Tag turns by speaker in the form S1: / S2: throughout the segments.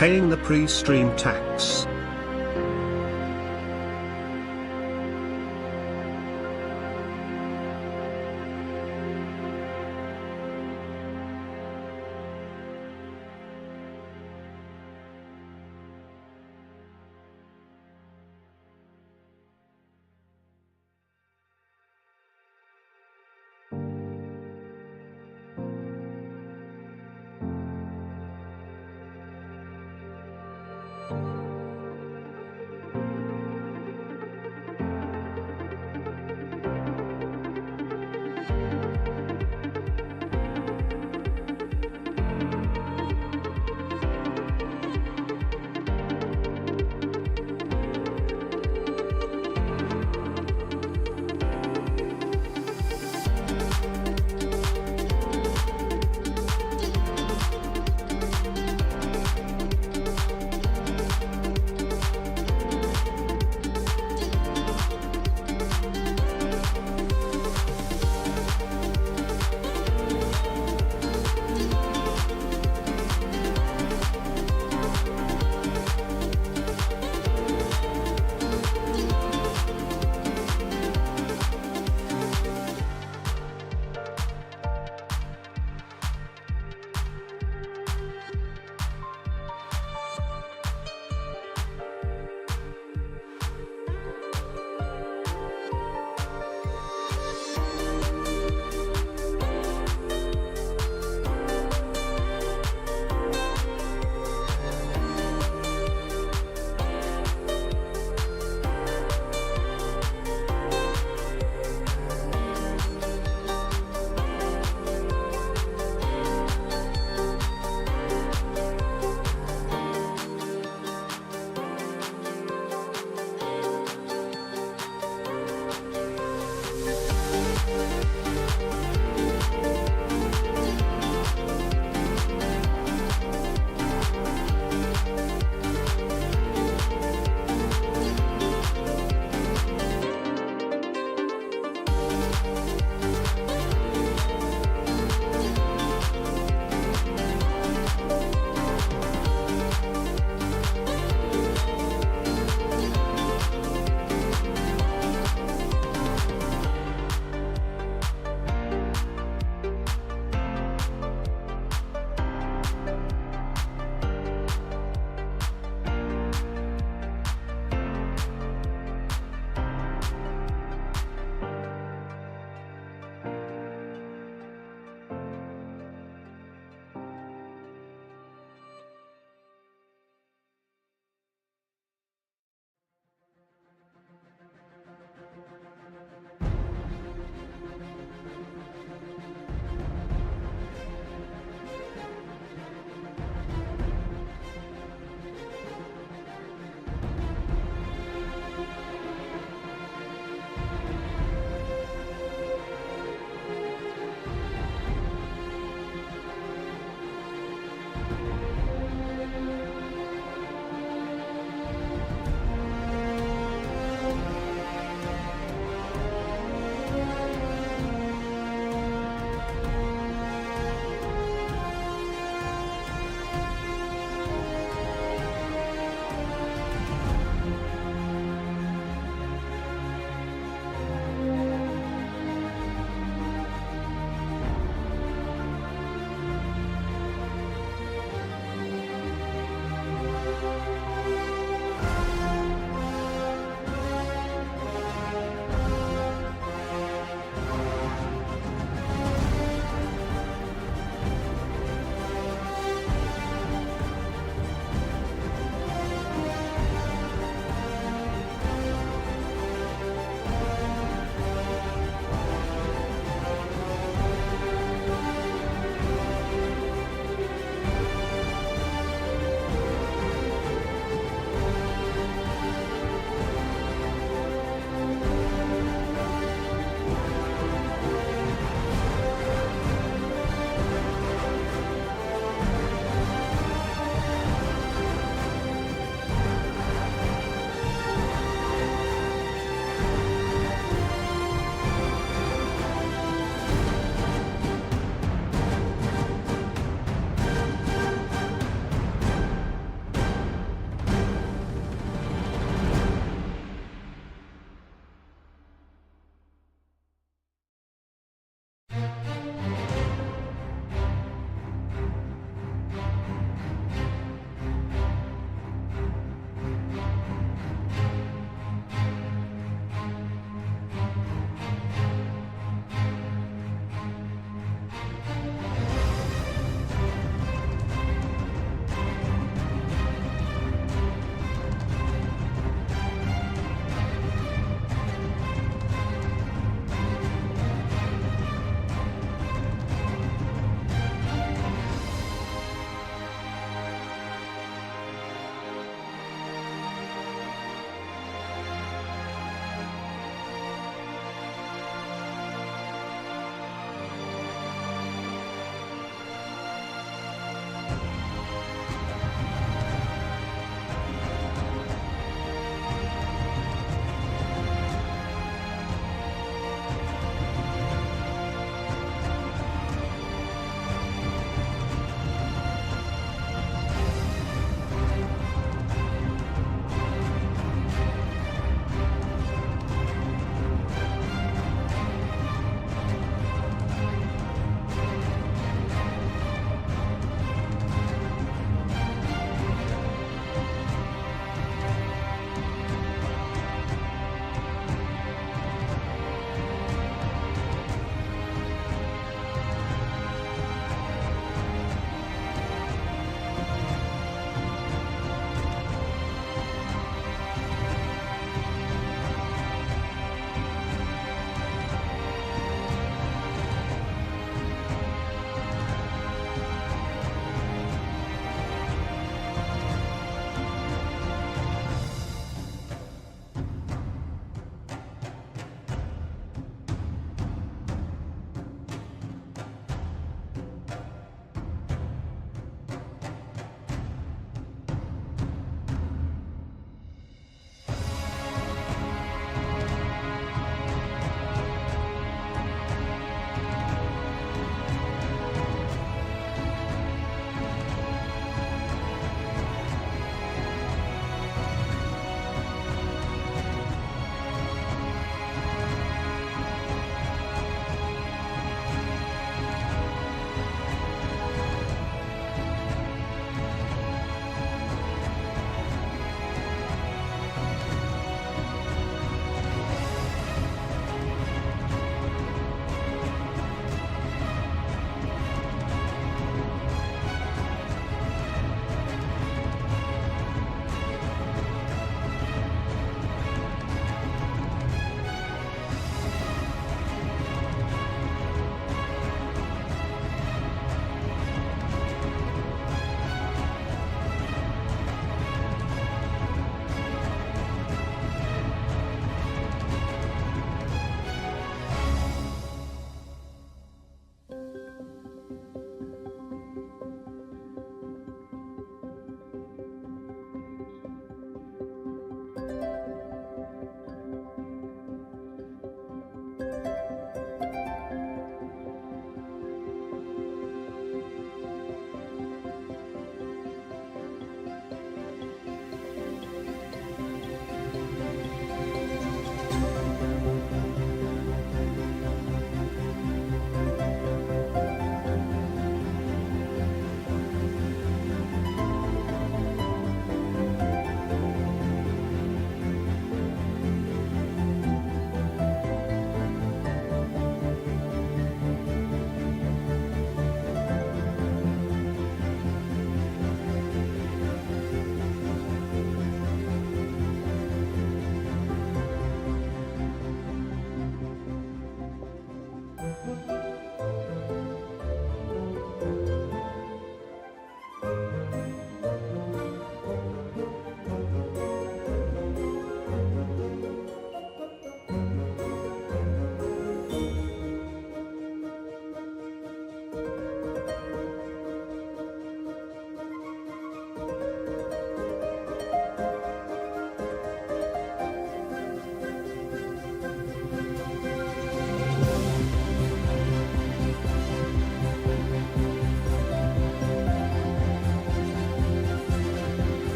S1: paying the pre-stream tax.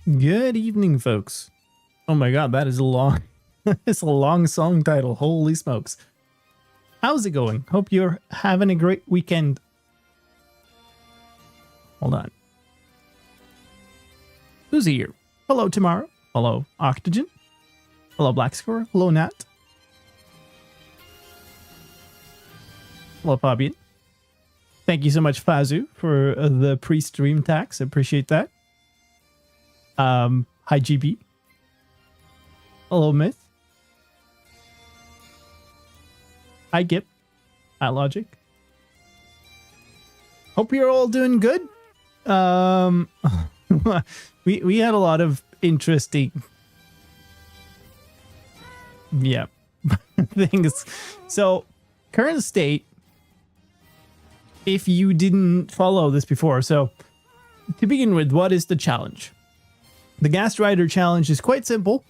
S2: Good evening, folks. Oh my god, that is a long it's a long song title. Holy smokes. How's it going? Hope you're having a great weekend. Hold on. Who's here? Hello, Tamara. Hello, Octogen. Hello, Black Score. Hello, Nat. Hello, Fabian. Thank you so much, Fazu, for the pre-stream tax. Appreciate that. Hi, GB. Hello, Myth. Hi, Gip. Hi, Logic. Hope you're all doing good. We had a lot of interesting things. So, current state, if you didn't follow this before, so to begin with, what is the challenge? The Ghast Rider challenge is quite simple.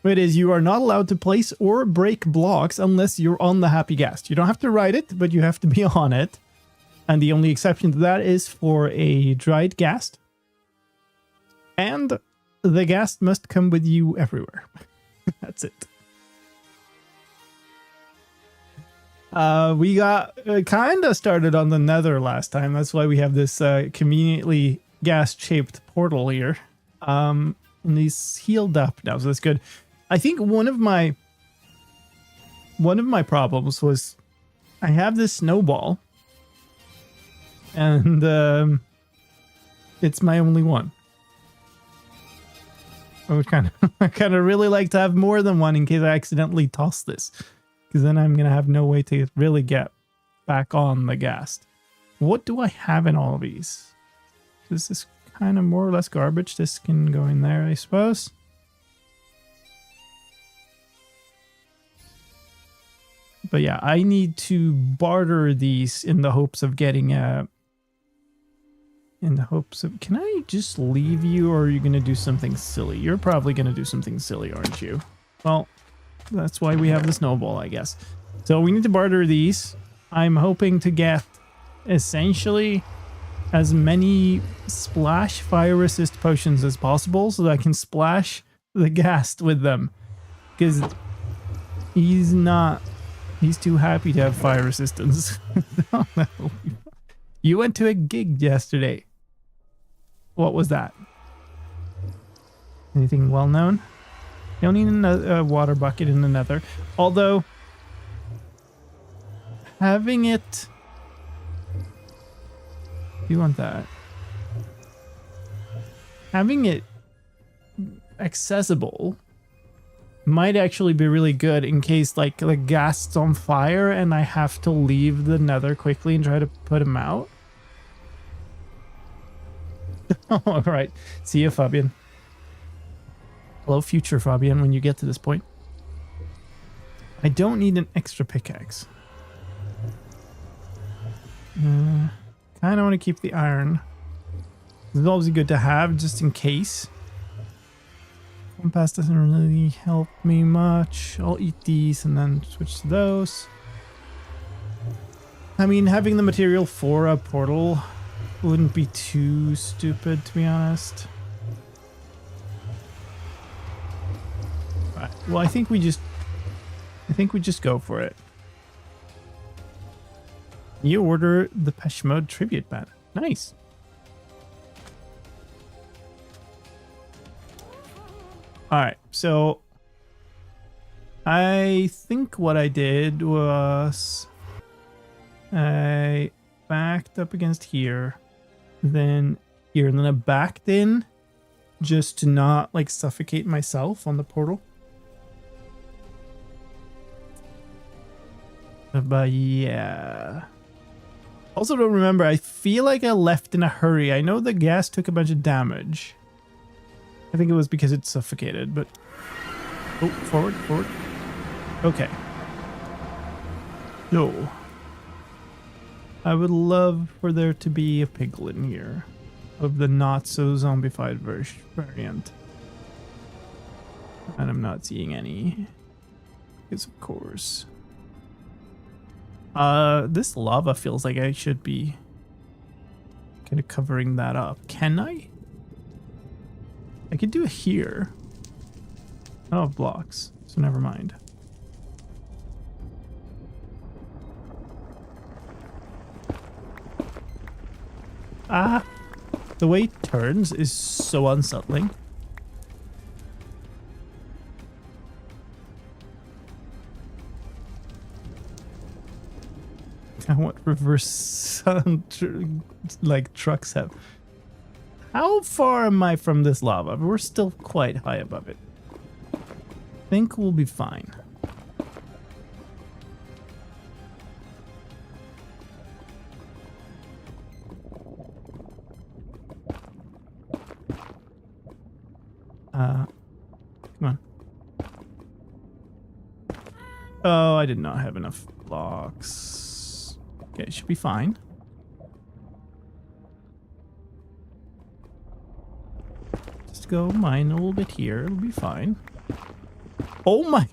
S2: It is you are not allowed to place or break blocks unless you're on the Happy Ghast. You don't have to ride it, but you have to be on it. And the only exception to that is for a dried ghast. And the ghast must come with you everywhere. That's it. We got kind of started on the Nether last time. That's why we have this conveniently ghast-shaped portal here. And he's healed up now, so that's good. I think one of my problems was I have this snowball. And it's my only one. I would kind of really like to have more than one in case I accidentally toss this, because then I'm gonna have no way to really get back on the ghast. What do I have in all of these? This is kind of more or less garbage. This can go in there, I suppose. But yeah, I need to barter these in the hopes of getting can I just leave you, or are you gonna do something silly? You're probably gonna do something silly, aren't you? Well, that's why we have the snowball, I guess. So we need to barter these. I'm hoping to get essentially as many splash fire resist potions as possible so that I can splash the ghast with them, because he's too happy to have fire resistance. Oh, no. You went to a gig yesterday. What was that? Anything well known? You don't need a water bucket in the Nether. Although, having it... You want that? Having it accessible might actually be really good in case like the ghast's on fire and I have to leave the Nether quickly and try to put him out. All right. See you, Fabian. Hello, future Fabian, when you get to this point. I don't need an extra pickaxe. Kind of want to keep the iron. It's obviously good to have just in case. Compass doesn't really help me much. I'll eat these and then switch to those. I mean, having the material for a portal wouldn't be too stupid, to be honest. Right. Well, I think we just go for it. You order the Peshmode tribute band. Nice. All right, so I think what I did was I backed up against here, then here, and then I backed in just to not like suffocate myself on the portal. But yeah. Also don't remember, I feel like I left in a hurry. I know the gas took a bunch of damage. I think it was because it suffocated, but... Oh, forward, forward. Okay. So... I would love for there to be a piglin here. Of the not-so-zombified variant. And I'm not seeing any. Because of course... this lava feels like I should be kind of covering that up. Can I? I could do it here. I don't have blocks, so never mind. Ah! The way it turns is so unsettling. And what reverse like trucks have. How far am I from this lava? We're still quite high above it. I think we'll be fine. Come on. Oh, I did not have enough blocks. Okay, it should be fine. Just go mine a little bit here. It'll be fine. Oh my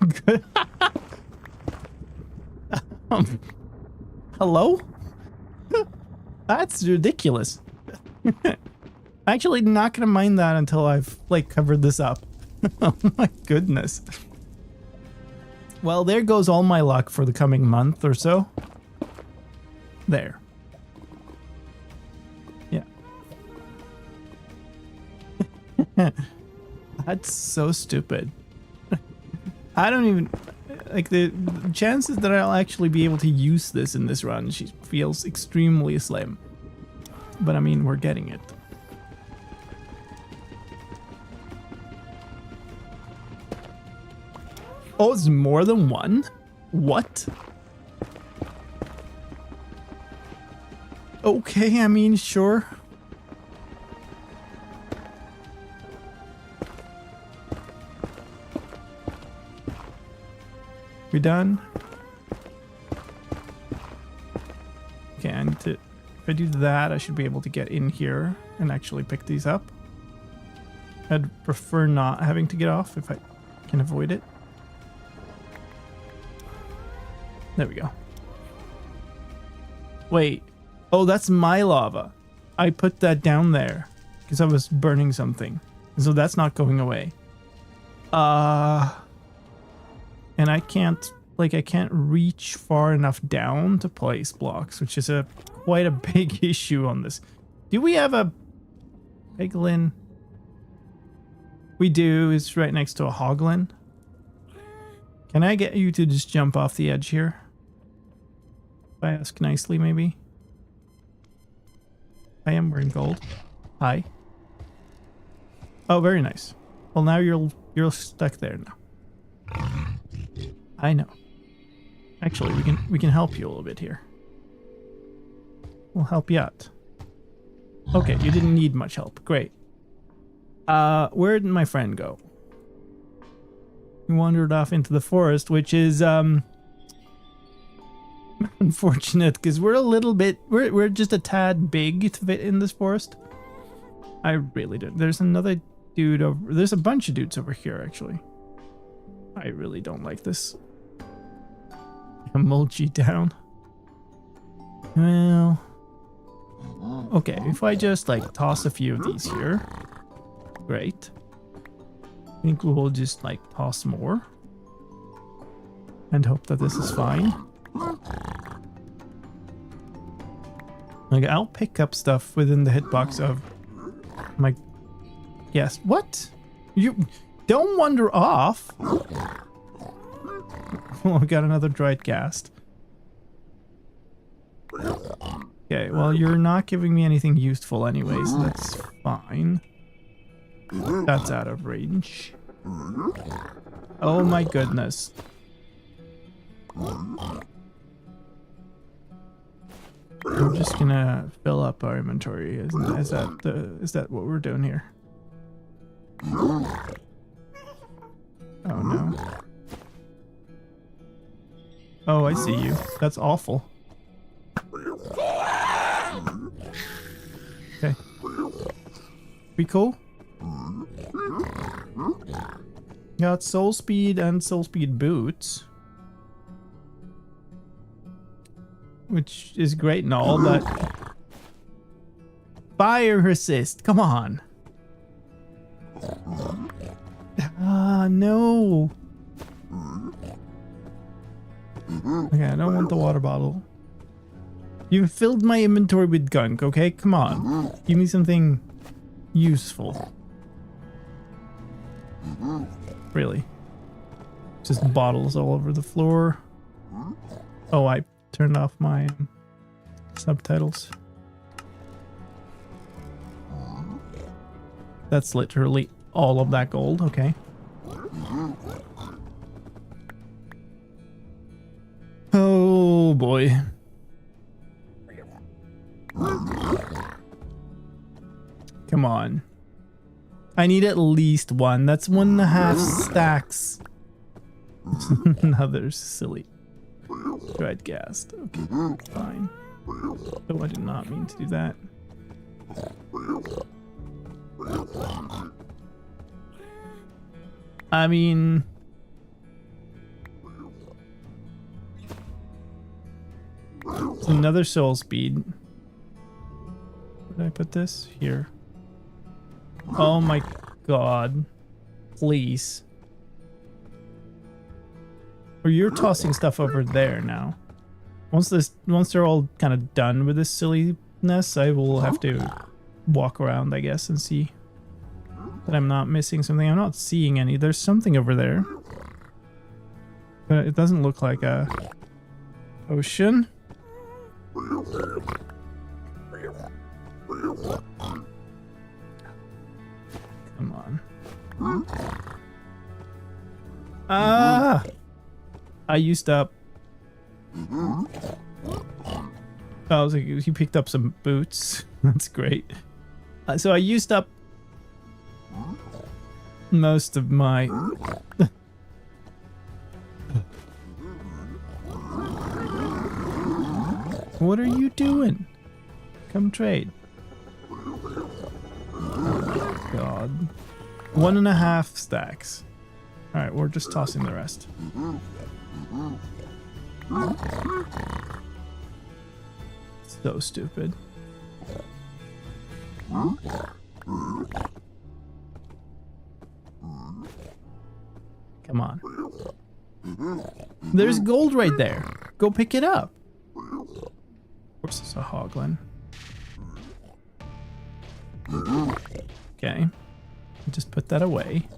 S2: god. Hello? That's ridiculous. Actually, not gonna mind that until I've like covered this up. Oh my goodness. Well, there goes all my luck for the coming month or so. There. Yeah. That's so stupid. I don't even like the chances that I'll actually be able to use this in this run. She feels extremely slim. But I mean, we're getting it. Oh, it's more than one? What? Okay, I mean, sure. We done? Okay, I need to... If I do that, I should be able to get in here and actually pick these up. I'd prefer not having to get off if I can avoid it. There we go. Wait. Oh, that's my lava. I put that down there because I was burning something. So that's not going away. And I can't reach far enough down to place blocks, which is quite a big issue on this. Do we have a piglin? We do. It's right next to a hoglin. Can I get you to just jump off the edge here? If I ask nicely, maybe. I am wearing gold. Hi. Oh, very nice. Well, now you're stuck there now. I know. Actually, we can help you a little bit here. We'll help you out. Okay, you didn't need much help. Great. Where did my friend go? He wandered off into the forest, which is unfortunate because we're a little bit we're just a tad big to fit in this forest. I really don't. There's another dude over. There's a bunch of dudes over here actually. I really don't like this. Emoji down. Well, okay. If I just like toss a few of these here, great. I think we'll just like toss more and hope that this is fine. Like, I'll pick up stuff within the hitbox of my... Yes. What? You don't wander off. Oh, I got another dried ghast. Okay, well, you're not giving me anything useful anyway, so that's fine. That's out of range. Oh my goodness. I'm just gonna fill up our inventory. Is that what we're doing here? Oh no. Oh, I see you. That's awful. Okay. We cool? Got soul speed and soul speed boots. Which is great and all, but... Fire resist, come on. Ah, no. Okay, I don't want the water bottle. You've filled my inventory with gunk, okay? Come on. Give me something useful. Really? Just bottles all over the floor. Oh, I turned off my subtitles. That's literally all of that gold, okay. Oh boy. Come on. I need at least one. That's 1.5 stacks. Another silly. Dried ghast. Okay, fine. Oh, I did not mean to do that. I mean... it's another soul speed. Where did I put this? Here. Oh my god. Please. Or you're tossing stuff over there now. Once they're all kind of done with this silliness, I will have to walk around, I guess, and see that I'm not missing something. I'm not seeing any. There's something over there. But it doesn't look like a ocean. Come on. Ah! I used up. Oh, I was like, you picked up some boots. That's great. So I used up most of my... What are you doing? Come trade. Oh, God. 1.5 stacks. Alright, we're just tossing the rest. So stupid. Come on. There's gold right there. Go pick it up. Of course it's a hoglin. Okay. Just put that away.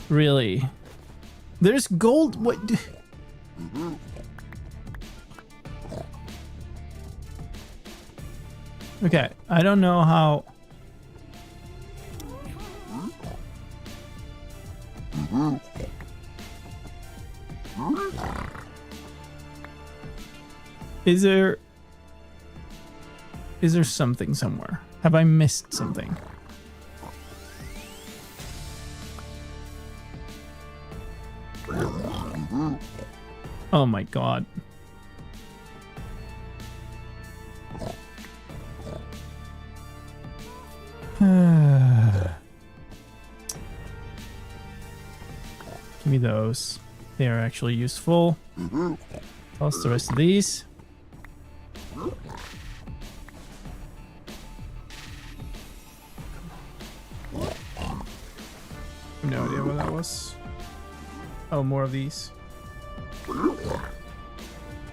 S2: Really? There's gold. What? Okay, I don't know how. Is there something somewhere? Have I missed something? Oh my god. Give me those. They are actually useful. Toss the rest of these. No idea what that was. Oh, more of these.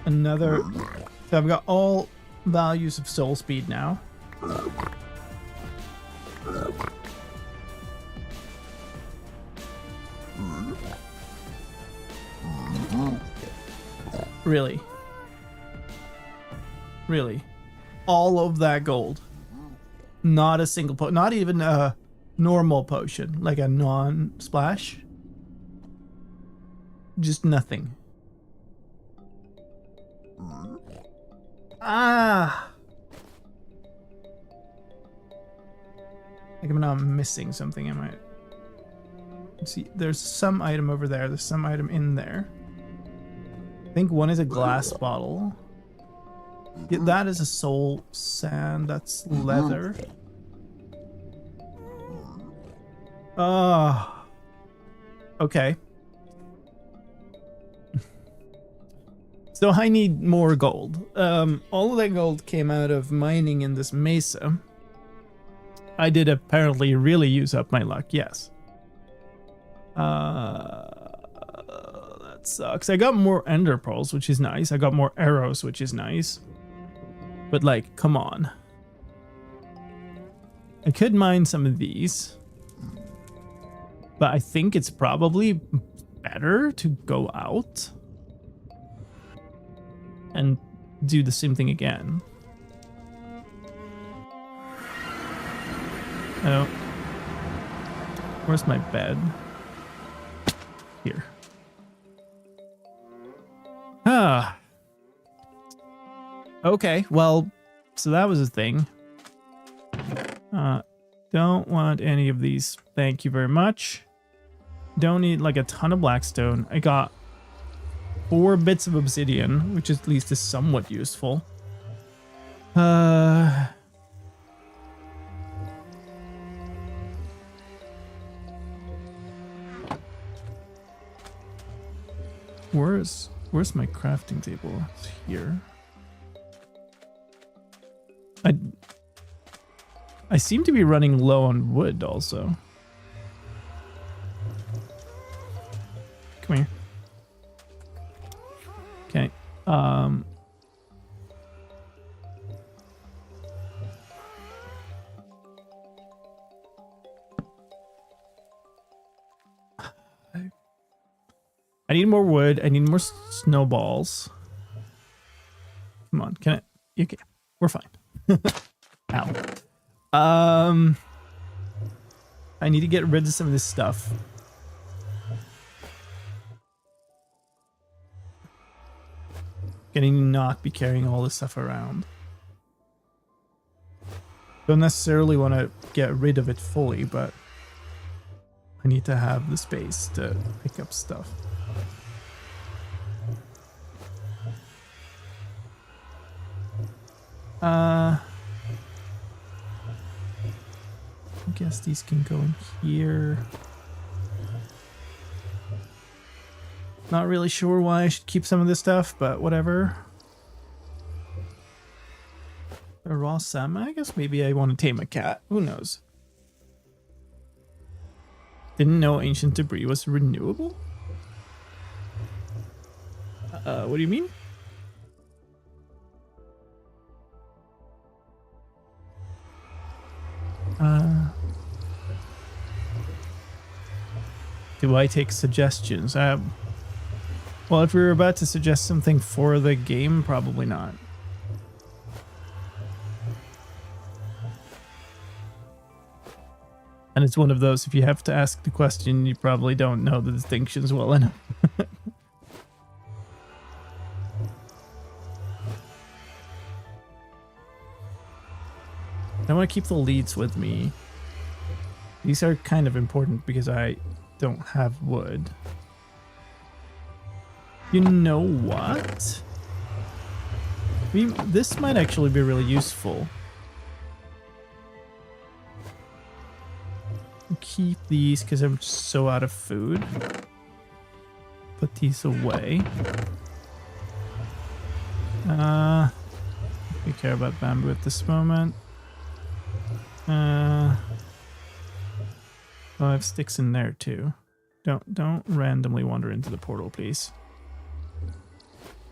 S2: Another. So I've got all values of soul speed now. Really? Really? All of that gold. Not a single potion. Not even a normal potion. Like a non-splash. Just nothing. Ah! I think I'm not missing something, am I? Let's see, there's some item over there. There's some item in there. I think one is a glass bottle. Yeah, that is a soul sand. That's leather. Ah. Okay. So I need more gold. All of that gold came out of mining in this mesa. I did apparently really use up my luck, yes. That sucks. I got more ender pearls, which is nice. I got more arrows, which is nice. But like, come on. I could mine some of these. But I think it's probably better to go out and do the same thing again. Oh. Where's my bed? Here. Ah. Okay, well, so that was a thing. Don't want any of these. Thank you very much. Don't need like a ton of blackstone. I got 4 bits of obsidian, which at least is somewhat useful. Where's my crafting table? It's here. I seem to be running low on wood also. Come here. Okay. I need more wood. I need more snowballs. Come on, can I? Okay, we're fine. Ow. I need to get rid of some of this stuff. Getting to not be carrying all this stuff around. Don't necessarily want to get rid of it fully, but I need to have the space to pick up stuff. I guess these can go in here. Not really sure why I should keep some of this stuff, but whatever. A raw salmon? I guess maybe I want to tame a cat. Who knows? Didn't know ancient debris was renewable? What do you mean? Do I take suggestions? Well, if we were about to suggest something for the game, probably not. And it's one of those, if you have to ask the question, you probably don't know the distinctions well enough. I want to keep the leads with me. These are kind of important because I don't have wood. You know what? This might actually be really useful. Keep these because I'm so out of food. Put these away. We care about bamboo at this moment. Oh, I have sticks in there too. Don't randomly wander into the portal, please.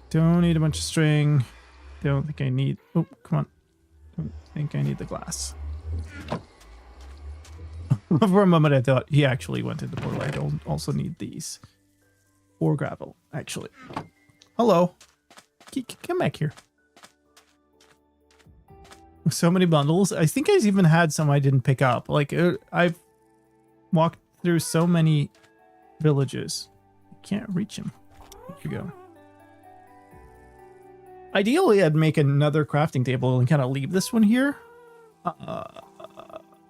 S2: Don't need a bunch of string. Don't think I need... Oh, come on. Don't think I need the glass. For a moment I thought he actually went into the portal. I don't also need these. Or gravel, actually. Hello. Come back here. So many bundles. I think I even had some I didn't pick up. Like, I've walked through so many villages. I can't reach them. There you go. Ideally, I'd make another crafting table and kind of leave this one here.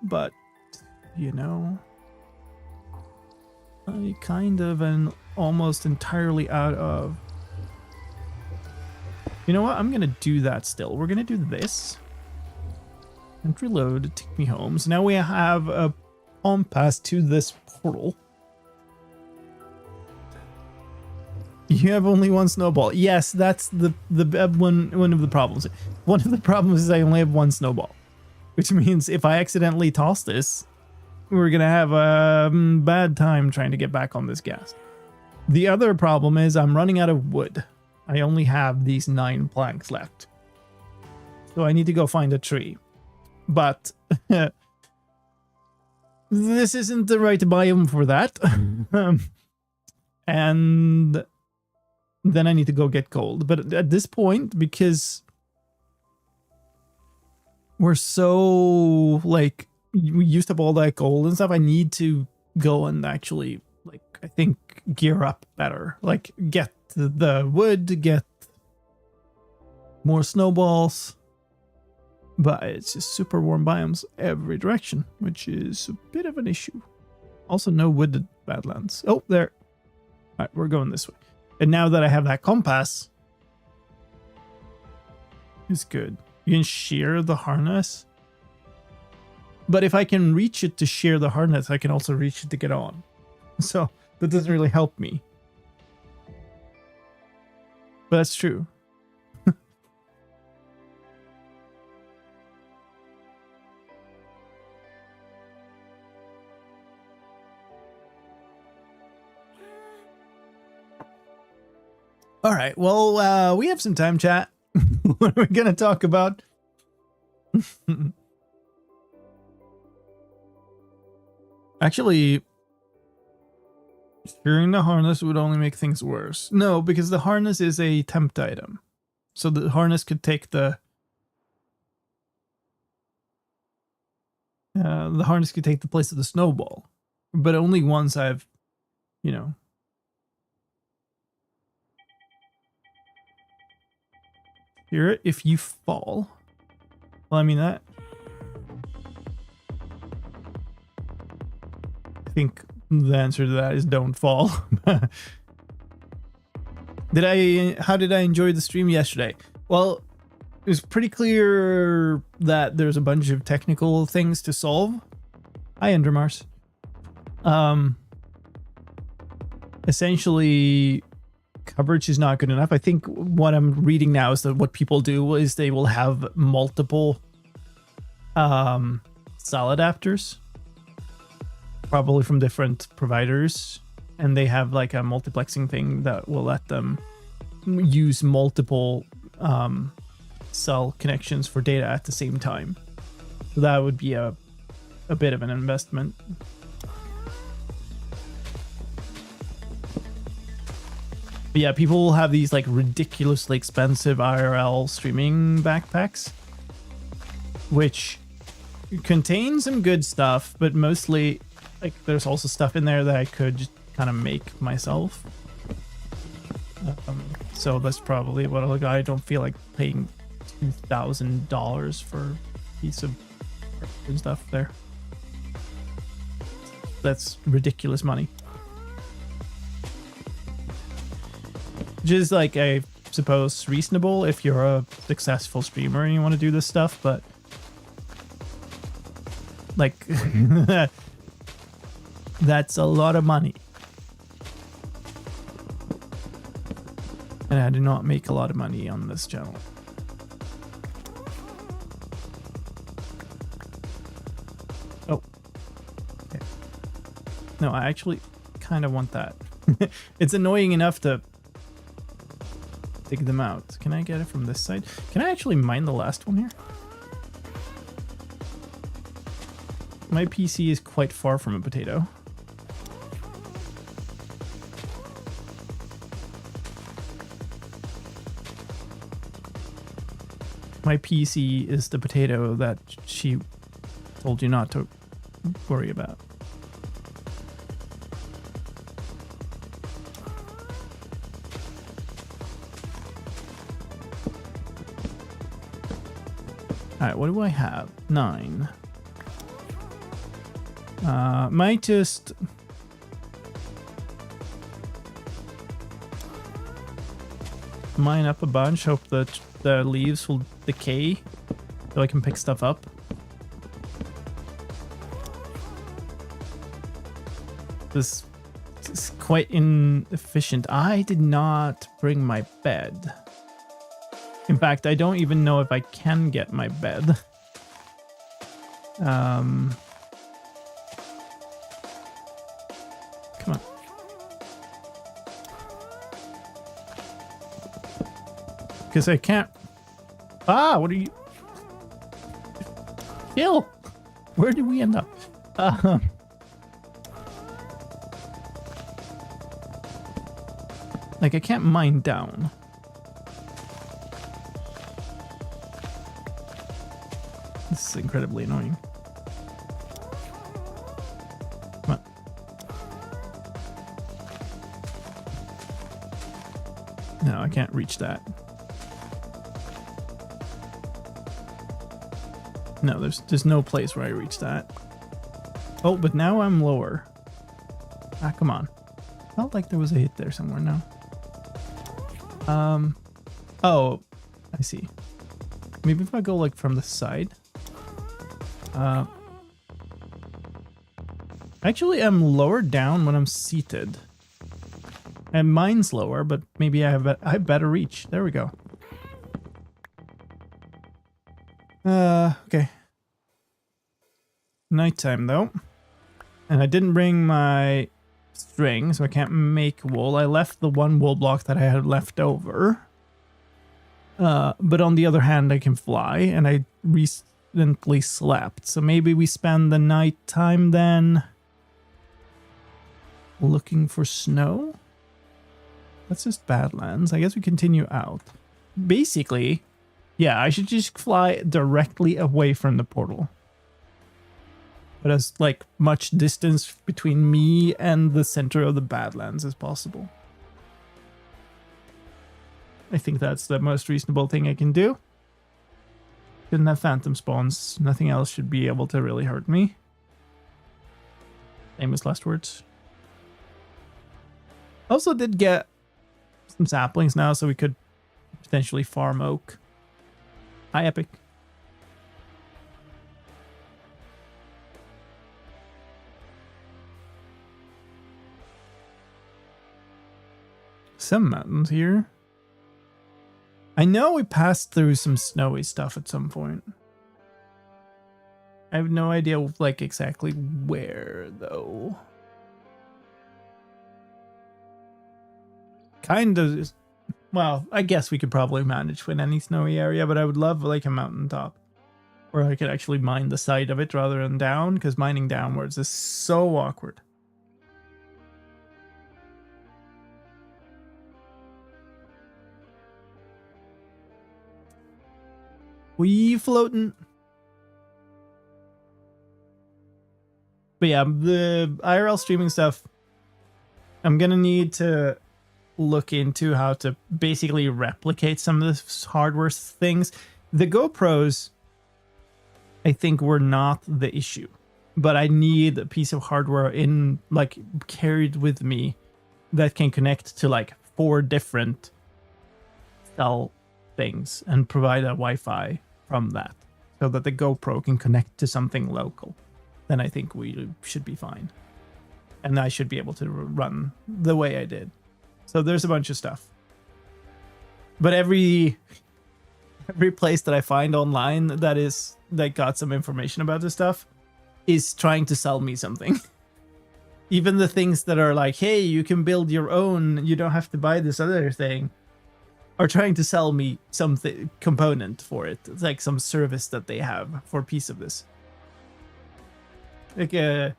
S2: But, you know, I kind of am almost entirely out of... You know what? I'm going to do that still. We're going to do this. And reload to take me home. So now we have a home pass to this portal. You have only one snowball. Yes, that's the one of the problems. One of the problems is I only have one snowball, which means if I accidentally toss this, we're gonna have a bad time trying to get back on this ghast. The other problem is I'm running out of wood. I only have these 9 planks left, so I need to go find a tree. But this isn't the right biome for that. And then I need to go get gold. But at this point, because we're so, like, we used up all that gold and stuff, I need to go and actually, like, I think gear up better. Like, get the wood, get more snowballs. But it's just super warm biomes every direction, which is a bit of an issue. Also, no wooded badlands. Oh, there. All right, we're going this way. And now that I have that compass, it's good. You can shear the harness. But if I can reach it to shear the harness, I can also reach it to get on. So that doesn't really help me. But that's true. All right, well, we have some time, chat. What are we going to talk about? Actually, shearing the harness would only make things worse. No, because the harness is a tempt item. So the harness could take the place of the snowball. But only once I've, you know... Hear it if you fall. Well, I mean that. I think the answer to that is don't fall. How did I enjoy the stream yesterday? Well, it was pretty clear that there's a bunch of technical things to solve. Hi, Endermars. Essentially, coverage is not good enough. I think what I'm reading now is that what people do is they will have multiple cell adapters, probably from different providers, and they have like a multiplexing thing that will let them use multiple cell connections for data at the same time. So that would be a bit of an investment. But yeah, people will have these like ridiculously expensive IRL streaming backpacks, which contain some good stuff, but mostly like there's also stuff in there that I could just kind of make myself. So that's probably what I don't feel like paying $2,000 for a piece of good stuff there. That's ridiculous money. Which is like, I suppose, reasonable if you're a successful streamer and you want to do this stuff, but like that's a lot of money. And I do not make a lot of money on this channel. Oh. Okay. No, I actually kind of want that. It's annoying enough to dig them out. Can I get it from this side? Can I actually mine the last one here? My PC is quite far from a potato. My PC is the potato that she told you not to worry about. Alright, what do I have? 9. Might just... mine up a bunch, hope that the leaves will decay so I can pick stuff up. This It's quite inefficient. I did not bring my bed. In fact, I don't even know if I can get my bed. Come on. Because I can't... Ah, what are you... Kill! Where did we end up? Like, I can't mine down. This is incredibly annoying. Come on. No, I can't reach that. No, there's no place where I reach that. Oh, but now I'm lower. Ah, come on. Felt like there was a hit there somewhere now. Oh, I see. Maybe if I go like from the side. Actually, I'm lower down when I'm seated. And mine's lower, but maybe I have better reach. There we go. Okay. Nighttime though. And I didn't bring my string, so I can't make wool. I left the one wool block that I had left over. But on the other hand, I can fly, and I recently slept. So maybe we spend the nighttime then looking for snow? That's just Badlands. I guess we continue out. Basically, yeah, I should just fly directly away from the portal. But as like much distance between me and the center of the Badlands as possible. I think that's the most reasonable thing I can do. Didn't have phantom spawns. Nothing else should be able to really hurt me. Famous last words. Also did get some saplings now, so we could potentially farm oak. Hi, Epic. Some mountains here. I know we passed through some snowy stuff at some point. I have no idea, like, exactly where, though. Kind of... Well, I guess we could probably manage with any snowy area, but I would love, like, a mountaintop. Where I could actually mine the side of it rather than down, because mining downwards is so awkward. We floating. But yeah, the IRL streaming stuff, I'm gonna need to look into how to basically replicate some of the hardware things. The GoPros, I think, were not the issue, but I need a piece of hardware in, like, carried with me that can connect to like 4 different cell things and provide a Wi-Fi from that, so that the GoPro can connect to something local. Then I think we should be fine. And I should be able to run the way I did. So there's a bunch of stuff. But every place that I find online that got some information about this stuff is trying to sell me something. Even the things that are like, hey, you can build your own, you don't have to buy this other thing, are trying to sell me something component for it. It's like some service that they have for a piece of this. Like, you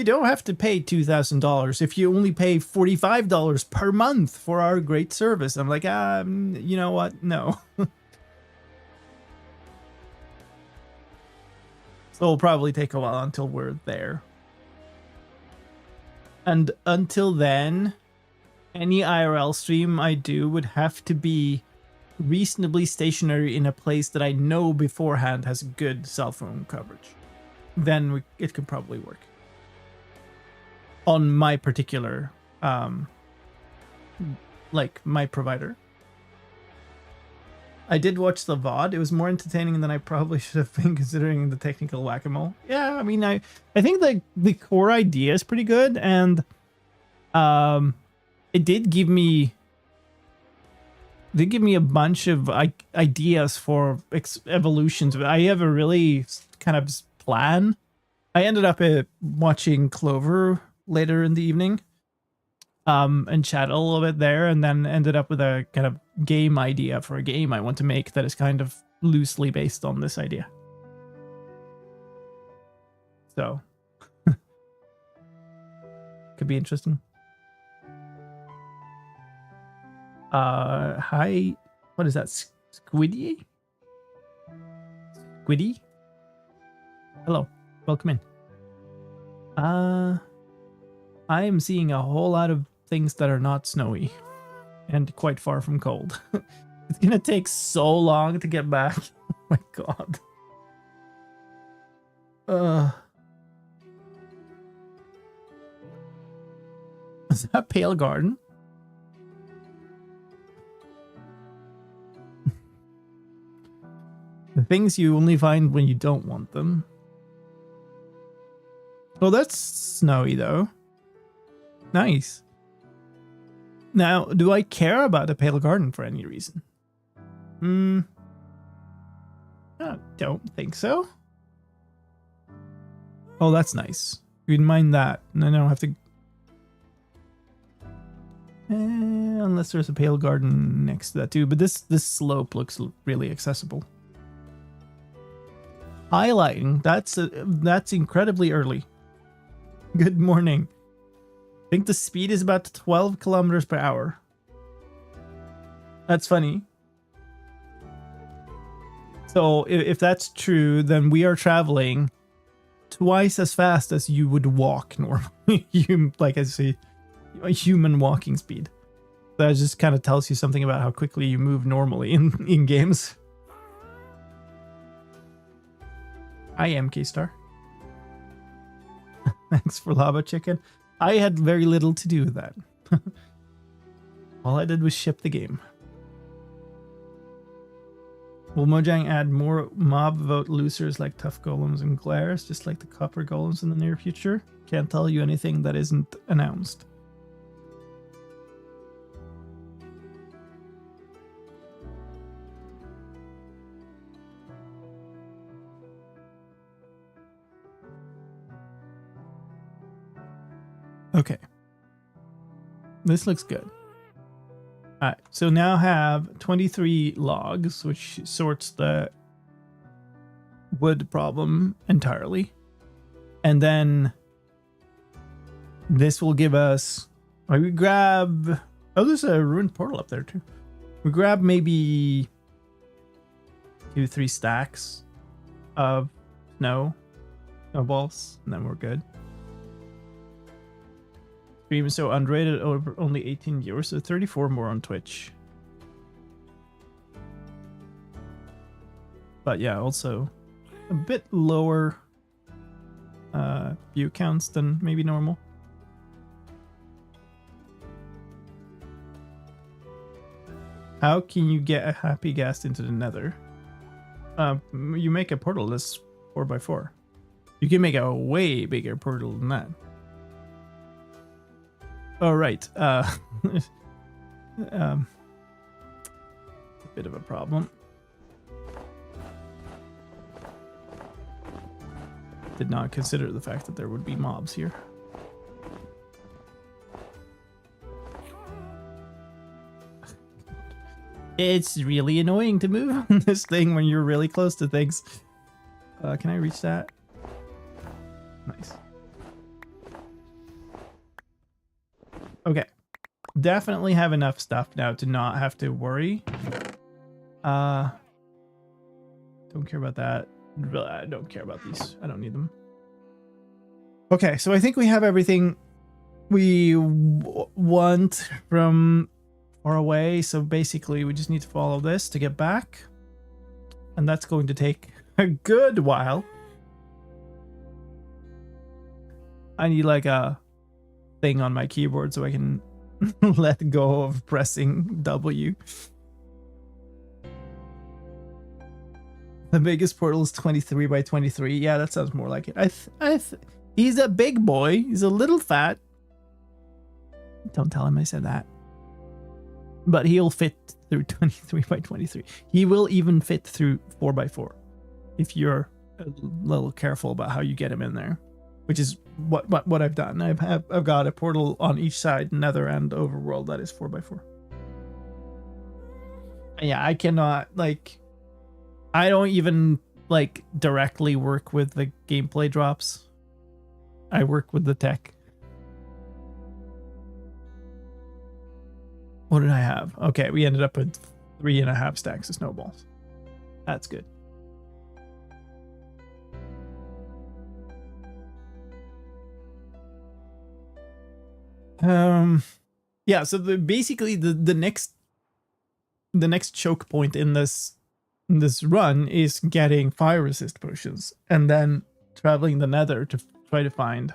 S2: don't have to pay $2,000 if you only pay $45 per month for our great service. I'm like, you know what? No. So it'll probably take a while until we're there. And until then, any IRL stream I do would have to be reasonably stationary in a place that I know beforehand has good cell phone coverage. Then it could probably work. On my particular, like, my provider. I did watch the VOD. It was more entertaining than I probably should have been, considering the technical whack-a-mole. Yeah, I mean, I think the core idea is pretty good, and It did give me a bunch of ideas for evolutions. I have a really kind of plan. I ended up watching Clover later in the evening, and chat a little bit there, and then ended up with a kind of game idea for a game I want to make that is kind of loosely based on this idea. So, could be interesting. Hi, what is that? Squiddy? Squiddy? Hello, welcome in. I am seeing a whole lot of things that are not snowy and quite far from cold. It's gonna take so long to get back. Oh my god. Is that Pale Garden? The things you only find when you don't want them. Oh, that's snowy though. Nice. Now, do I care about a Pale Garden for any reason? I don't think so. Oh, that's nice. You didn't mind that. And then I don't have to... unless there's a Pale Garden next to that too. But this slope looks really accessible. Highlighting. That's incredibly early. Good morning. I think the speed is about 12 kilometers per hour. That's funny. So if that's true, then we are traveling twice as fast as you would walk normally. Like I say, a human walking speed. That just kind of tells you something about how quickly you move normally in games. I am K-Star. Thanks for Lava Chicken. I had very little to do with that. All I did was ship the game. Will Mojang add more mob vote losers like tough golems and glares, just like the copper golems in the near future? Can't tell you anything that isn't announced. Okay. This looks good. Alright, so now have 23 logs, which sorts the wood problem entirely. And then this will give us... we grab... oh, there's a ruined portal up there too. We grab maybe 2-3 stacks of snowballs, and then we're good. Stream is so underrated, over only 18 viewers, so 34 more on Twitch. But yeah, also a bit lower view counts than maybe normal. How can you get a Happy Ghast into the Nether? You make a portal that's 4x4. You can make a way bigger portal than that. Oh, right. A bit of a problem. Did not consider the fact that there would be mobs here. It's really annoying to move on this thing when you're really close to things. Can I reach that? Nice. Okay. Definitely have enough stuff now to not have to worry. Don't care about that. I don't care about these. I don't need them. Okay, so I think we have everything we want from far away. So basically, we just need to follow this to get back. And that's going to take a good while. I need like a thing on my keyboard so I can let go of pressing W. The biggest portal is 23 by 23. Yeah, that sounds more like it. He's a big boy. He's a little fat. Don't tell him I said that. But he'll fit through 23 by 23. He will even fit through 4 by 4 if you're a little careful about how you get him in there, which is what I've done. I've got a portal on each side, Nether and Overworld, that is 4 by 4. Yeah, I cannot, like, I don't even like directly work with the gameplay drops. I work with the tech. What did I have? Okay, we ended up with 3.5 stacks of snowballs. That's good. Yeah, so basically the next choke point in this run is getting fire resist potions and then traveling the Nether to try to find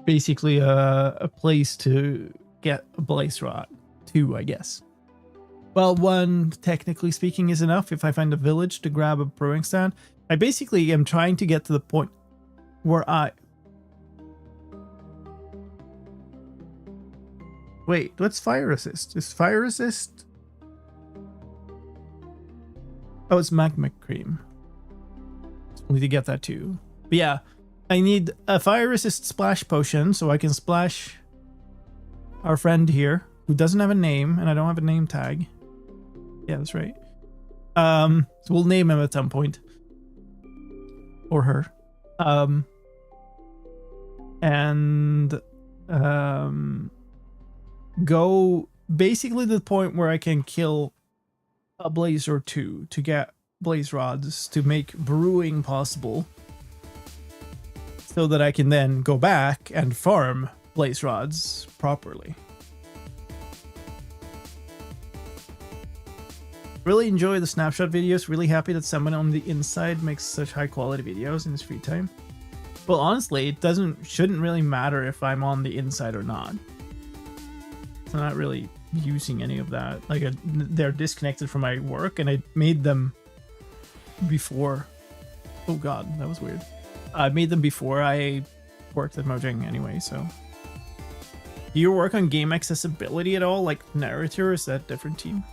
S2: basically a place to get a blaze rod. 2, I guess. Well, 1 technically speaking is enough if I find a village to grab a brewing stand. I basically am trying to get to the point where wait, what's fire resist? Is fire resist? Oh, it's magma cream. I need to get that too. But yeah, I need a fire resist splash potion so I can splash our friend here who doesn't have a name, and I don't have a name tag. Yeah, that's right. So we'll name him at some point. Or her. Go basically to the point where I can kill a blaze or 2 to get blaze rods to make brewing possible, so that I can then go back and farm blaze rods properly. Really enjoy the snapshot videos. Really happy that someone on the inside makes such high quality videos in his free time. Well, honestly, it shouldn't really matter if I'm on the inside or not. I'm not really using any of that. Like, they're disconnected from my work, and I made them before. Oh god, that was weird. I made them before I worked at Mojang anyway, so. Do you work on game accessibility at all? Like narrator, or is that a different team?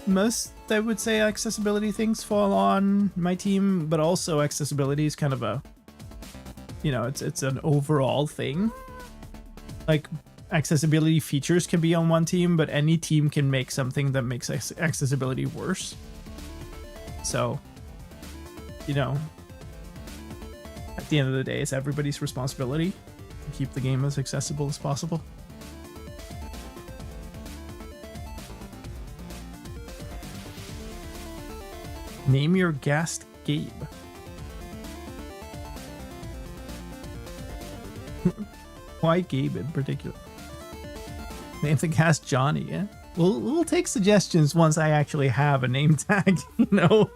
S2: Most, I would say, accessibility things fall on my team, but also accessibility is kind of a, you know, it's an overall thing. Like, accessibility features can be on one team, but any team can make something that makes accessibility worse. So, you know, at the end of the day, it's everybody's responsibility to keep the game as accessible as possible. Name your Ghast Gabe. Why Gabe in particular? Name the Ghast Johnny, yeah? We'll take suggestions once I actually have a name tag, you know?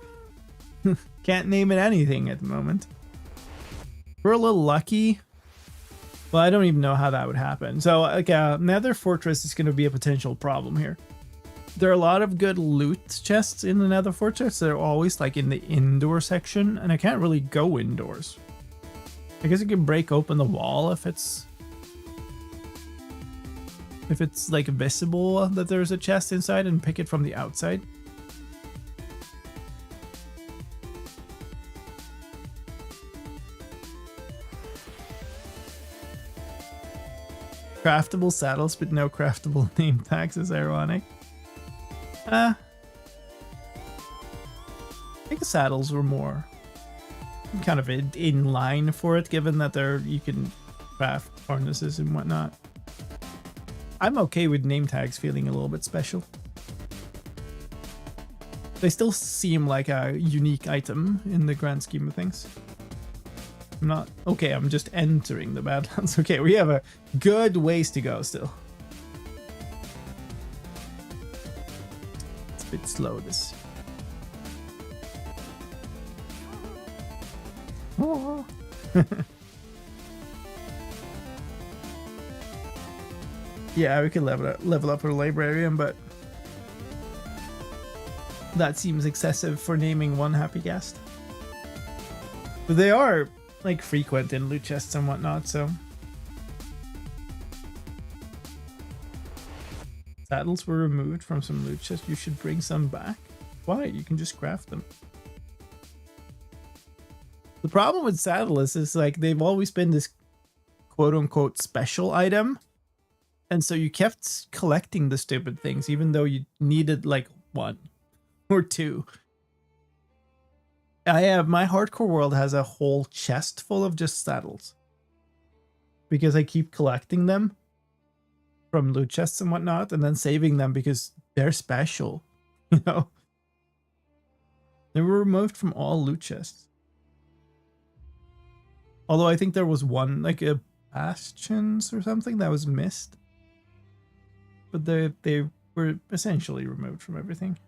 S2: Can't name it anything at the moment. We're a little lucky. Well, I don't even know how that would happen. So, like, Nether Fortress is going to be a potential problem here. There are a lot of good loot chests in the Nether Fortress. They're always, like, in the indoor section, and I can't really go indoors. I guess I can break open the wall if it's like visible that there's a chest inside, and pick it from the outside. Craftable saddles, but no craftable name tags is ironic. I think the saddles were more kind of in line for it, given that you can craft harnesses and whatnot. I'm okay with name tags feeling a little bit special. They still seem like a unique item in the grand scheme of things. I'm not... Okay, I'm just entering the Badlands. Okay, we have a good ways to go still. It's a bit slow, this. Oh. Yeah, we could level up our librarian, but that seems excessive for naming one Happy Ghast. But they are like frequent in loot chests and whatnot, so. Saddles were removed from some loot chests. You should bring some back. Why? You can just craft them. The problem with saddles is like they've always been this quote unquote special item. And so you kept collecting the stupid things, even though you needed like 1 or 2. My hardcore world has a whole chest full of just saddles. Because I keep collecting them from loot chests and whatnot, and then saving them because they're special, you know? They were removed from all loot chests. Although I think there was one, like a bastions or something that was missed. But they were essentially removed from everything.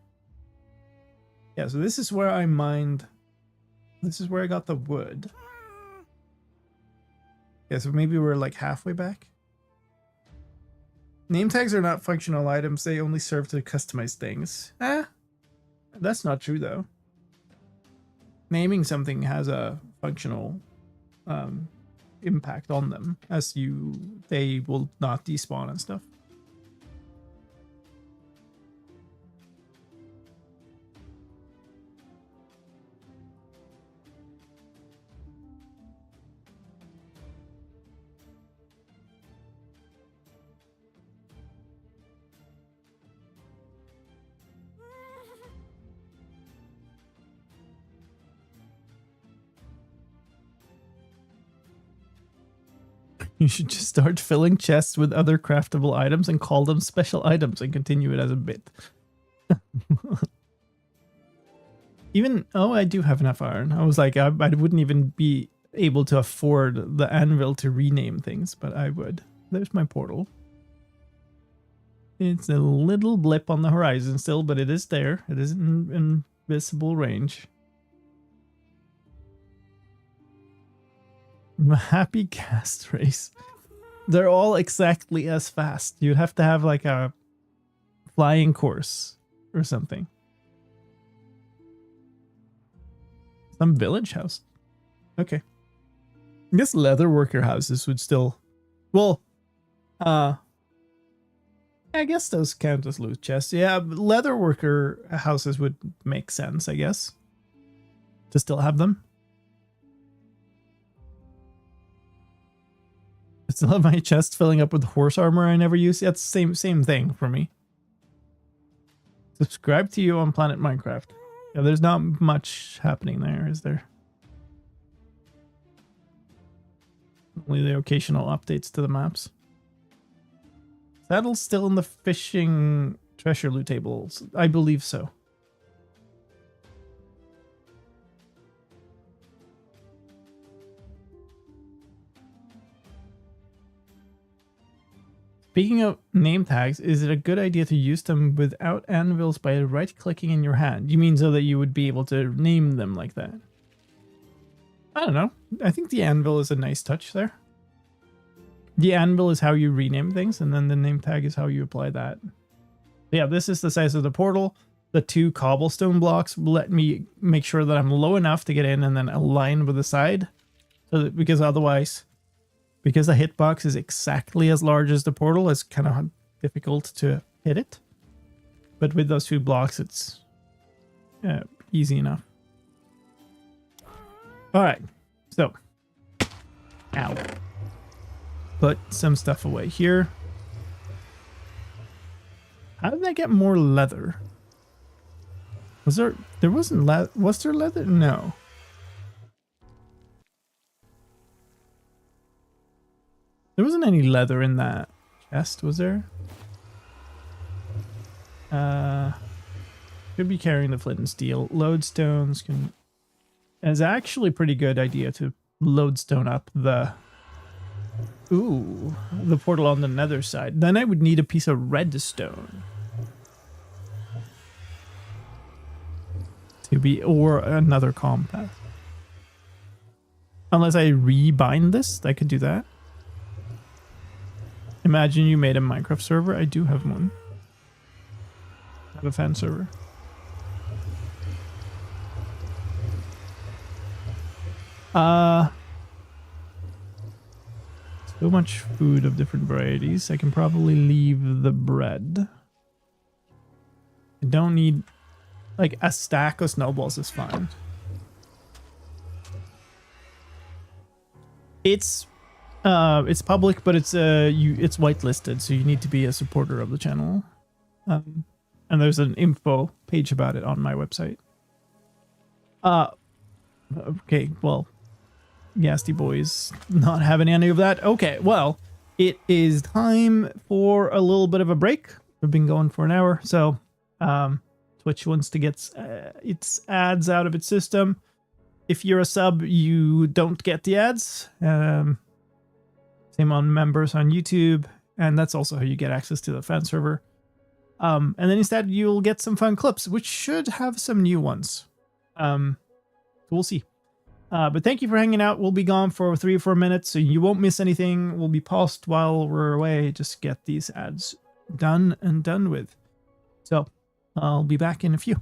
S2: Yeah, so this is where I mined. This is where I got the wood. Yeah, so maybe we're like halfway back. Name tags are not functional items. They only serve to customize things. That's not true though. Naming something has a functional impact on them, as they will not despawn and stuff. You should just start filling chests with other craftable items and call them special items and continue it as a bit. I do have enough iron. I was like, I wouldn't even be able to afford the anvil to rename things, but I would. There's my portal. It's a little blip on the horizon still, but it is there. It is in invisible range. Happy Ghast race. They're all exactly as fast. You'd have to have like a flying course or something. Some village house. Okay. I guess leather worker houses would still... Well, I guess those count as loot chests. Yeah, leather worker houses would make sense, I guess. To still have them. I still have my chest filling up with horse armor I never use. That's the same thing for me. Subscribe to you on Planet Minecraft. Yeah, there's not much happening there, is there? Only the occasional updates to the maps. Saddle's still in the fishing treasure loot tables. I believe so. Speaking of name tags, is it a good idea to use them without anvils by right-clicking in your hand? You mean so that you would be able to name them like that? I don't know. I think the anvil is a nice touch there. The anvil is how you rename things, and then the name tag is how you apply that. Yeah, this is the size of the portal. The 2 cobblestone blocks let me make sure that I'm low enough to get in and then align with the side. So that, because otherwise... Because the hitbox is exactly as large as the portal, it's kind of difficult to hit it. But with those 2 blocks, it's easy enough. Alright, so. Ow. Put some stuff away here. How did I get more leather? Was there wasn't leather? Was there leather? No. There wasn't any leather in that chest, was there? Could be carrying the flint and steel. Lodestones can... It's actually a pretty good idea to lodestone up the... Ooh, the portal on the nether side. Then I would need a piece of redstone. To be... Or another compass. Unless I rebind this, I could do that. Imagine you made a Minecraft server. I do have one. I have a fan server. So much food of different varieties. I can probably leave the bread. I don't need, like, a stack of snowballs is fine. It's public, but it's whitelisted, so you need to be a supporter of the channel. And there's an info page about it on my website. Okay, well, Ghasty boys not having any of that. Okay, well, it is time for a little bit of a break. We've been going for an hour, so Twitch wants to get its ads out of its system. If you're a sub, you don't get the ads. Same on members on YouTube, and that's also how you get access to the fan server. And then instead, you'll get some fun clips, which should have some new ones. So we'll see. But thank you for hanging out. We'll be gone for 3 or 4 minutes, so you won't miss anything. We'll be paused while we're away. Just get these ads done and done with. So I'll be back in a few.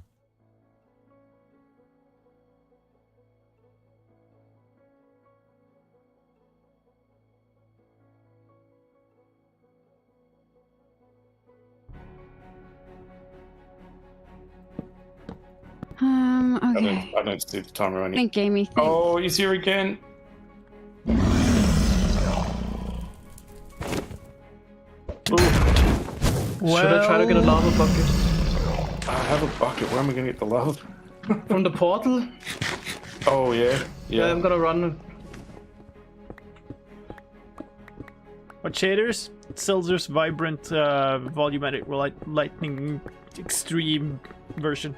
S3: Okay.
S4: I don't see the timer or anything.
S3: Think Amy.
S4: Oh, he's here again.
S2: Well,
S5: should I try to get a lava bucket?
S4: I have a bucket. Where am I going to get the lava?
S5: From the portal?
S4: Oh, yeah.
S5: Yeah, I'm gonna run.
S2: what shaders? Silzer's Vibrant Volumetric Lightning Extreme version.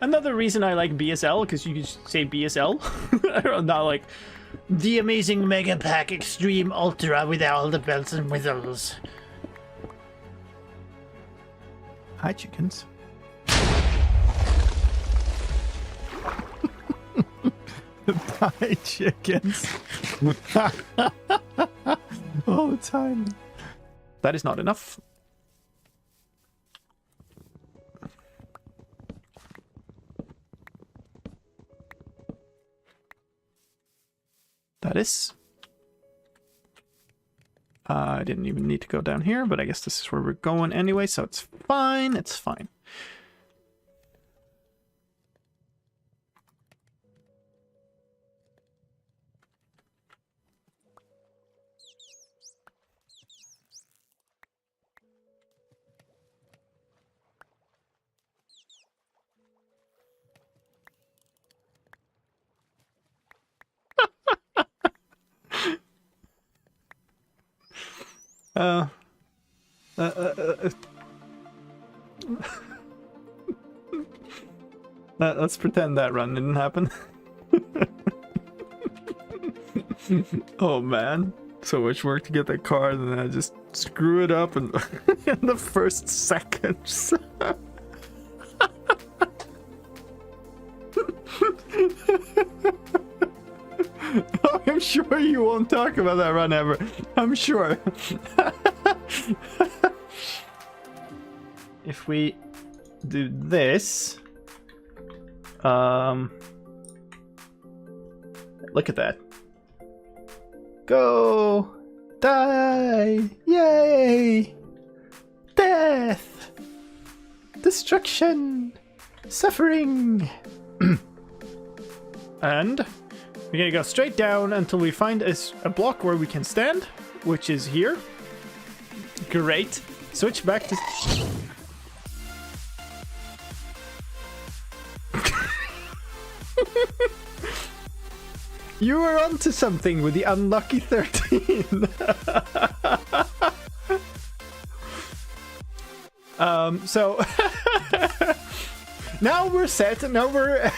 S2: Another reason I like BSL, because you can say BSL. Not like the amazing Mega Pack Extreme Ultra with all the bells and whistles. Hi, chickens. Hi, chickens. All the time. That is not enough. That is. I didn't even need to go down here, but I guess this is where we're going anyway, so it's fine. It's fine. Let's pretend that run didn't happen. Oh man, so much work to get that card, and then I just screw it up in the first seconds. Oh, I'm sure you won't talk about that run ever. I'm sure. If we do this, look at that. Go, die, yay, death, destruction, suffering. And we're gonna go straight down until we find a block where we can stand, which is here. Great. Switch back to... You were onto something with the unlucky 13. So now we're set. Now we're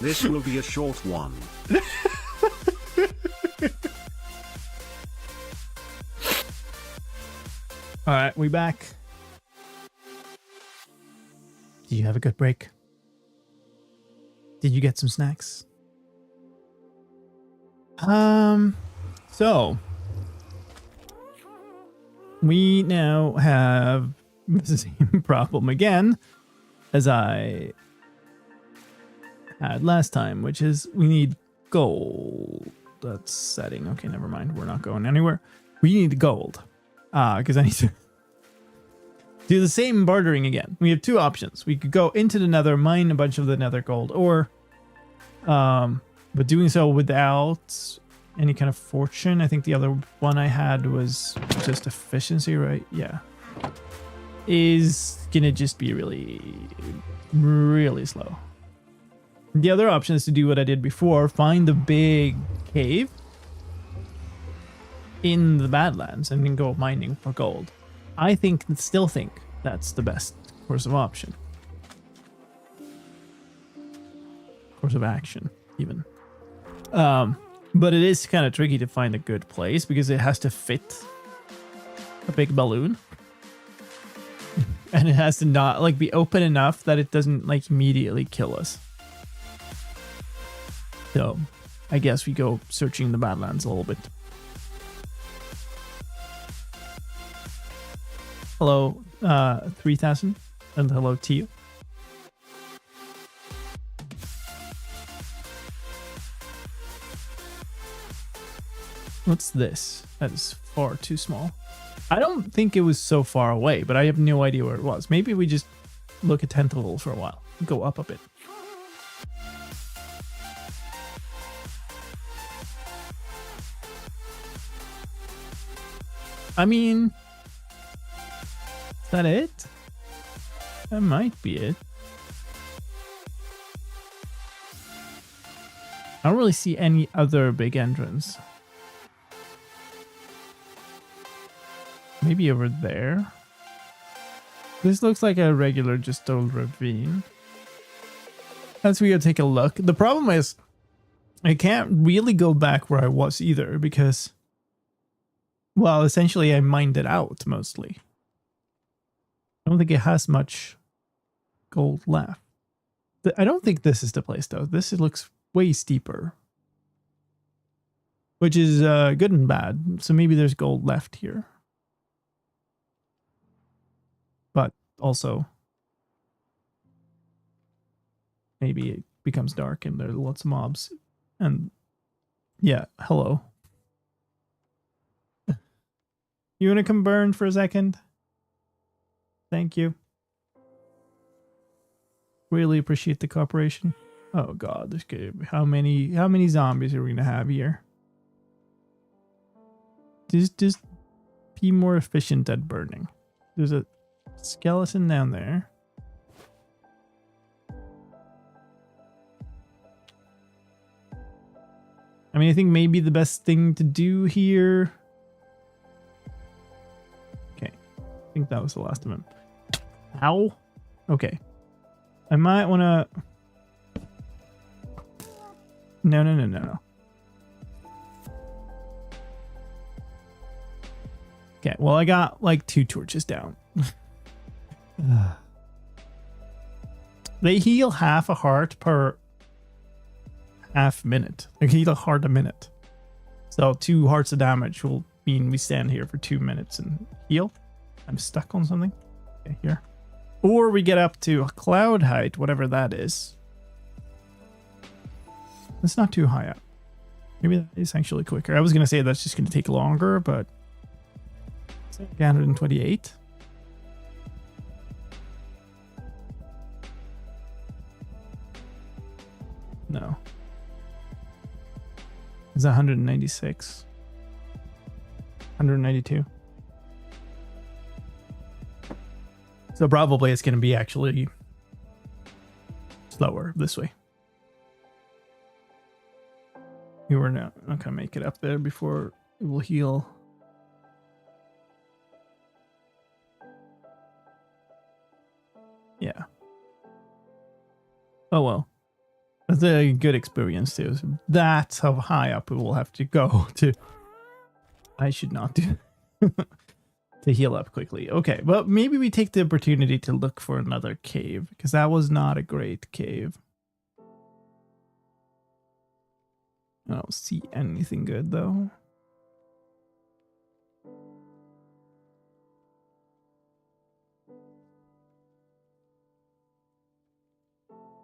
S1: This will be a short one.
S2: All right, we back. Did you have a good break? Did you get some snacks? So we now have the same problem again, as I had last time, which is we need gold. That's setting. Okay, never mind. We're not going anywhere. We need gold. Because I need to do the same bartering again. We have two options. We could go into the Nether, mine a bunch of the Nether gold, or but doing so without any kind of fortune. I think the other one I had was just efficiency, right? Yeah. Is gonna just be really slow. The other option is to do what I did before, find the big cave in the Badlands and then go mining for gold. I still think that's the best course of option. Course of action, even. But it is kind of tricky to find a good place because it has to fit a big balloon. And it has to not like be open enough that it doesn't like immediately kill us. So I guess we go searching the Badlands a little bit. Hello, 3000, and hello to you. What's this? That is far too small. I don't think it was so far away, but I have no idea where it was. Maybe we just look at tentacles for a while. Go up a bit. I mean, is that it? That might be it. I don't really see any other big entrance. Maybe over there. This looks like a regular just old ravine. Let's go take a look. The problem is I can't really go back where I was either because, well, essentially I mined it out mostly. I don't think it has much gold left. I don't think this is the place though. This looks way steeper. Which is good and bad. So maybe there's gold left here. But also, maybe it becomes dark and there are lots of mobs. And yeah, hello. You want to come burn for a second? Thank you. Really appreciate the cooperation. Oh god, this game. How many zombies are we gonna have here? Just be more efficient at burning. There's a skeleton down there. I mean, I think maybe the best thing to do here. Okay, I think that was the last of him. Ow. Okay, I might want to. No. Okay, well, I got like 2 torches down. They heal half a heart per half minute. They heal a heart a minute. So 2 hearts of damage will mean we stand here for 2 minutes and heal. I'm stuck on something. Okay, here. Or we get up to cloud height, whatever that is. It's not too high up. Maybe that is actually quicker. I was going to say that's just going to take longer, but it's like 128. No. It's 196. 192. So probably it's going to be actually slower this way. You were not going to make it up there before it will heal. Yeah. Oh well. That's a good experience too. So that's how high up we will have to go to. I should not do to heal up quickly. Okay, well maybe we take the opportunity to look for another cave because that was not a great cave. I don't see anything good though.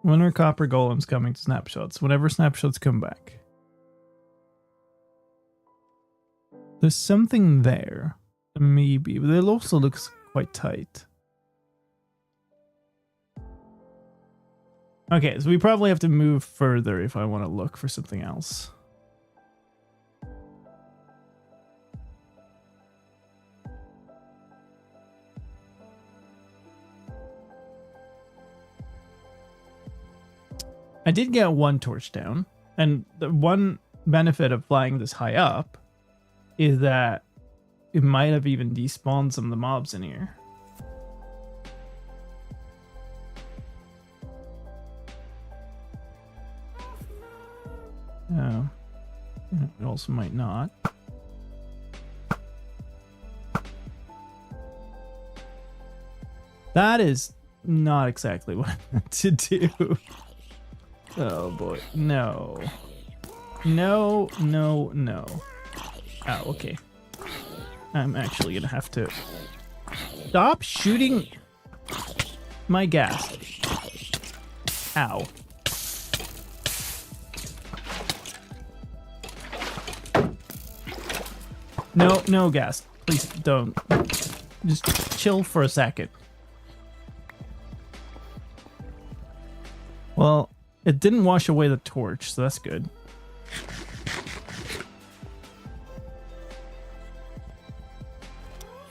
S2: When are copper golems coming to snapshots? Whenever snapshots come back. There's something there. Maybe, but it also looks quite tight. Okay, so we probably have to move further if I want to look for something else. I did get one torch down, and the one benefit of flying this high up is that it might have even despawned some of the mobs in here. Oh, it also might not. That is not exactly what I meant to do. Oh boy, no. No, no, no. Oh, okay. I'm actually gonna have to stop shooting my ghast. Ow. No, no, ghast. Please don't. Just chill for a second. Well, it didn't wash away the torch, so that's good.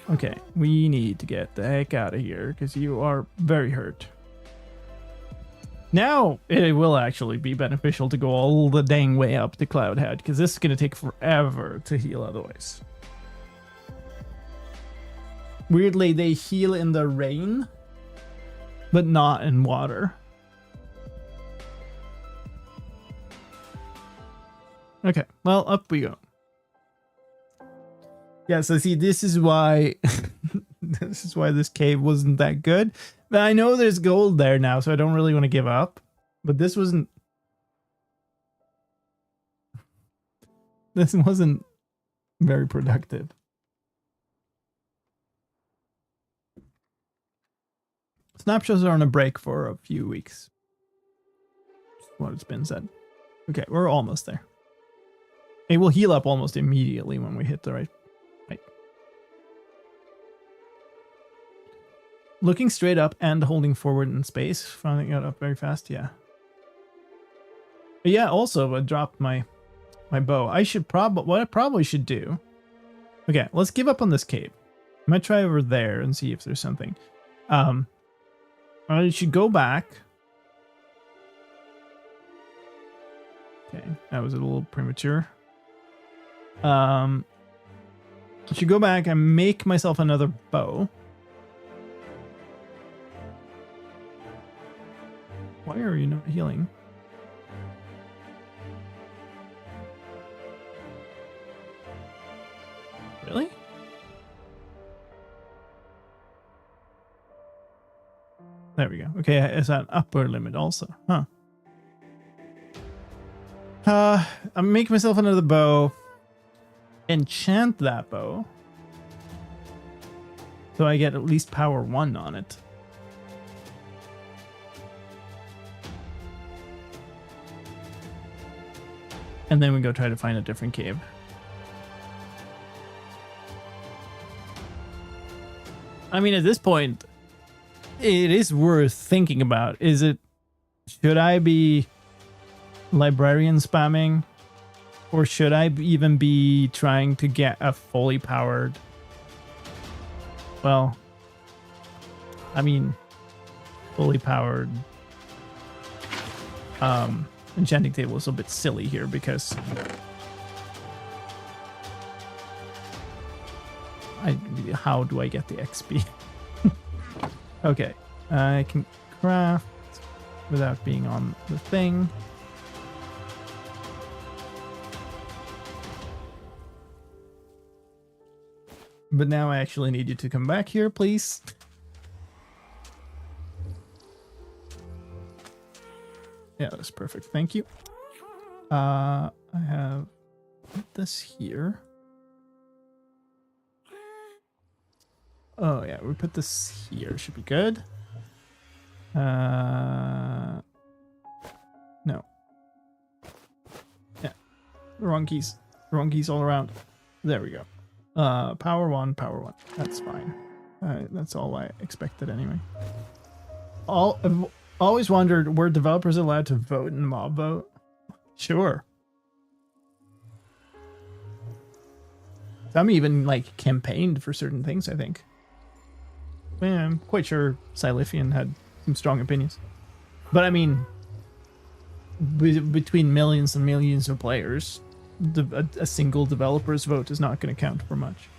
S2: Okay, we need to get the heck out of here because you are very hurt. Now it will actually be beneficial to go all the dang way up to Cloudhead because this is going to take forever to heal otherwise. Weirdly, they heal in the rain, but not in water. Okay, well, up we go. Yeah, so see, this is why this cave wasn't that good. But I know there's gold there now, so I don't really want to give up. But this wasn't very productive. Snapshots are on a break for a few weeks. That's what it's been said. Okay, we're almost there. It will heal up almost immediately when we hit the right. Looking straight up and holding forward in space. Finding it up very fast, yeah. But yeah, also I dropped my bow. What I probably should do. Okay, let's give up on this cave. I might try over there and see if there's something. I should go back. Okay, that was a little premature. I should go back and make myself another bow. Why are you not healing? Really? There we go. Okay, is that upper limit also? Huh. I'm making myself another bow. Enchant that bow. So I get at least power 1 on it. And then we go try to find a different cave. I mean, at this point, it is worth thinking about. Should I be librarian spamming? Or should I even be trying to get a fully powered... Well, I mean, fully powered... enchanting table is a bit silly here because how do I get the XP? Okay, I can craft without being on the thing. But now I actually need you to come back here, please. Yeah, that's perfect. Thank you. I have this here. Oh yeah, we put this here. Should be good. The wrong keys. The wrong keys all around. There we go. Power 1, power 1. That's fine. That's all I expected anyway. I've always wondered, were developers allowed to vote in mob vote? Sure. Some even like campaigned for certain things, I think. Yeah, I'm quite sure Silithian had some strong opinions. But I mean, between millions and millions of players, a single developer's vote is not going to count for much.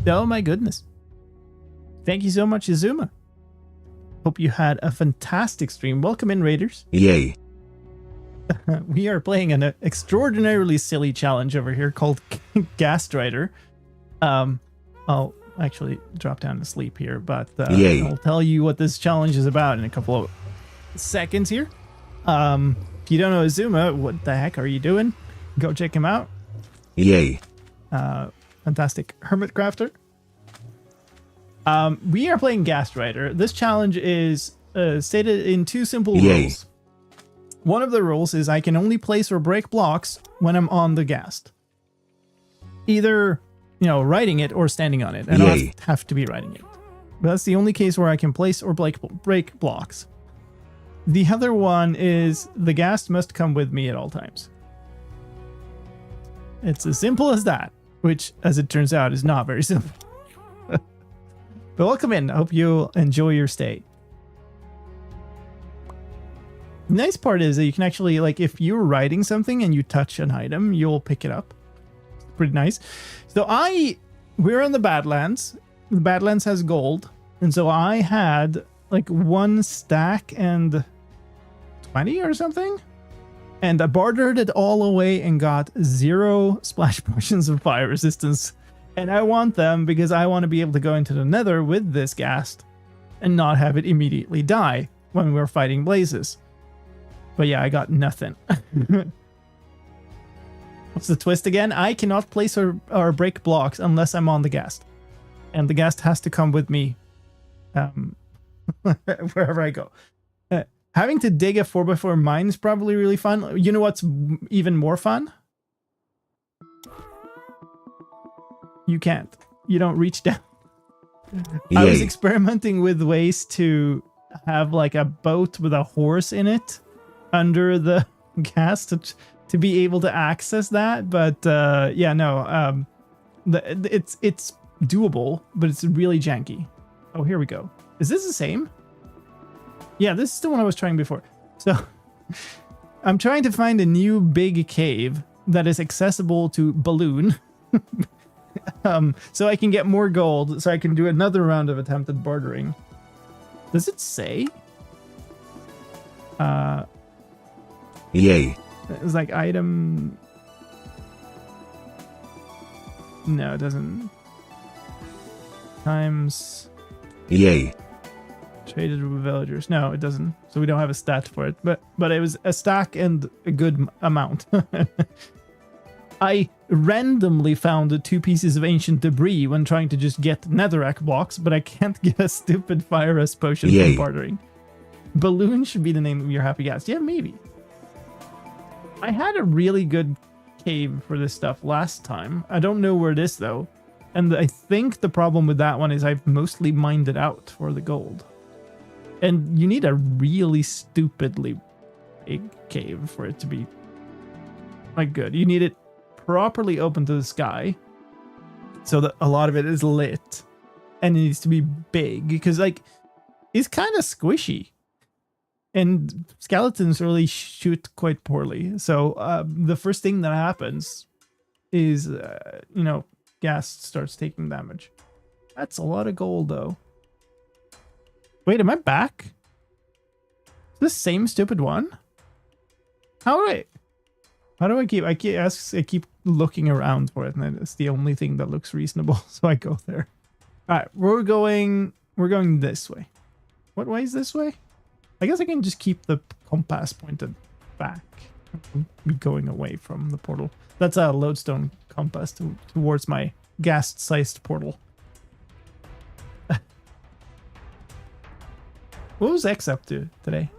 S2: Oh my goodness. Thank you so much, Izuma. Hope you had a fantastic stream. Welcome in, Raiders.
S1: Yay.
S2: We are playing an extraordinarily silly challenge over here called Ghast Rider. I'll actually drop down to sleep here, but I'll tell you what this challenge is about in a couple of seconds here. If you don't know Izuma, what the heck are you doing? Go check him out.
S1: Yay.
S2: Fantastic hermit crafter. We are playing Ghast Rider. This challenge is stated in 2 simple rules. One of the rules is I can only place or break blocks when I'm on the Ghast. Either, riding it or standing on it. And I have to be riding it. But that's the only case where I can place or break blocks. The other one is the Ghast must come with me at all times. It's as simple as that. Which, as it turns out, is not very simple. But welcome in. I hope you enjoy your stay. The nice part is that you can actually, like, if you're riding something and you touch an item, you'll pick it up. Pretty nice. So we're in the Badlands. The Badlands has gold. And so I had, like, 1 stack and 20 or something. And I bartered it all away and got 0 splash potions of fire resistance. And I want them because I want to be able to go into the Nether with this Ghast and not have it immediately die when we're fighting blazes. But yeah, I got nothing. What's the twist again? I cannot place or break blocks unless I'm on the Ghast. And the Ghast has to come with me wherever I go. Having to dig a 4x4 mine is probably really fun. You know what's even more fun? You can't. You don't reach down. I was experimenting with ways to have like a boat with a horse in it under the Ghast to be able to access that. But yeah, no. It's doable, but it's really janky. Oh, here we go. Is this the same? Yeah, this is the one I was trying before. So I'm trying to find a new big cave that is accessible to Balloon. So I can get more gold, so I can do another round of attempted bartering. Does it say?
S1: Yay.
S2: It's like item... No, it doesn't. Times...
S1: Yay.
S2: Traded with villagers. No, it doesn't. So we don't have a stat for it. But it was a stack and a good amount. I randomly found 2 pieces of ancient debris when trying to just get netherrack blocks, but I can't get a stupid fire rest potion from bartering. Balloon should be the name of your Happy Ghast. Yeah, maybe. I had a really good cave for this stuff last time. I don't know where it is though. And I think the problem with that one is I've mostly mined it out for the gold. And you need a really stupidly big cave for it to be like good. You need it properly open to the sky so that a lot of it is lit, and it needs to be big because like it's kind of squishy and skeletons really shoot quite poorly. So the first thing that happens is Ghast starts taking damage. That's a lot of gold though. Wait, am I back? The same stupid one? How do I keep looking around for it, and it's the only thing that looks reasonable, so I go there. All right, we're going this way. What way is this way? I guess I can just keep the compass pointed back. Me going away from the portal. That's a lodestone compass towards my ghast-sized portal. What was X up to today?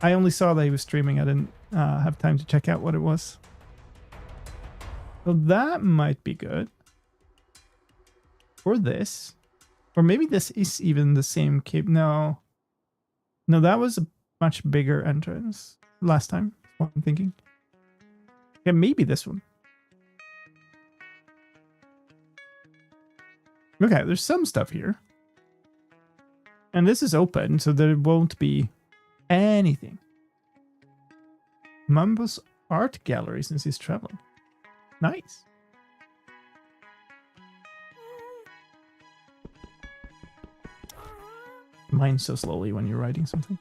S2: I only saw that he was streaming. I didn't have time to check out what it was. So that might be good. Or this. Or maybe this is even the same cave. No. No, that was a much bigger entrance last time. What I'm thinking. Yeah, maybe this one. Okay, there's some stuff here. And this is open, so there won't be anything. Mambo's art gallery since he's traveling. Nice. Mine's so slowly when you're writing something.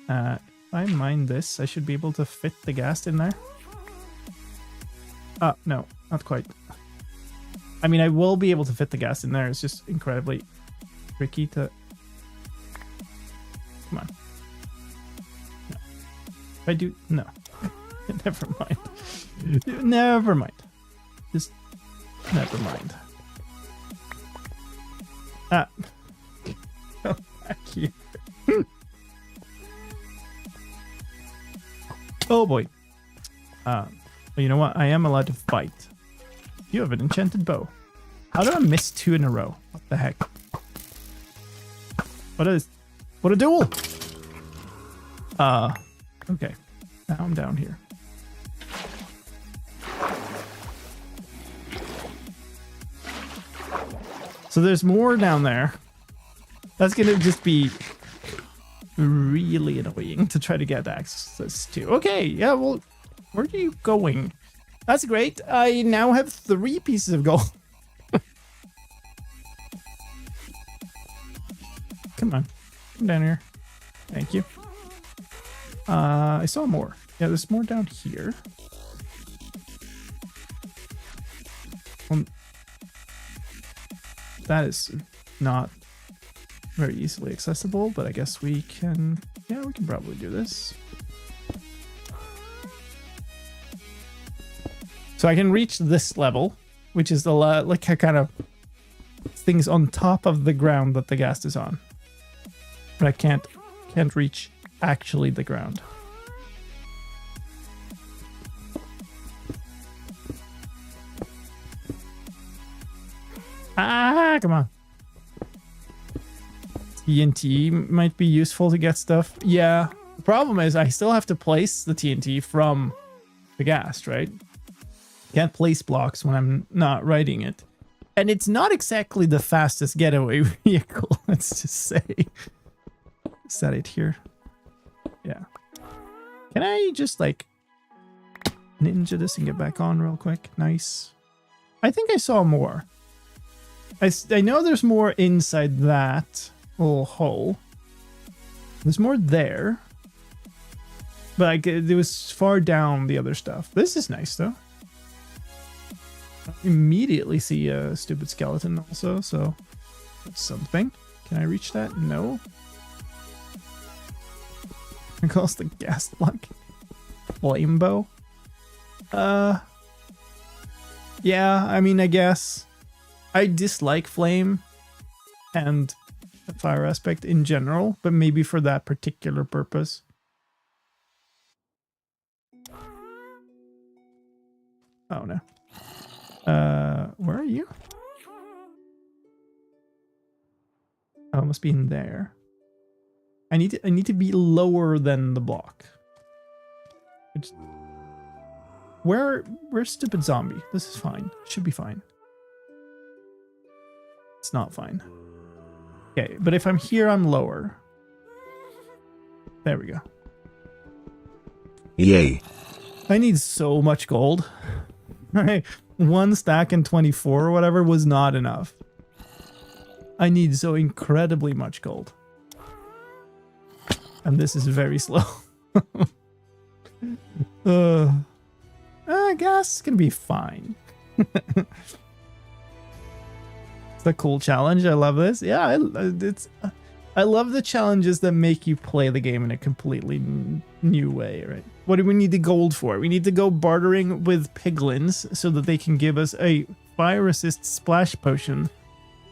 S2: If I mine this, I should be able to fit the ghast in there. No, not quite. I mean, I will be able to fit the ghast in there. It's just incredibly tricky to... Come on. No. If I do... No. Never mind. Never mind. Just... Never mind. Go back here. Oh boy. You know what? I am allowed to fight. You have an enchanted bow. How did I miss 2 in a row? What the heck? What a duel! Okay. Now I'm down here. So there's more down there. That's gonna just be really annoying to try to get access to. Okay, yeah, well, where are you going? That's great. I now have 3 pieces of gold. Come on. Come down here. Thank you. I saw more. Yeah, there's more down here. That is not very easily accessible, but I guess we can... Yeah, we can probably do this. So I can reach this level, which is the like a kind of things on top of the ground that the ghast is on. But I can't reach actually the ground. Ah, come on. TNT might be useful to get stuff. Yeah. The problem is I still have to place the TNT from the ghast, right? Can't place blocks when I'm not riding it. And it's not exactly the fastest getaway vehicle, let's just say. Set it here. Yeah. Can I just like ninja this and get back on real quick? Nice. I think I saw more. I know there's more inside that little hole. There's more there. But it was far down the other stuff. This is nice though. I immediately see a stupid skeleton also, so that's something. Can I reach that? No. It calls the ghast block flame bow. Yeah, I mean, I guess I dislike flame and the fire aspect in general, but maybe for that particular purpose. Oh no. Where are you? Oh, it must be in there. I need to be lower than the block. Where's stupid zombie? This is fine. Should be fine. It's not fine. Okay, but if I'm here, I'm lower. There we go.
S1: Yay.
S2: I need so much gold. One stack in 24 or whatever was not enough. I need so incredibly much gold. And this is very slow. I guess it's gonna be fine. It's a cool challenge. I love this. Yeah, I love the challenges that make you play the game in a completely new way, right? What do we need the gold for? We need to go bartering with piglins so that they can give us a fire resist splash potion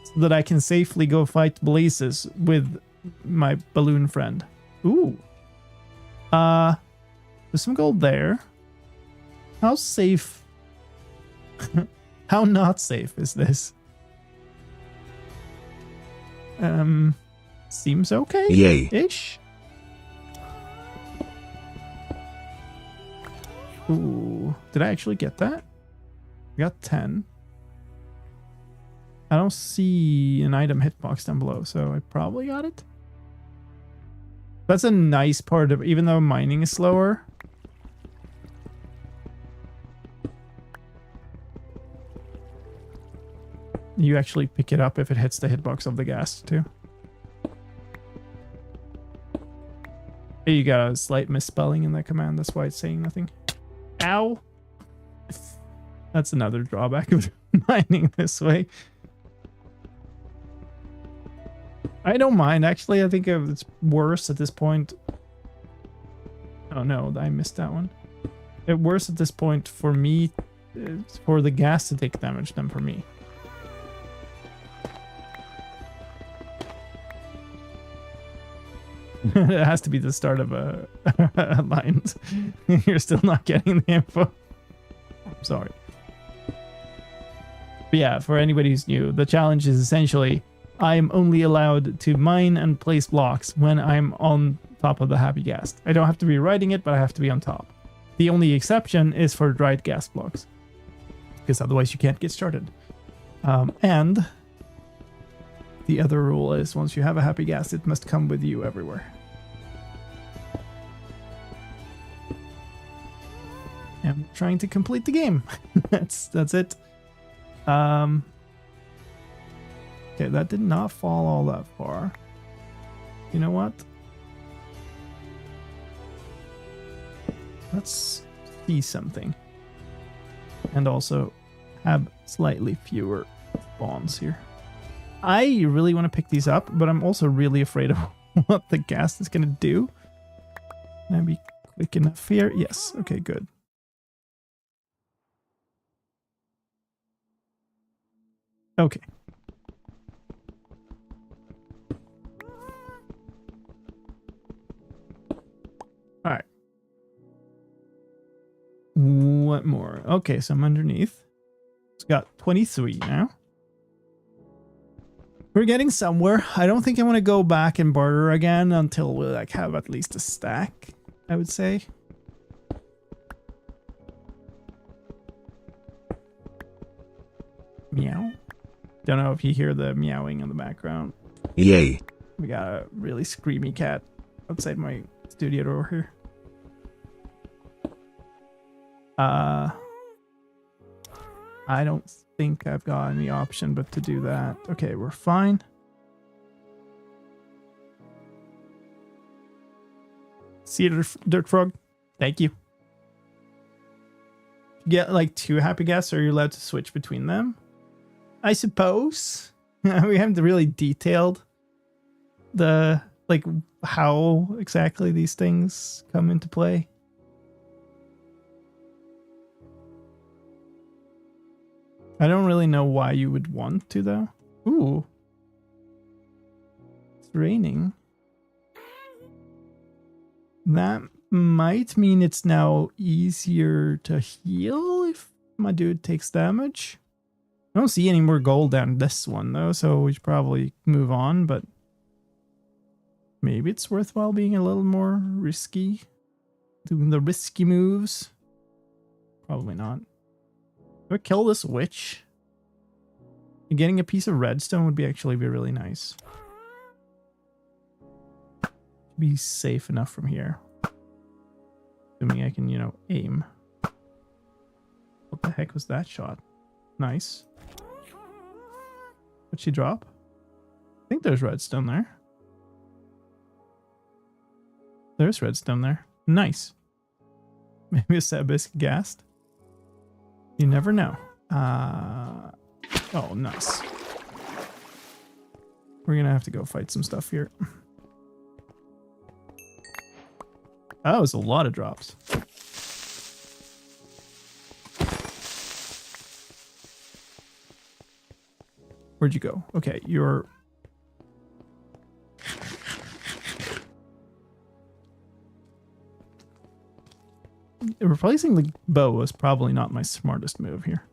S2: so that I can safely go fight blazes with my balloon friend. Ooh. There's some gold there. How safe? How not safe is this? Seems okay.
S1: Yay.
S2: Ish. Ooh. Did I actually get that? I got 10. I don't see an item hitbox down below, so I probably got it. That's a nice part of, even though mining is slower. You actually pick it up if it hits the hitbox of the ghast too. Hey, you got a slight misspelling in that command, that's why it's saying nothing. Ow! That's another drawback of mining this way. I don't mind, actually. I think it's worse at this point. Oh no, I missed that one. It's worse at this point for me, for the ghast to take damage than for me. It has to be the start of a alliance. You're still not getting the info. I'm sorry. But yeah, for anybody who's new, the challenge is essentially I'm only allowed to mine and place blocks when I'm on top of the Happy Ghast. I don't have to be riding it, but I have to be on top. The only exception is for dried ghast blocks, because otherwise you can't get started. And the other rule is once you have a Happy Ghast, it must come with you everywhere. I'm trying to complete the game. that's it. Okay, that did not fall all that far. You know what? Let's see something. And also have slightly fewer spawns here. I really want to pick these up, but I'm also really afraid of what the ghast is going to do. Can I be quick enough here? Yes. Okay, good. Okay. All right. What more? Okay, so I'm underneath. It's got 23 now. We're getting somewhere. I don't think I want to go back and barter again until we like have at least a stack, I would say. Meow. Don't know if you hear the meowing in the background.
S1: Yay.
S2: We got a really screamy cat outside my studio door here. I don't think I've got any option but to do that. Okay, we're fine. See you, Dirt Frog. Thank you. You get like 2 Happy Ghasts, are you allowed to switch between them? I suppose. We haven't really detailed the like how exactly these things come into play. I don't really know why you would want to though. Ooh. It's raining. That might mean it's now easier to heal if my dude takes damage. I don't see any more gold down this one though, so we should probably move on, but maybe it's worthwhile being a little more risky. Doing the risky moves. Probably not. Do I kill this witch? Getting a piece of redstone would actually be really nice. Be safe enough from here. Assuming I can, you know, aim. What the heck was that shot? Nice. What'd she drop? I think there's redstone there. There's redstone there. Nice. Maybe a Sabisc ghast. You never know. Oh, nice. we're gonna have to go fight some stuff here. That was a lot of drops. Where'd you go? Okay, you're... Replacing the bow was probably not my smartest move here.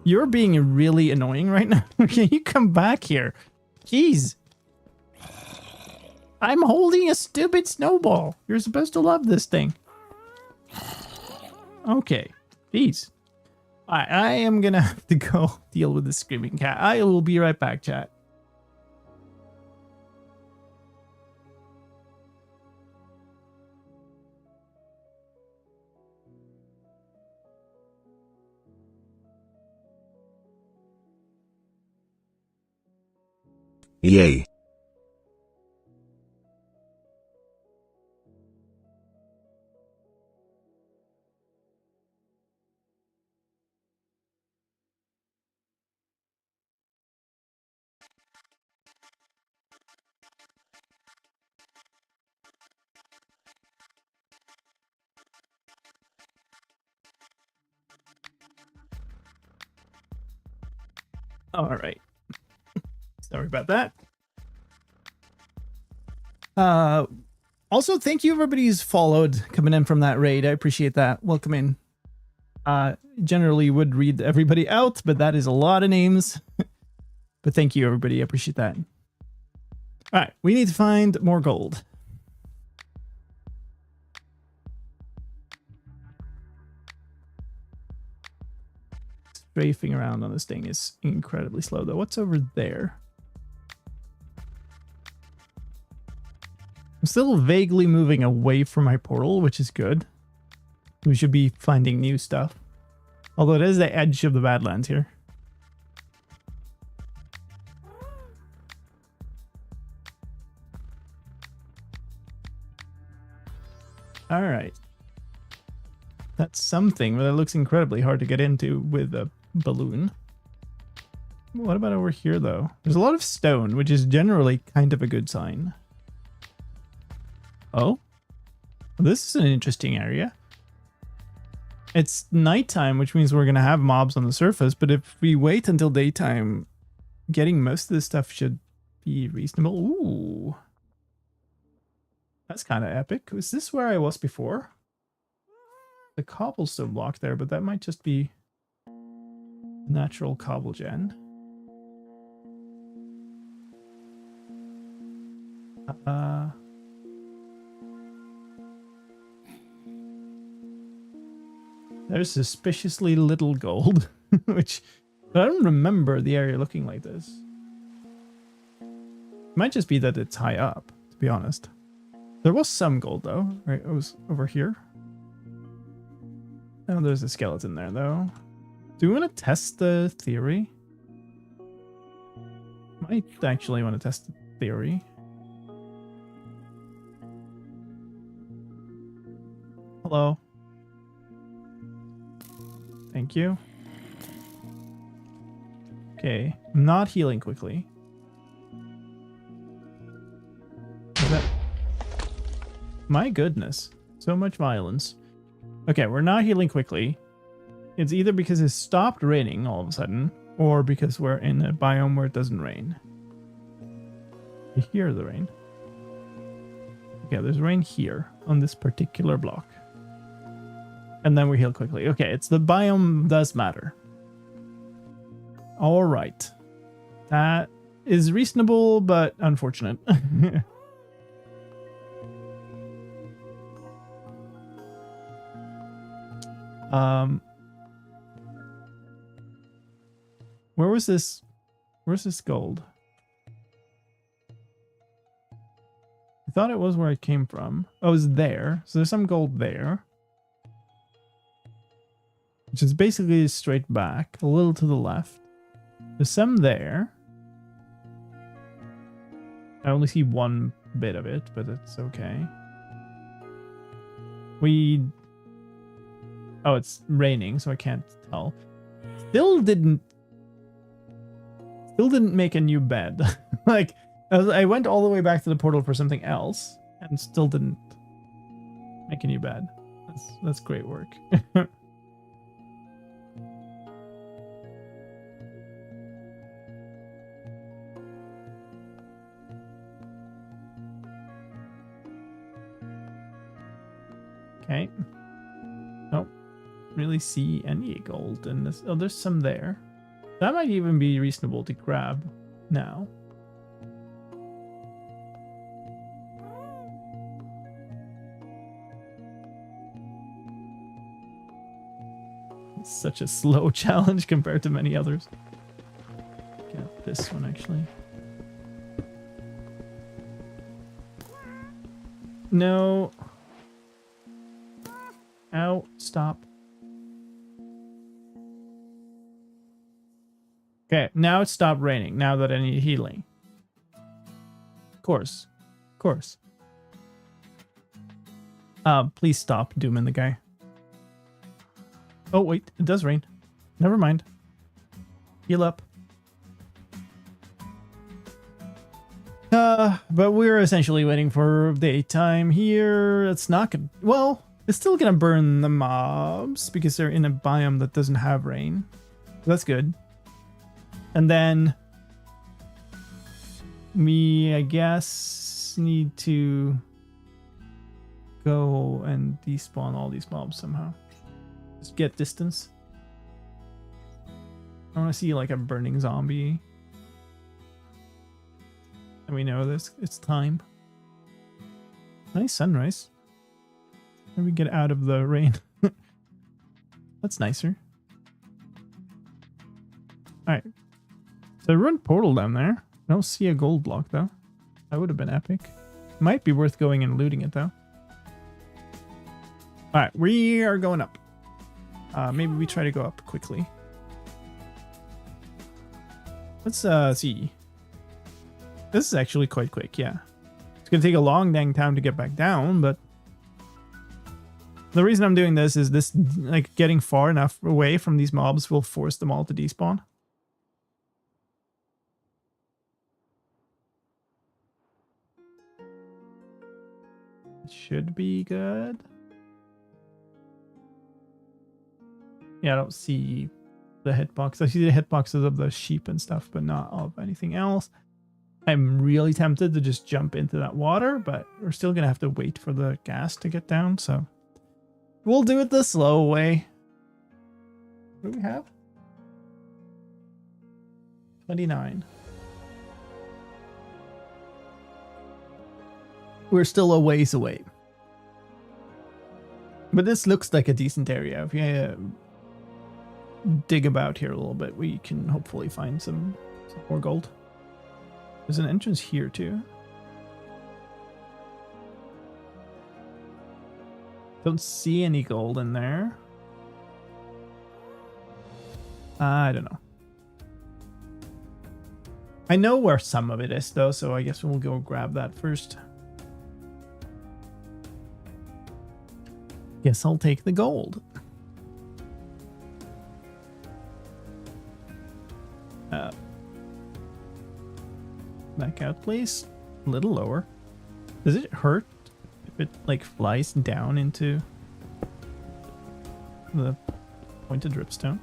S2: You're being really annoying right now. Can you come back here? Jeez. I'm holding a stupid snowball. You're supposed to love this thing. Okay. Jeez. I am gonna have to go deal with this screaming cat. I will be right back, chat.
S1: Yay.
S2: All right. Sorry about that. Also, thank you everybody who's followed coming in from that raid. I appreciate that. Welcome in. Generally would read everybody out, but that is a lot of names. But thank you everybody. I appreciate that. All right, we need to find more gold. Strafing around on this thing is incredibly slow though. What's over there? I'm still vaguely moving away from my portal, which is good. We should be finding new stuff. Although it is the edge of the Badlands here. Alright. That's something, but it looks incredibly hard to get into with a balloon. What about over here, though? There's a lot of stone, which is generally kind of a good sign. Oh? This is an interesting area. It's nighttime, which means we're going to have mobs on the surface, but if we wait until daytime, getting most of this stuff should be reasonable. Ooh. That's kind of epic. Was this where I was before? The cobblestone block there, but that might just be natural cobble gen. There's suspiciously little gold, which I don't remember the area looking like this. It might just be that it's high up, to be honest. There was some gold though, right? It was over here. Oh, there's a skeleton there though. Do we want to test the theory? Might actually want to test the theory. Hello. Thank you. Okay, I'm not healing quickly. Is that... My goodness, so much violence. Okay, we're not healing quickly. It's either because it stopped raining all of a sudden, or because we're in a biome where it doesn't rain. You hear the rain. Okay, there's rain here on this particular block. And then we heal quickly. Okay, it's the biome does matter. All right. That is reasonable, but unfortunate. Where was this? Where's this gold? I thought it was where it came from. Oh, it was there. So there's some gold there. Which is basically straight back, a little to the left. There's some there. I only see one bit of it, but it's okay. Oh, it's raining, so I can't tell. Still Still didn't make a new bed. Like, I went all the way back to the portal for something else and still didn't make a new bed. That's great work. Okay. Don't really see any gold in this. Oh, there's some there. That might even be reasonable to grab now. It's such a slow challenge compared to many others. Get this one actually. No. Ow, stop. Okay, now it's stopped raining, now that I need healing. Of course. Of course. Please stop dooming the guy. Oh, wait, it does rain. Never mind. Heal up. But we're essentially waiting for daytime here. It's not gonna... Well, it's still gonna burn the mobs because they're in a biome that doesn't have rain. So that's good. And then we, I guess, need to go and despawn all these mobs somehow. Just get distance. I want to see like a burning zombie. And we know this. It's time. Nice sunrise. Let me get out of the rain. That's nicer. Alright. So I run portal down there. I don't see a gold block though. That would have been epic. Might be worth going and looting it though. Alright, we are going up. Maybe we try to go up quickly. Let's see. This is actually quite quick, yeah. It's gonna take a long dang time to get back down, but the reason I'm doing this is this, like, getting far enough away from these mobs will force them all to despawn. It should be good. Yeah, I don't see the hitbox. I see the hitboxes of the sheep and stuff, but not of anything else. I'm really tempted to just jump into that water, but we're still gonna have to wait for the gas to get down, so we'll do it the slow way. What do we have? 29. We're still a ways away. But this looks like a decent area. If you dig about here a little bit, we can hopefully find some more gold. There's an entrance here too. Don't see any gold in there. I don't know. I know where some of it is though, so I guess we'll go grab that first. Guess I'll take the gold. Back out, please. A little lower. Does it hurt if it like flies down into the pointed dripstone?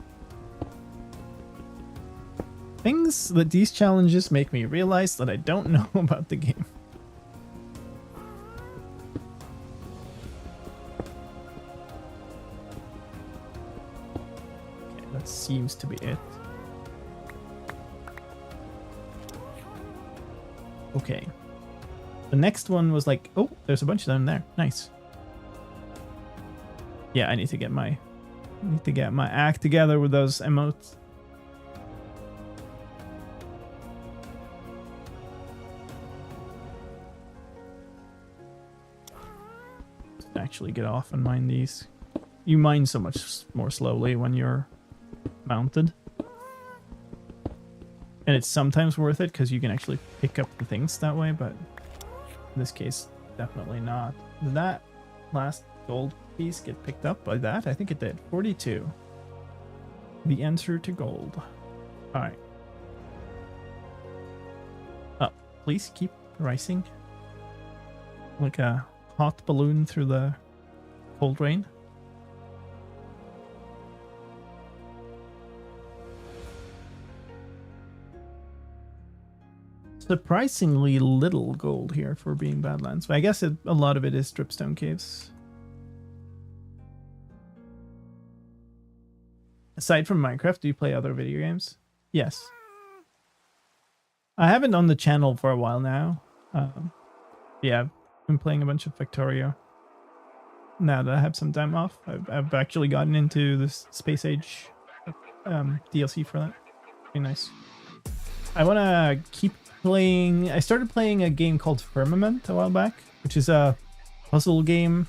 S2: Things that these challenges make me realize that I don't know about the game. Okay, that seems to be it. Okay. The next one was like, oh, there's a bunch down there. Nice. Yeah, I need to get my act together with those emotes. Actually get off and mine these. You mine so much more slowly when you're mounted. And it's sometimes worth it because you can actually pick up the things that way, but in this case, definitely not. Did that last gold piece get picked up by that? I think it did. 42. The answer to gold. Alright. please keep rising. Like a hot balloon through the cold rain. Surprisingly little gold here for being Badlands. But I guess a lot of it is dripstone caves. Aside from Minecraft, do you play other video games? Yes. I haven't on the channel for a while now. Yeah, I've been playing a bunch of Factorio. Now that I have some time off, I've actually gotten into this Space Age DLC for that. Pretty nice. I want to keep playing. I started playing a game called Firmament a while back, which is a puzzle game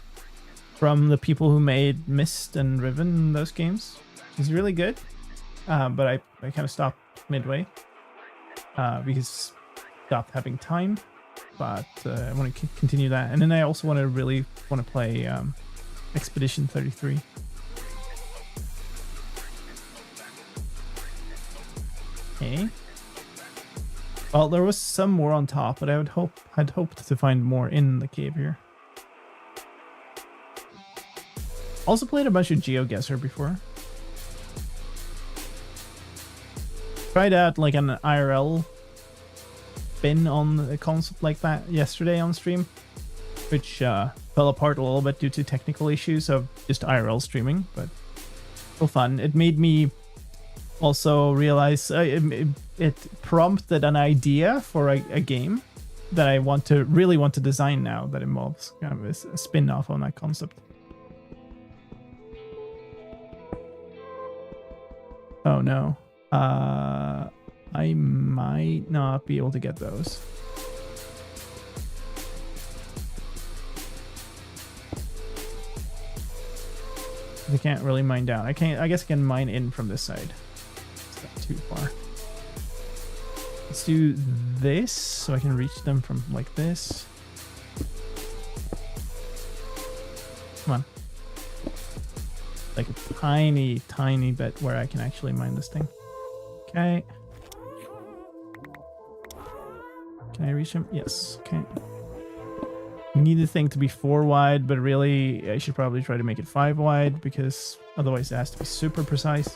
S2: from the people who made Myst and Riven, those games. It's really good, but I kind of stopped midway because I stopped having time. But I want to continue that, and then I also really want to play Expedition 33. Okay. Well, there was some more on top, but I'd hoped to find more in the cave here. Also played a bunch of GeoGuessr before. Tried out like an IRL spin on a concept like that yesterday on stream, which fell apart a little bit due to technical issues of just IRL streaming, but still fun. It made me also realize it prompted an idea for a game that I really want to design now that involves kind of a spin-off on that concept. Oh no. I might not be able to get those. I can't really mine down. I guess I can mine in from this side. It's not too far. Let's do this so I can reach them from like this. Come on. Like a tiny, tiny bit where I can actually mine this thing. Okay. Can I reach him? Yes. Okay. We need the thing to be 4 wide, but really I should probably try to make it 5 wide because otherwise it has to be super precise.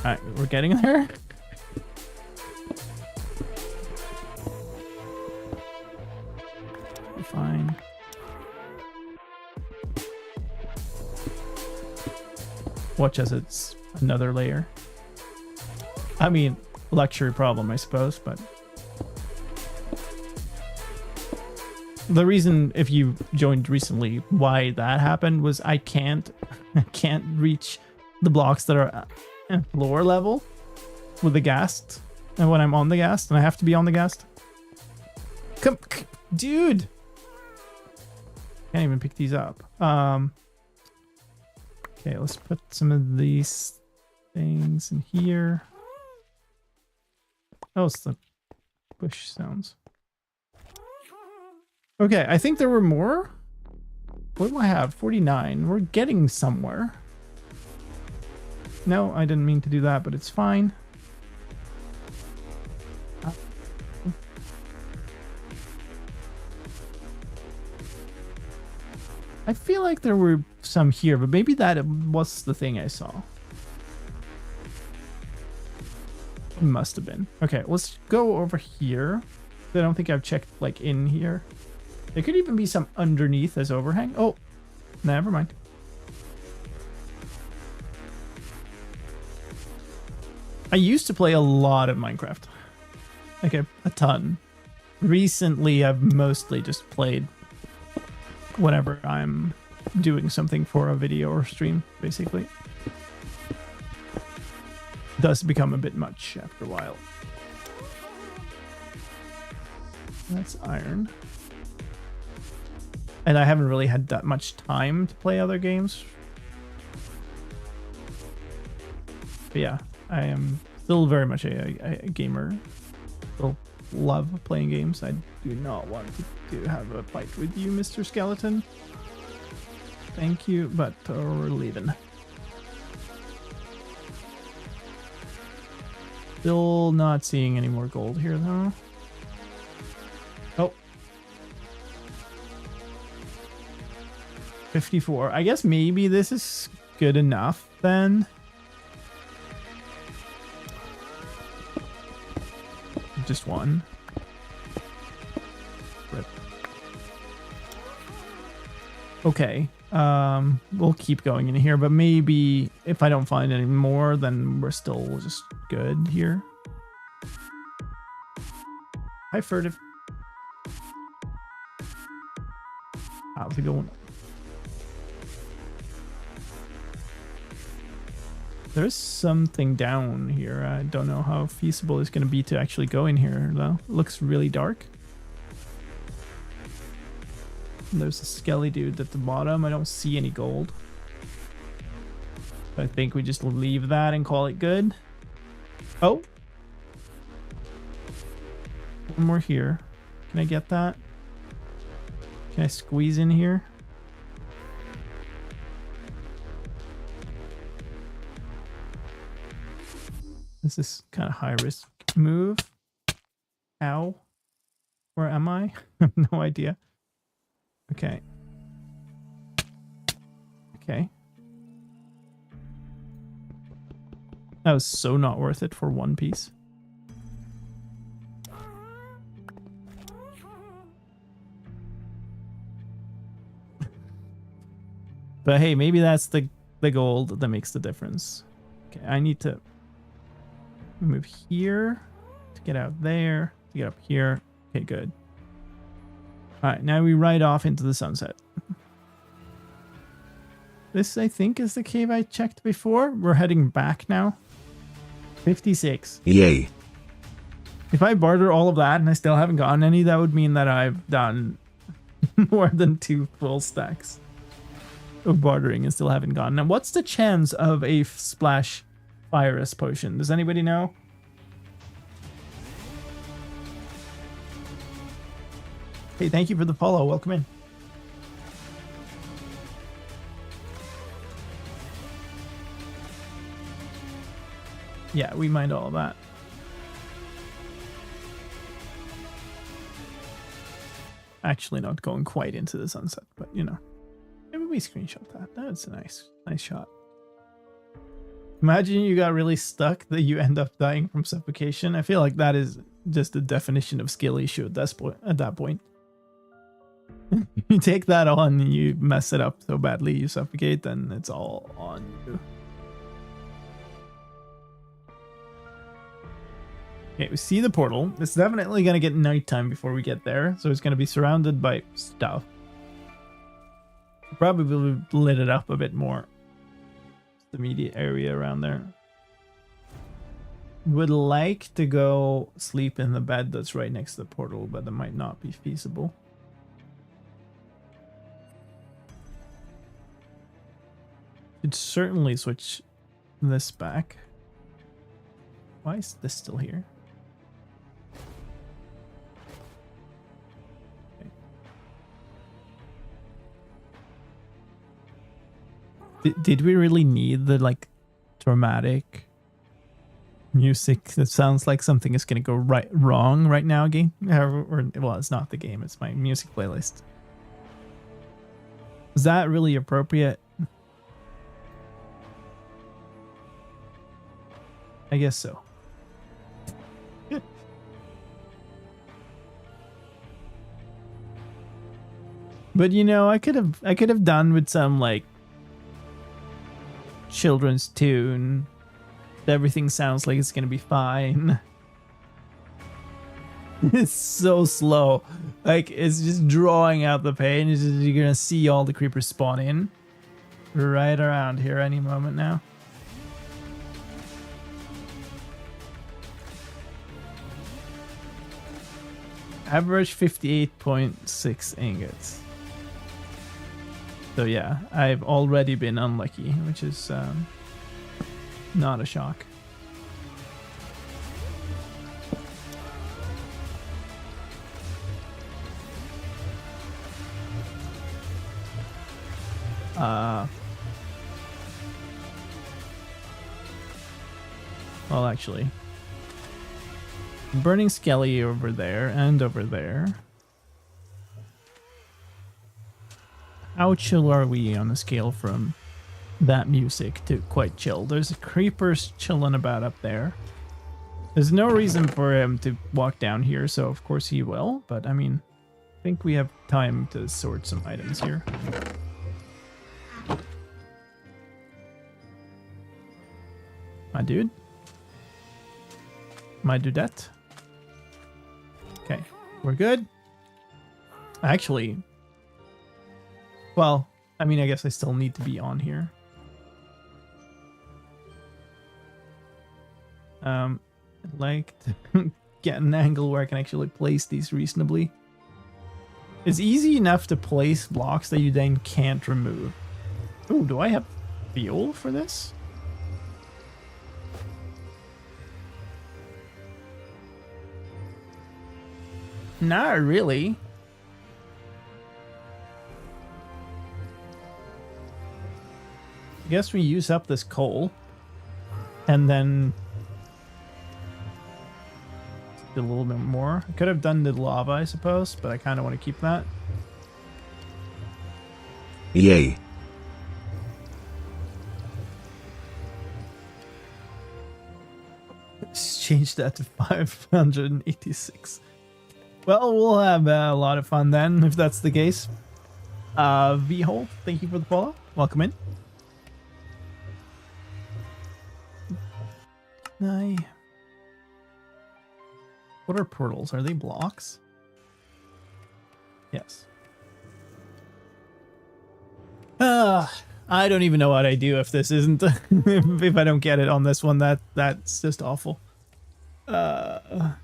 S2: Alright, we're getting there. Fine. Watch as it's another layer. I mean, luxury problem, I suppose, but the reason, if you joined recently, why that happened was I can't reach the blocks that are at floor level with the Ghast, and when I'm on the Ghast, and I have to be on the Ghast. Come, dude! Can't even pick these up. Okay, let's put some of these things in here. Oh, it's the bush sounds. Okay, I think there were more. What do I have? 49. We're getting somewhere. No, I didn't mean to do that, but it's fine. I feel like there were some here, but maybe that was the thing I saw. It must have been. Okay, let's go over here. I don't think I've checked like in here. There could even be some underneath as overhang. Oh, never mind. I used to play a lot of Minecraft. Like a ton. Recently, I've mostly just played whenever I'm doing something for a video or stream, basically. It does become a bit much after a while. That's iron. And I haven't really had that much time to play other games. But yeah, I am still very much a gamer. Still love playing games. I do not want to have a fight with you, Mr. Skeleton. Thank you, but we're leaving. Still not seeing any more gold here though. Oh. 54. I guess maybe this is good enough then. Just one. Rip. Okay. We'll keep going in here, but maybe if I don't find any more, then we're still just good here. Hi, Furtive. How's it going? There's something down here. I don't know how feasible it's going to be to actually go in here, though. It looks really dark. There's a skelly dude at the bottom. I don't see any gold. I think we just leave that and call it good. Oh. One more here. Can I get that? Can I squeeze in here? This is kind of high risk move. Ow. Where am I? I have no idea. Okay. Okay. That was so not worth it for one piece. But hey, maybe that's the gold that makes the difference. Okay, I need to move here to get out there, to get up here. Okay, good. All right, now we ride off into the sunset. This, I think, is the cave I checked before. We're heading back now. 56.
S1: Yay.
S2: If I barter all of that and I still haven't gotten any, that would mean that I've done more than 2 full stacks of bartering and still haven't gotten. Now, what's the chance of a splash virus potion? Does anybody know? Hey, thank you for the follow. Welcome in. Yeah, we mind all of that. Actually not going quite into the sunset, but you know. Maybe we screenshot that. That's a nice shot. Imagine you got really stuck that you end up dying from suffocation. I feel like that is just the definition of skill issue at that point. You take that on and you mess it up so badly you suffocate, then it's all on you. Okay, we see the portal. It's definitely going to get nighttime before we get there, so it's going to be surrounded by stuff. Probably lit it up a bit more. The immediate area around there. Would like to go sleep in the bed that's right next to the portal, but that might not be feasible. Should certainly switch this back. Why is this still here? Did we really need the like dramatic music that sounds like something is gonna go wrong right now, game? Or well, it's not the game, it's my music playlist. Is that really appropriate? I guess so. But you know, I could have done with some like children's tune. Everything sounds like it's gonna be fine. It's so slow, like it's just drawing out the pain. It's just, you're gonna see all the creepers spawn in right around here any moment now. Average 58.6 ingots. So yeah, I've already been unlucky, which is not a shock. Well, actually, Burning Skelly over there and over there. How chill are we on a scale from that music to quite chill? There's creepers chilling about up there. There's no reason for him to walk down here, so of course he will. But I mean, I think we have time to sort some items here. My dude? My dudette? Okay, we're good. Actually, well, I mean, I guess I still need to be on here. I'd like to get an angle where I can actually place these reasonably. It's easy enough to place blocks that you then can't remove. Oh, do I have fuel for this? Not really. I guess we use up this coal and then a little bit more. I could have done the lava, I suppose, but I kind of want to keep that.
S1: Yay.
S2: Let's change that to 586. Well, we'll have a lot of fun then, if that's the case. V-Hole, thank you for the follow. Welcome in. What are portals? Are they blocks? Yes. I don't even know what I do if this isn't if I don't get it on this one. That's just awful. The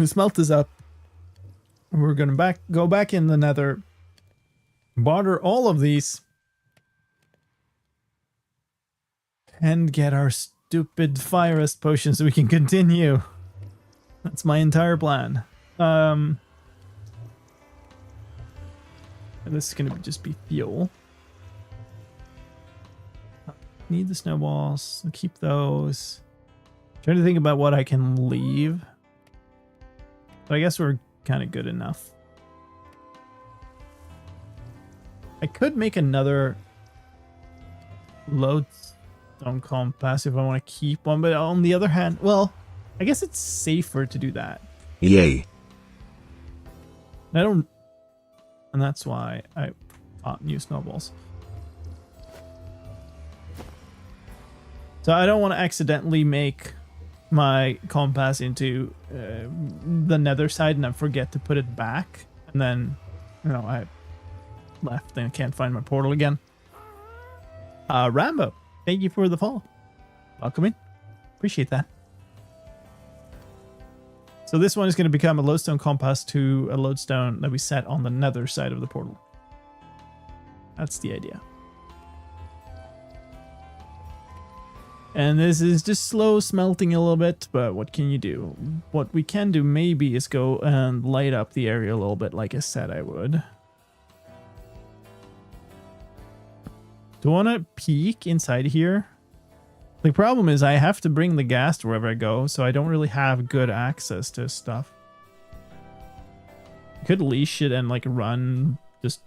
S2: smelt is up. We're gonna go back in the Nether, barter all of these, and get our stupid fire rest potion so we can continue. That's my entire plan. And this is gonna just be fuel. Need the snowballs. I'll keep those. Trying to think about what I can leave. But I guess we're kind of good enough. I could make another lodestone compass if I want to keep one, but on the other hand, well, I guess it's safer to do that.
S1: Yay.
S2: And that's why I bought new snowballs. So I don't want to accidentally make my compass into the nether side and I forget to put it back, and then, you know, I left and can't find my portal again. Rambo, thank you for the follow. Welcome in. Appreciate that. So this one is going to become a lodestone compass to a lodestone that we set on the nether side of the portal. That's the idea. And this is just slow smelting a little bit, but what can you do? What we can do maybe is go and light up the area a little bit like I said I would. Do I want to peek inside here? The problem is I have to bring the ghast wherever I go, so I don't really have good access to stuff. I could leash it and like run just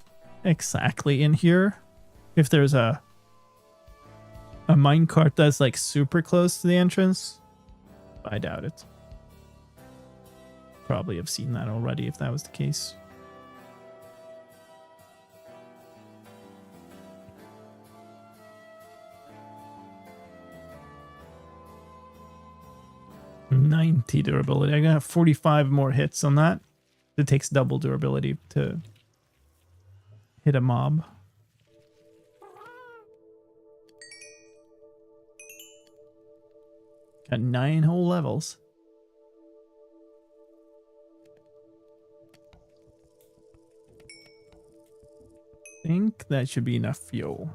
S2: exactly in here. If there's a minecart that's like super close to the entrance. I doubt it. Probably have seen that already if that was the case. $90 durability. I'm gonna have 45 more hits on that. It takes double durability to hit a mob. Got 9 whole levels. I think that should be enough fuel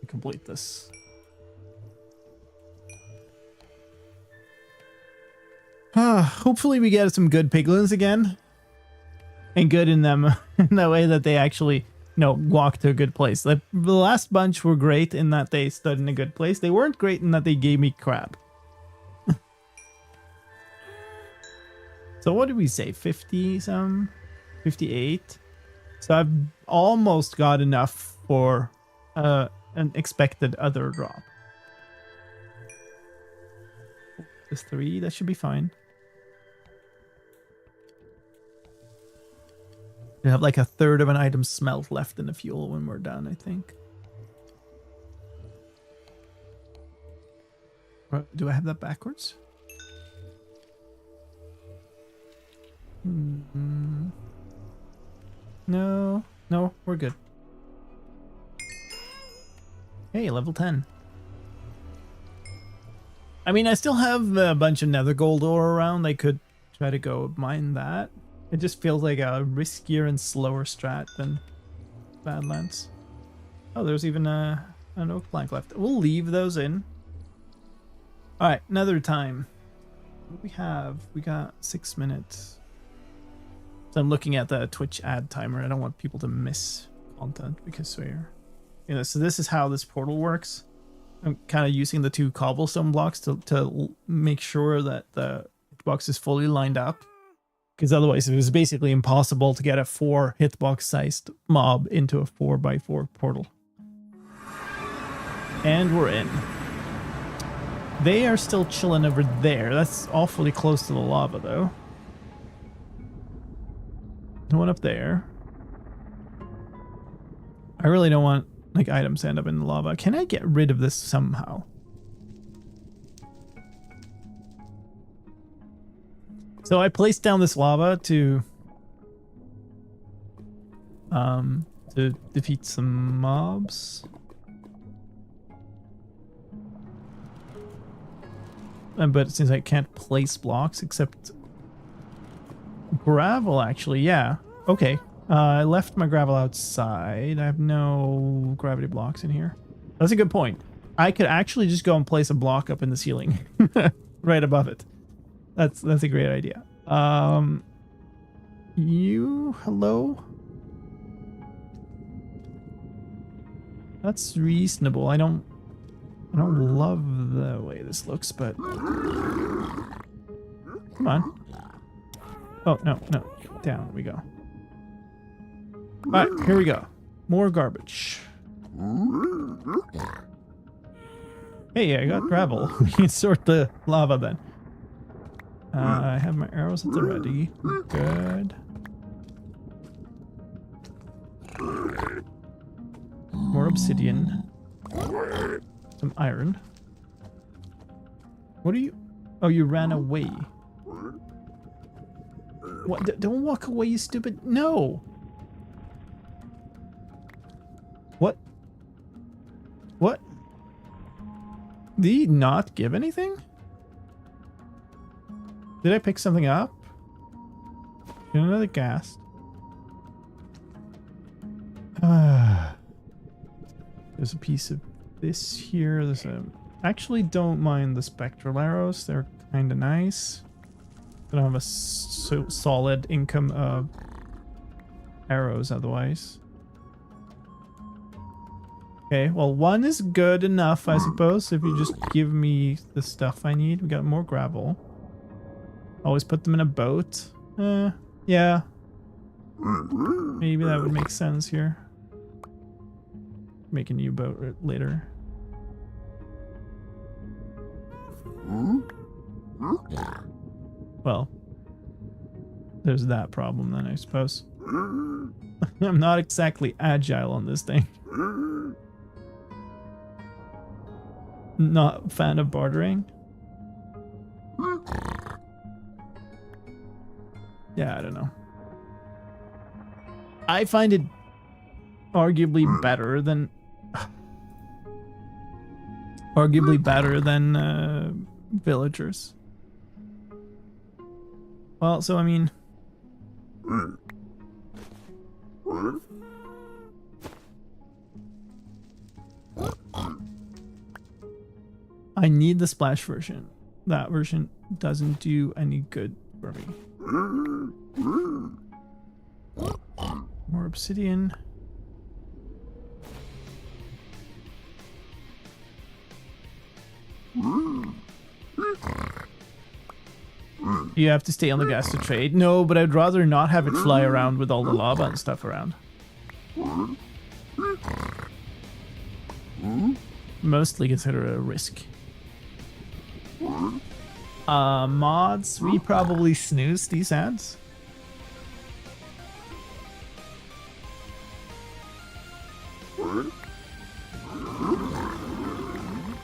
S2: to complete this. Hopefully we get some good piglins again. And good in them in the way that they actually walk to a good place. Like, the last bunch were great in that they stood in a good place. They weren't great in that they gave me crap. So what did we say? 50 some? 58? So I've almost got enough for an expected other drop. Just 3, that should be fine. We have like a third of an item smelt left in the fuel when we're done, I think. Do I have that backwards? No, we're good. Hey, level 10. I mean, I still have a bunch of nether gold ore around. I could try to go mine that. It just feels like a riskier and slower strat than Badlands. Oh, there's even an oak plank left. We'll leave those in. Alright, another time. What do we have? We got 6 minutes. So I'm looking at the Twitch ad timer. I don't want people to miss content because we're... You know, so this is how this portal works. I'm kind of using the 2 cobblestone blocks to make sure that the hitbox is fully lined up. Because otherwise it was basically impossible to get a 4 hitbox sized mob into a 4x4 portal. And we're in. They are still chilling over there. That's awfully close to the lava though. No one up there. I really don't want like items to end up in the lava. Can I get rid of this somehow? So I placed down this lava to defeat some mobs. But it seems like I can't place blocks except gravel actually, yeah. Okay. I left my gravel outside. I have no gravity blocks in here. That's a good point. I could actually just go and place a block up in the ceiling right above it. That's a great idea. Hello? That's reasonable. I don't love the way this looks, but come on. Oh, no. Down we go. All right, here we go. More garbage. Hey, I got gravel. We can sort the lava then. I have my arrows at the ready. Good. More obsidian. Some iron. What are you? Oh, you ran away. What? Don't walk away, you stupid. No. What? What? Did he not give anything? Did I pick something up? Get another ghast. There's a piece of this here. There's a... Actually, don't mind the spectral arrows. They're kind of nice. Don't have a solid income of arrows otherwise. Okay, well, 1 is good enough, I suppose, if you just give me the stuff I need. We got more gravel. Always put them in a boat. Yeah. Maybe that would make sense here. Make a new boat later. Well, there's that problem then, I suppose. I'm not exactly agile on this thing. Not a fan of bartering. Yeah, I don't know. I find it arguably better than villagers. Well, so I mean, I need the splash version. That version doesn't do any good for me. More obsidian. You have to stay on the gas to trade. No, but I'd rather not have it fly around with all the lava and stuff around. Mostly consider it a risk. Mods, we probably snooze these ads.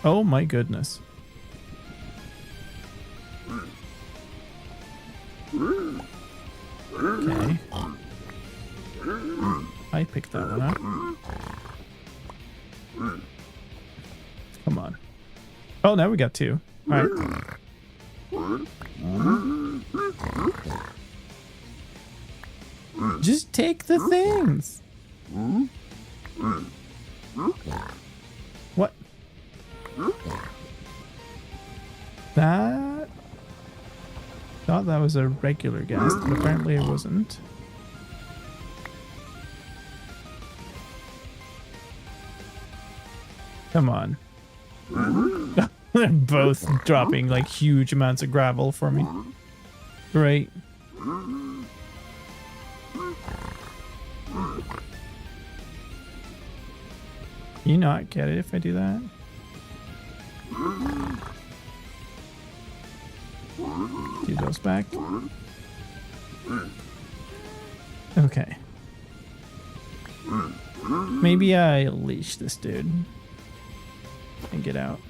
S2: Oh my goodness. Okay. I picked that one up. Come on. Oh, now we got two. Alright. Just take the things. What? That? Thought that was a regular ghast, but apparently it wasn't. Come on. They're both dropping like huge amounts of gravel for me. Great. Can you not get it if I do that? Do those back. Okay. Maybe I leash this dude and get out.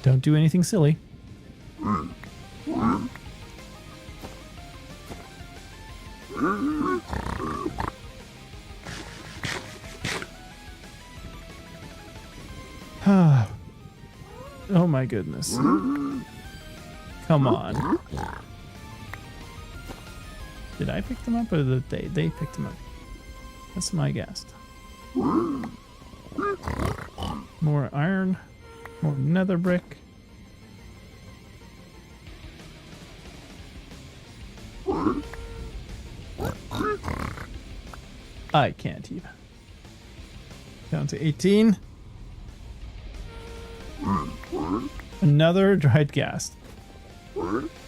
S2: Don't do anything silly. Oh my goodness. Come on. Did I pick them up or did they picked them up? That's my ghast. More iron. More nether brick. I can't even. Down to 18. Another dried ghast. You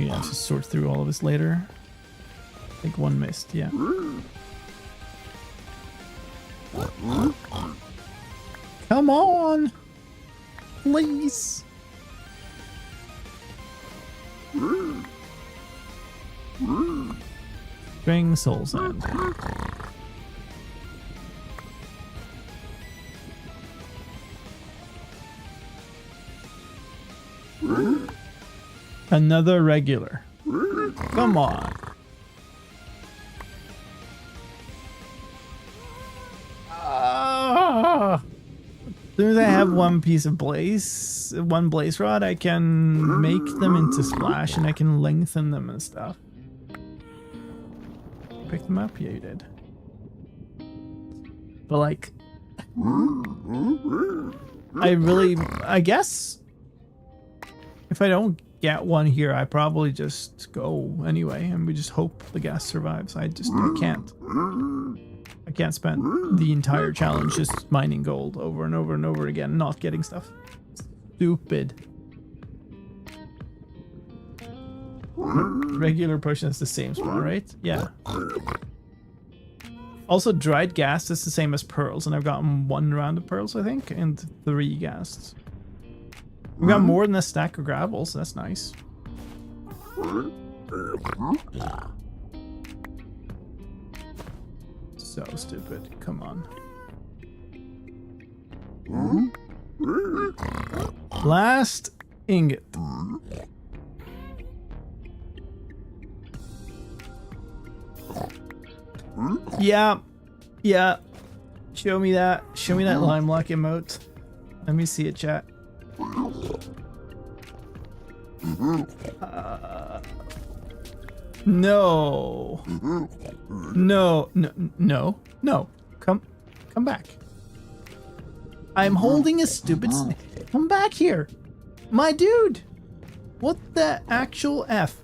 S2: have to sort through all of this later. I think one missed, yeah. Come on! Please! String soul sand. Another regular. Come on. As soon as I have one piece of one blaze rod, I can make them into splash and I can lengthen them and stuff. Pick them up? Yeah, you did. But like, I guess if I don't get one here, I probably just go anyway and we just hope the ghast survives. I can't spend the entire challenge just mining gold over and over and over again, not getting stuff. Stupid. Regular potion is the same spawn, right? Yeah. Also, dried ghast is the same as pearls, and I've gotten 1 round of pearls, I think, and 3 ghasts. We got more than a stack of gravel, so that's nice. So stupid. Come on. Last ingot. Yeah. Yeah. Show me that. Show me that lime lock emote. Let me see it, chat. No. No. No. No. No. Come back. I'm holding a stupid snake. Come back here. My dude. What the actual F?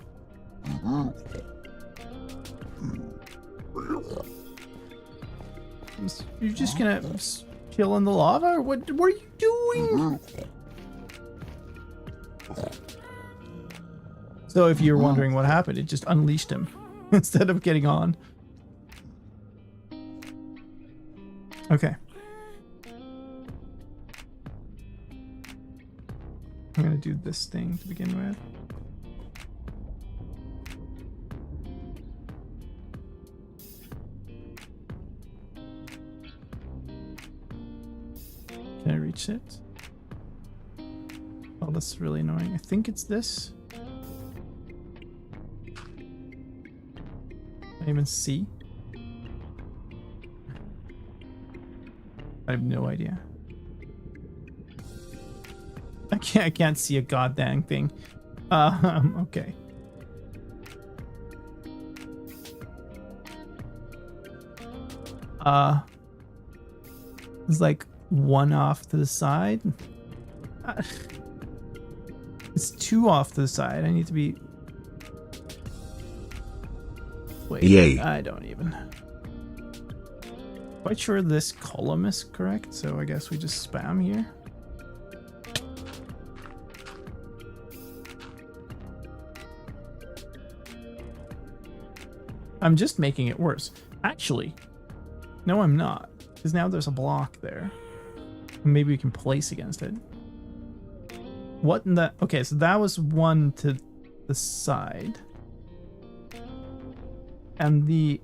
S2: You're just gonna chill in the lava? Or what are you doing? So if you're wondering what happened, it just unleashed him instead of getting on. Okay. I'm gonna do this thing to begin with. Can I reach it? Oh, that's really annoying. I think it's this. Can I even see? I have no idea. I can't see a goddamn thing. Okay. It's like one off to the side. It's two off to the side. I need to be... Wait,
S1: Yay.
S2: I don't even... Quite sure this column is correct, so I guess we just spam here. I'm just making it worse. Actually, no, I'm not. Because now there's a block there. Maybe we can place against it. What in the... Okay, so that was one to the side. And the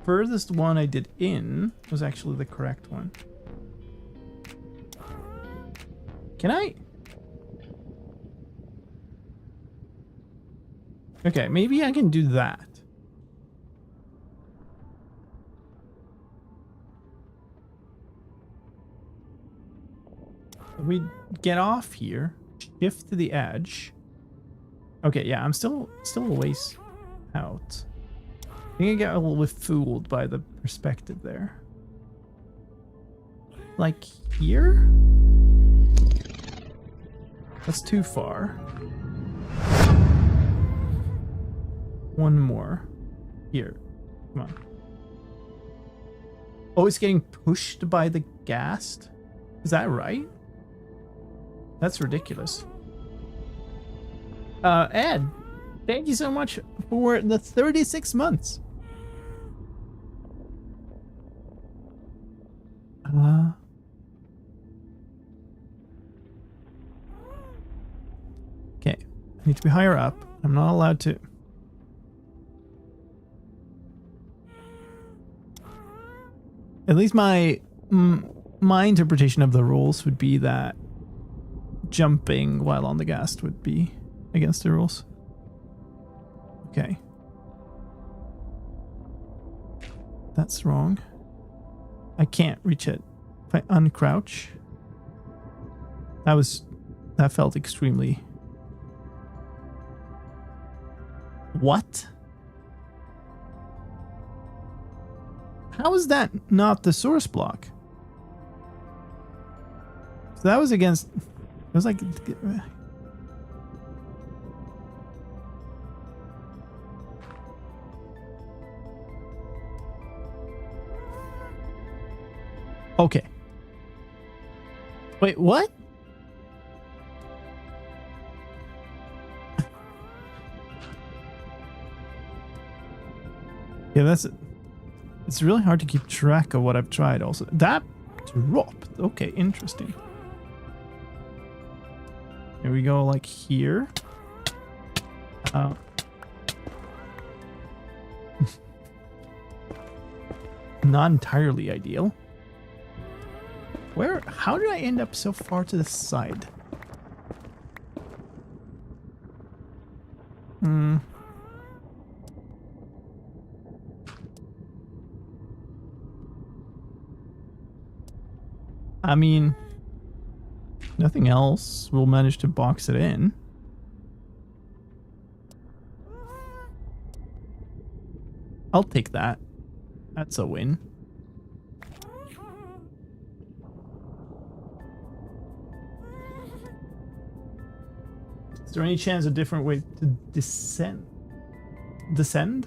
S2: furthest one I did in was actually the correct one. Can I... Okay, maybe I can do that. We get off here, shift to the edge. Okay, yeah, I'm still a ways out. I think I got a little bit fooled by the perspective there. Like here? That's too far. One more. Here. Come on. Oh, it's getting pushed by the ghast? Is that right? That's ridiculous. Ed, thank you so much for the 36 months. Okay, I need to be higher up. I'm not allowed to. At least my interpretation of the rules would be that jumping while on the ghast would be against the rules. Okay. That's wrong. I can't reach it. If I uncrouch. That felt extremely... What? How is that not the source block? So that was against... It was like... Okay. Wait, what? Yeah, that's it. It's really hard to keep track of what I've tried also. That dropped. Okay, interesting. Here we go, like here. Not entirely ideal. How did I end up so far to the side? I mean, nothing else will manage to box it in. I'll take that. That's a win. Is there any chance a different way to descend? Descend?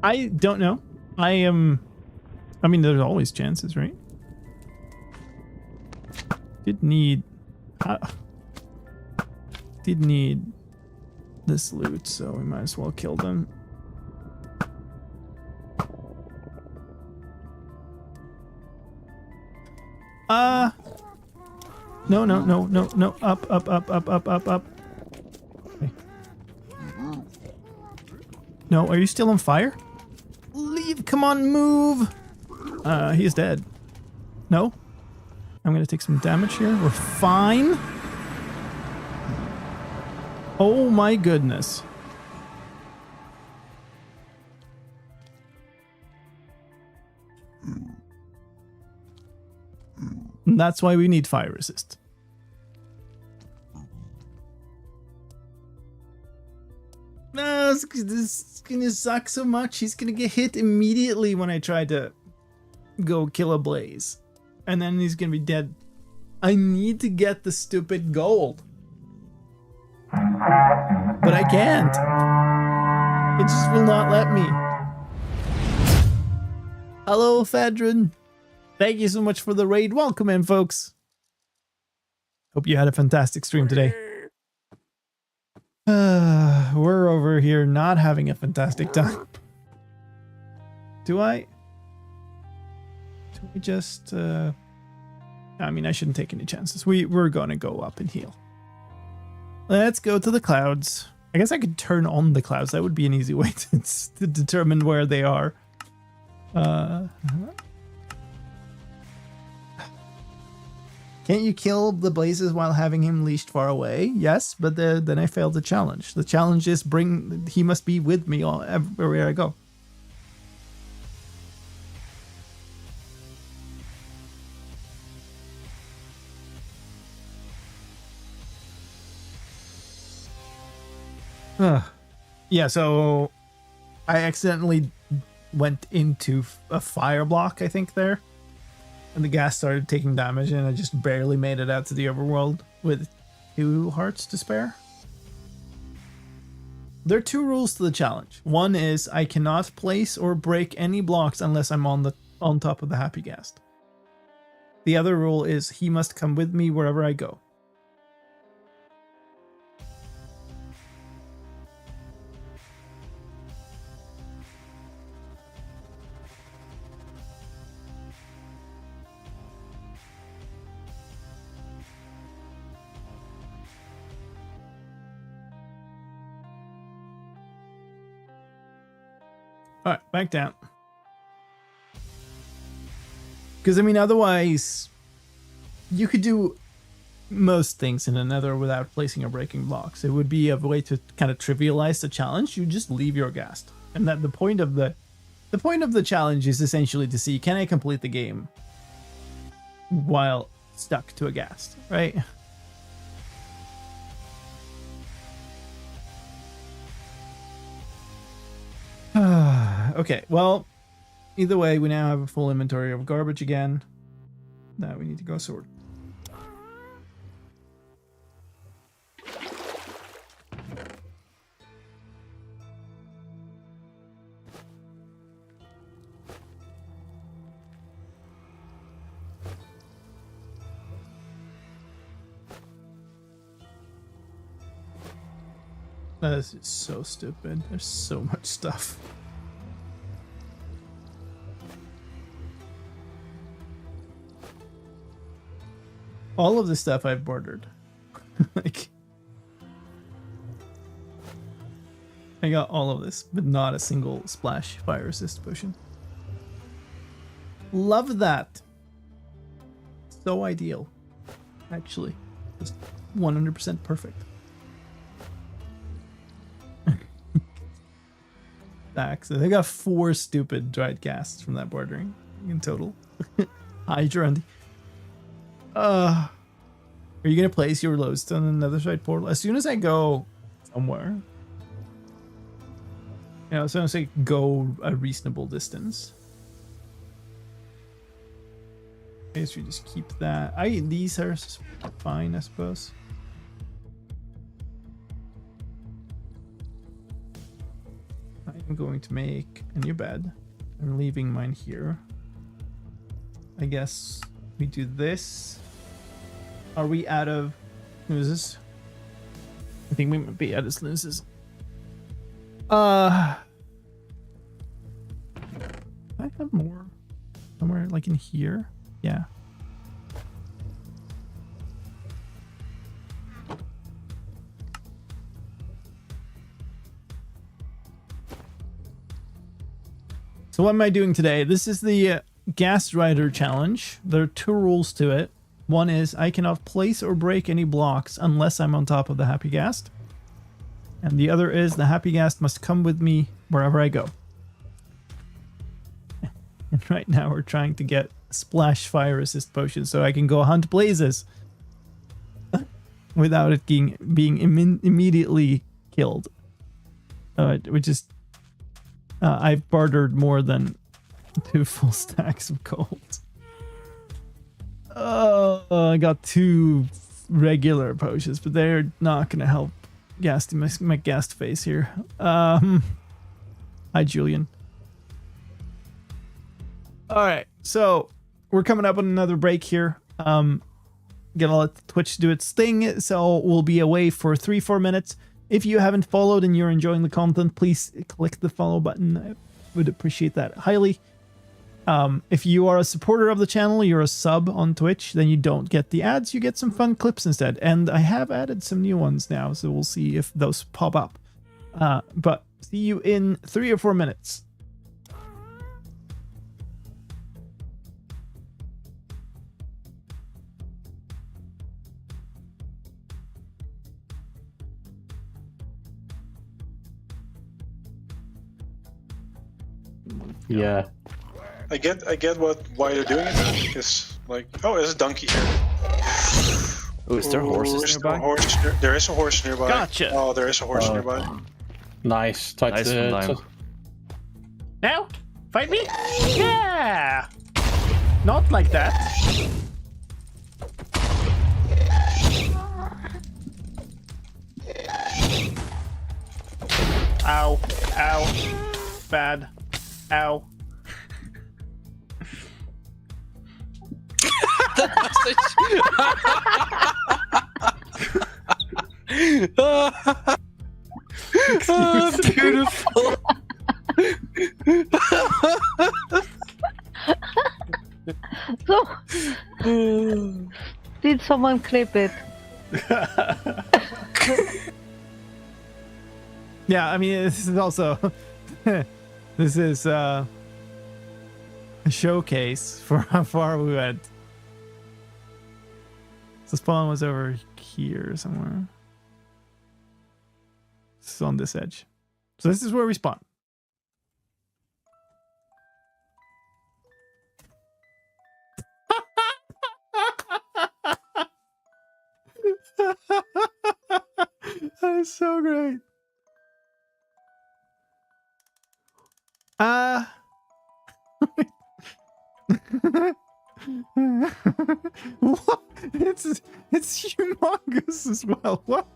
S2: I don't know. I mean, there's always chances, right? Did need this loot, so we might as well kill them. No. Up. Okay. No, are you still on fire? Leave, come on, move. He's dead. No? I'm gonna take some damage here. We're fine. Oh my goodness. And that's why we need fire resist. No, this is gonna suck so much. He's gonna get hit immediately when I try to go kill a blaze. And then he's gonna be dead. I need to get the stupid gold. But I can't. It just will not let me. Hello, Fedrin. Thank you so much for the raid. Welcome in, folks. Hope you had a fantastic stream today. We're over here not having a fantastic time. Do I just... I mean, I shouldn't take any chances. We're gonna go up and heal. Let's go to the clouds. I guess I could turn on the clouds. That would be an easy way to determine where they are. Can't you kill the blazes while having him leashed far away? Yes, but then I failed the challenge. The challenge is he must be with me everywhere I go. Yeah, so I accidentally went into a fire block, I think, there. And the ghast started taking damage, and I just barely made it out to the overworld with 2 hearts to spare. There are 2 rules to the challenge. One is I cannot place or break any blocks unless I'm on top of the Happy Ghast. The other rule is he must come with me wherever I go. All right, back down. Because, I mean, otherwise, you could do most things in a Nether without placing or breaking blocks. It would be a way to kind of trivialize the challenge. You just leave your ghast. And that the point of the challenge is essentially to see, can I complete the game while stuck to a ghast, right? Okay, well, either way, we now have a full inventory of garbage again. Now we need to go sort. This is so stupid. There's so much stuff. All of the stuff I've bordered. Like, I got all of this, but not a single splash fire resist potion. Love that. So ideal. Actually, just 100% perfect. Back. So they got 4 stupid dried ghasts from that bordering in total. Hydra and are you gonna place your lodestone on the other side portal as soon as I go somewhere? You know, as soon as I go a reasonable distance. I guess we just keep that. These are fine, I suppose. I'm going to make a new bed. I'm leaving mine here. I guess we do this. Are we out of snoozes? I think we might be out of snoozes. I have more somewhere like in here. Yeah. So what am I doing today? This is the Ghast Rider challenge. There are 2 rules to it. One is I cannot place or break any blocks unless I'm on top of the Happy Ghast. And the other is the Happy Ghast must come with me wherever I go. And right now we're trying to get splash fire resist potion so I can go hunt blazes without it being immediately killed. Which is I've bartered more than 2 full stacks of gold. Oh, I got 2 regular potions, but they're not gonna help Ghast, my Ghast face here. Hi, Julian. All right, so we're coming up on another break here. Gonna let Twitch do its thing, so we'll be away for 3-4 minutes. If you haven't followed and you're enjoying the content, please click the follow button. I would appreciate that highly. If you are a supporter of the channel, you're a sub on Twitch, then you don't get the ads, you get some fun clips instead. And I have added some new ones now, so we'll see if those pop up. But see you in 3 or 4 minutes.
S3: Yeah.
S6: I get why they're doing it, because like, oh, there's a donkey here.
S3: Oh, is there horses nearby?
S6: There is a horse nearby.
S2: Gotcha.
S6: Oh, there is a horse nearby.
S3: Nice.
S7: Nice from Lime.
S2: Now? Fight me? Yeah! Not like that. Ow. Ow. Bad. Ow.
S3: Beautiful.
S8: So, did someone clip it?
S2: Yeah, I mean, this is also this is a showcase for how far we went. So spawn was over here somewhere. This is on this edge. So this is where we spawn. That is so great. What? It's humongous as well. What?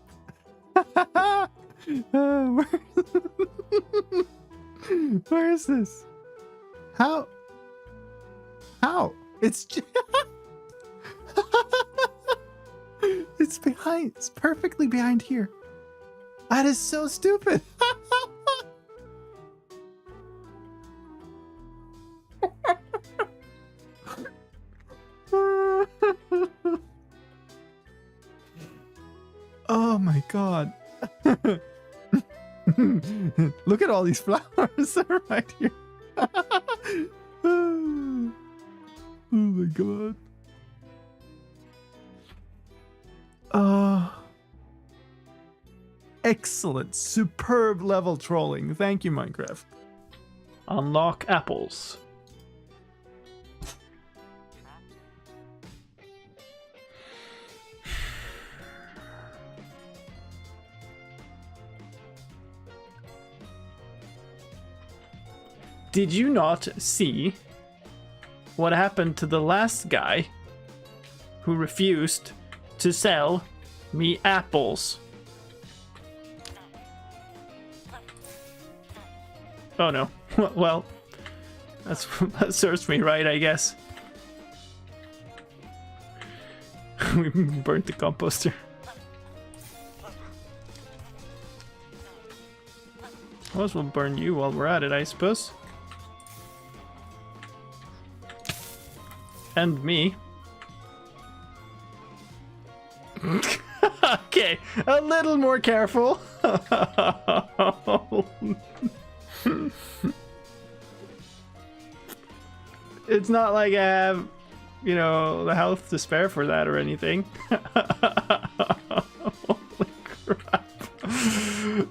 S2: Where is this? How? It's it's behind. It's perfectly behind here. That is so stupid. Oh my god. Look at all these flowers that are right here. Oh my god. Excellent. Superb level trolling. Thank you, Minecraft.
S7: Unlock apples.
S2: Did you not see what happened to the last guy who refused to sell me apples? Oh no. Well, that serves me right, I guess. We burnt the composter. Might as well burn you while we're at it, I suppose. And me. Okay, a little more careful. It's not like I have, you know, the health to spare for that or anything. Holy crap.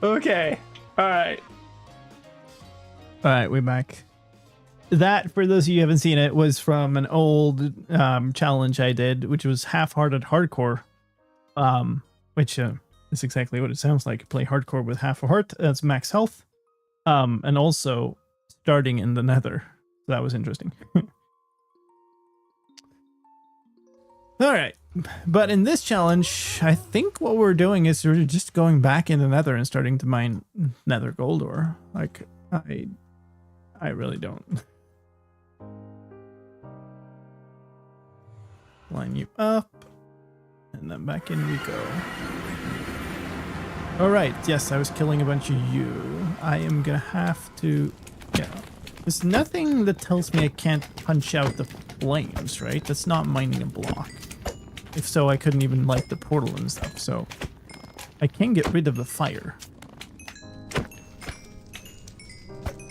S2: Okay, alright. Alright, we're back. That, for those of you who haven't seen it, was from an old challenge I did, which was half-hearted hardcore. Which is exactly what it sounds like. Play hardcore with half a heart. That's max health. And also starting in the Nether. So that was interesting. Alright. But in this challenge, I think what we're doing is we're just going back in the Nether and starting to mine Nether gold ore. Like, I really don't. Line you up. And then back in we go. Alright, yes, I was killing a bunch of you. I am gonna have to... Yeah. There's nothing that tells me I can't punch out the flames, right? That's not mining a block. If so, I couldn't even light the portal and stuff, so... I can get rid of the fire.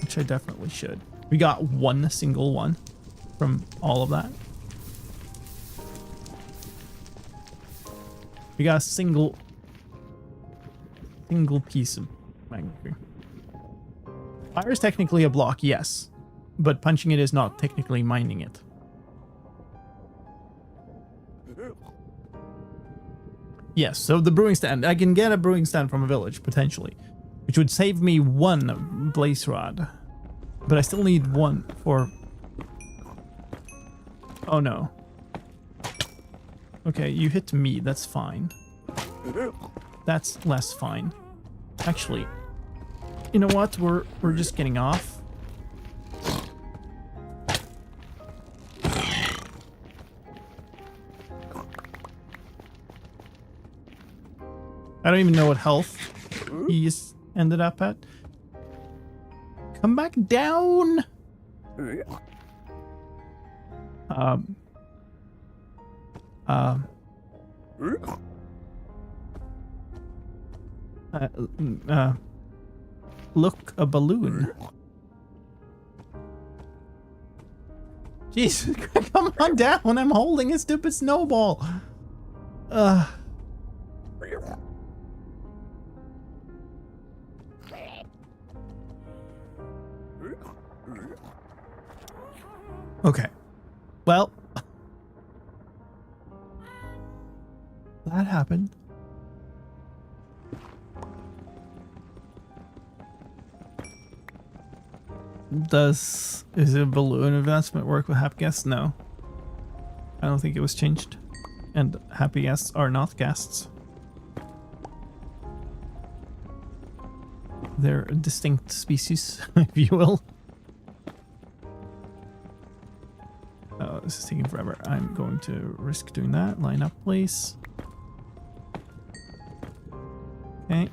S2: Which I definitely should. We got one single one from all of that. We got a single piece of magnet. Fire is technically a block, yes, but punching it is not technically mining it. Yes, so the brewing stand. I can get a brewing stand from a village, potentially, which would save me one blaze rod, but I still need one for... Oh no. Okay, you hit me, that's fine. That's less fine. Actually, you know what? We're just getting off. I don't even know what health he's ended up at. Come back down! Look, a balloon. Jeez, come on down. I'm holding a stupid snowball. Okay. Well, that happened. Is a balloon advancement work with Happy Ghasts? No. I don't think it was changed. And Happy Ghasts are not ghasts. They're a distinct species, if you will. Oh, this is taking forever. I'm going to risk doing that. Line up, please. Okay.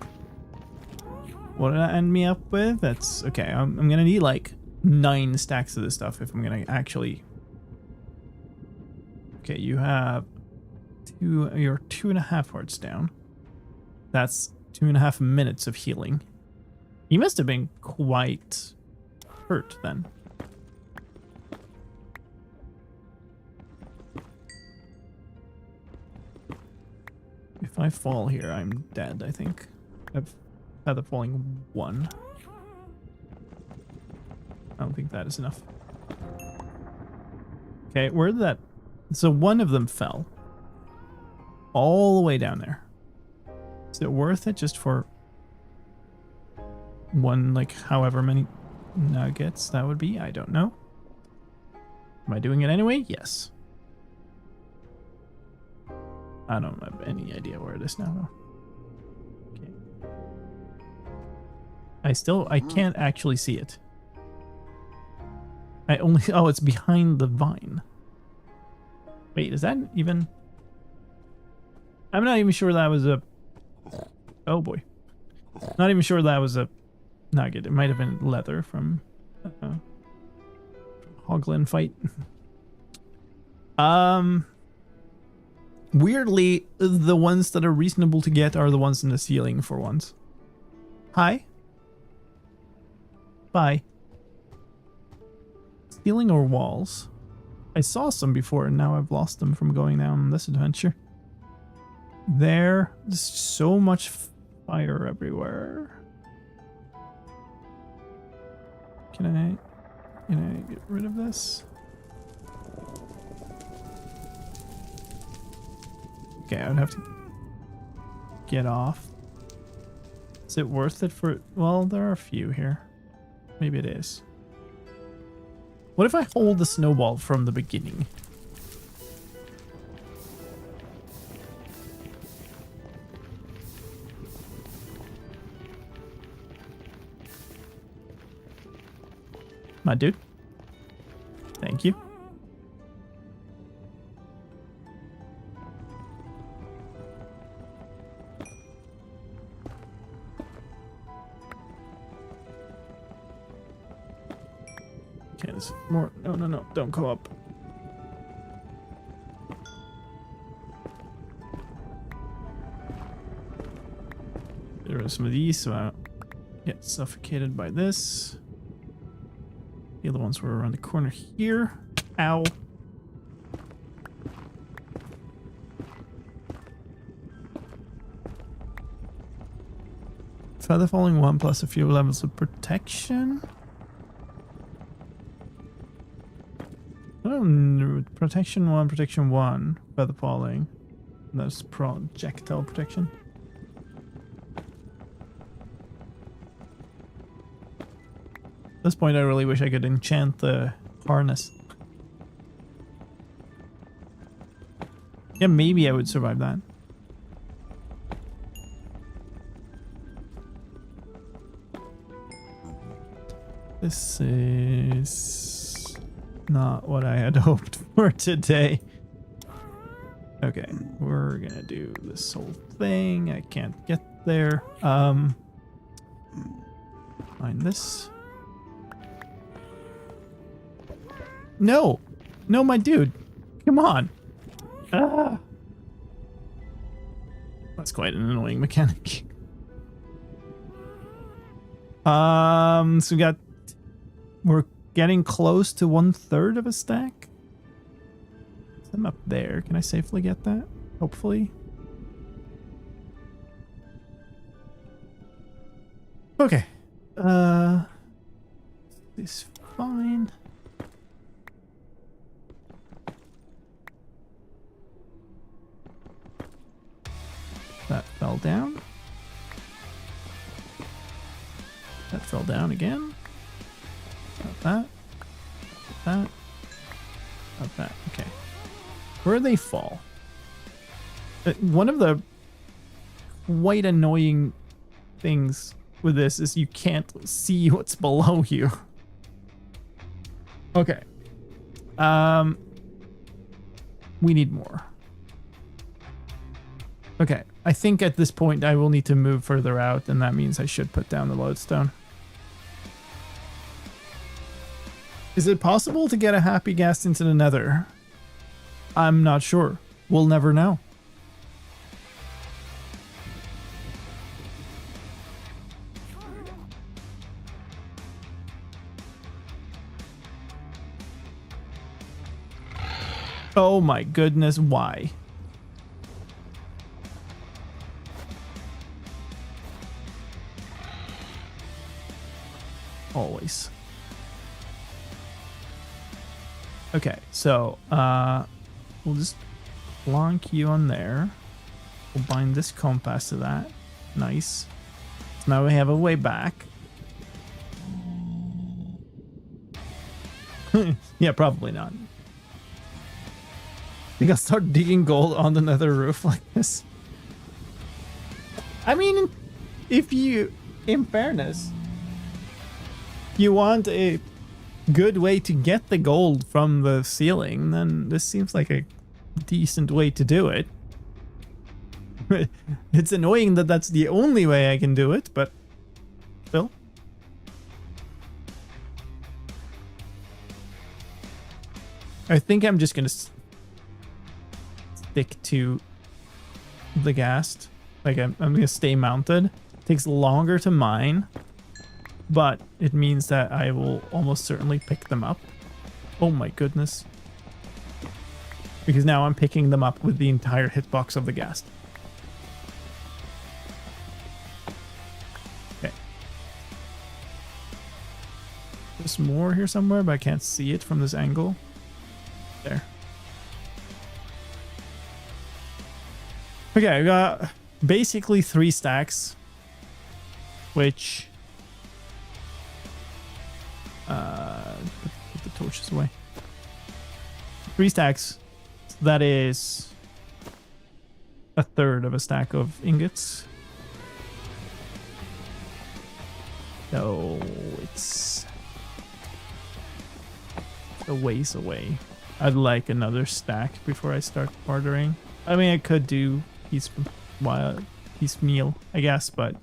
S2: What did that end me up with? That's okay. I'm gonna need like 9 stacks of this stuff if I'm gonna actually. Okay, you have you're 2.5 hearts down. That's 2.5 minutes of healing. You must have been quite hurt then. If I fall here, I'm dead, I think. I've had the falling 1. I don't think that is enough. Okay, where did that... So one of them fell. All the way down there. Is it worth it just for... one, like, however many nuggets that would be? I don't know. Am I doing it anyway? Yes. I don't have any idea where it is now, though. Okay. I can't actually see it. I only... Oh, it's behind the vine. Wait, is that even... I'm not even sure that was a... Oh boy. Not even sure that was a nugget. It might have been leather from Hoglin fight. Weirdly, the ones that are reasonable to get are the ones in the ceiling for once. Hi. Bye. Ceiling or walls? I saw some before and now I've lost them from going down on this adventure. There's so much fire everywhere. Can I get rid of this? Okay, I'd have to get off. Is it worth it for... Well, there are a few here. Maybe it is. What if I hold the snowball from the beginning? My dude. Thank you. Okay, there's more. No, don't go up. There are some of these, so I don't get suffocated by this. The other ones were around the corner here. Ow. Feather falling 1 plus a few levels of protection. Oh, no. Protection 1, feather falling. That's projectile protection. At this point, I really wish I could enchant the harness. Yeah, maybe I would survive that. This is not what I had hoped for today. Okay, we're gonna do this whole thing. I can't get there. Find this. No, my dude, come on. Ah. That's quite an annoying mechanic. So we're getting close to 1/3 of a stack. I'm up there. Can I safely get that? Hopefully. Okay. This is fine. That fell down. That fell down again. Not that. Not that. Not that. Okay. Where they fall? One of the quite annoying things with this is you can't see what's below you. Okay. We need more. Okay. I think at this point I will need to move further out, and that means I should put down the lodestone. Is it possible to get a Happy Ghast into the Nether? I'm not sure. We'll never know. Oh my goodness, why? Always. Okay, so we'll just plonk you on there. We'll bind this compass to that. Nice. So now we have a way back. Yeah, probably not. You gotta start digging gold on the Nether roof like this. I mean, if you, in fairness, you want a good way to get the gold from the ceiling, then this seems like a decent way to do it. It's annoying that that's the only way I can do it, but still. I think I'm just gonna stick to the Ghast. Like I'm gonna stay mounted. It takes longer to mine, but it means that I will almost certainly pick them up. Oh my goodness. Because now I'm picking them up with the entire hitbox of the Ghast. Okay. There's more here somewhere, but I can't see it from this angle. There. Okay, I got basically 3 stacks, which put the torches away. 3 stacks. That is a third of a stack of ingots. So it's a ways away. I'd like another stack before I start bartering. I mean, I could do piecemeal, I guess, but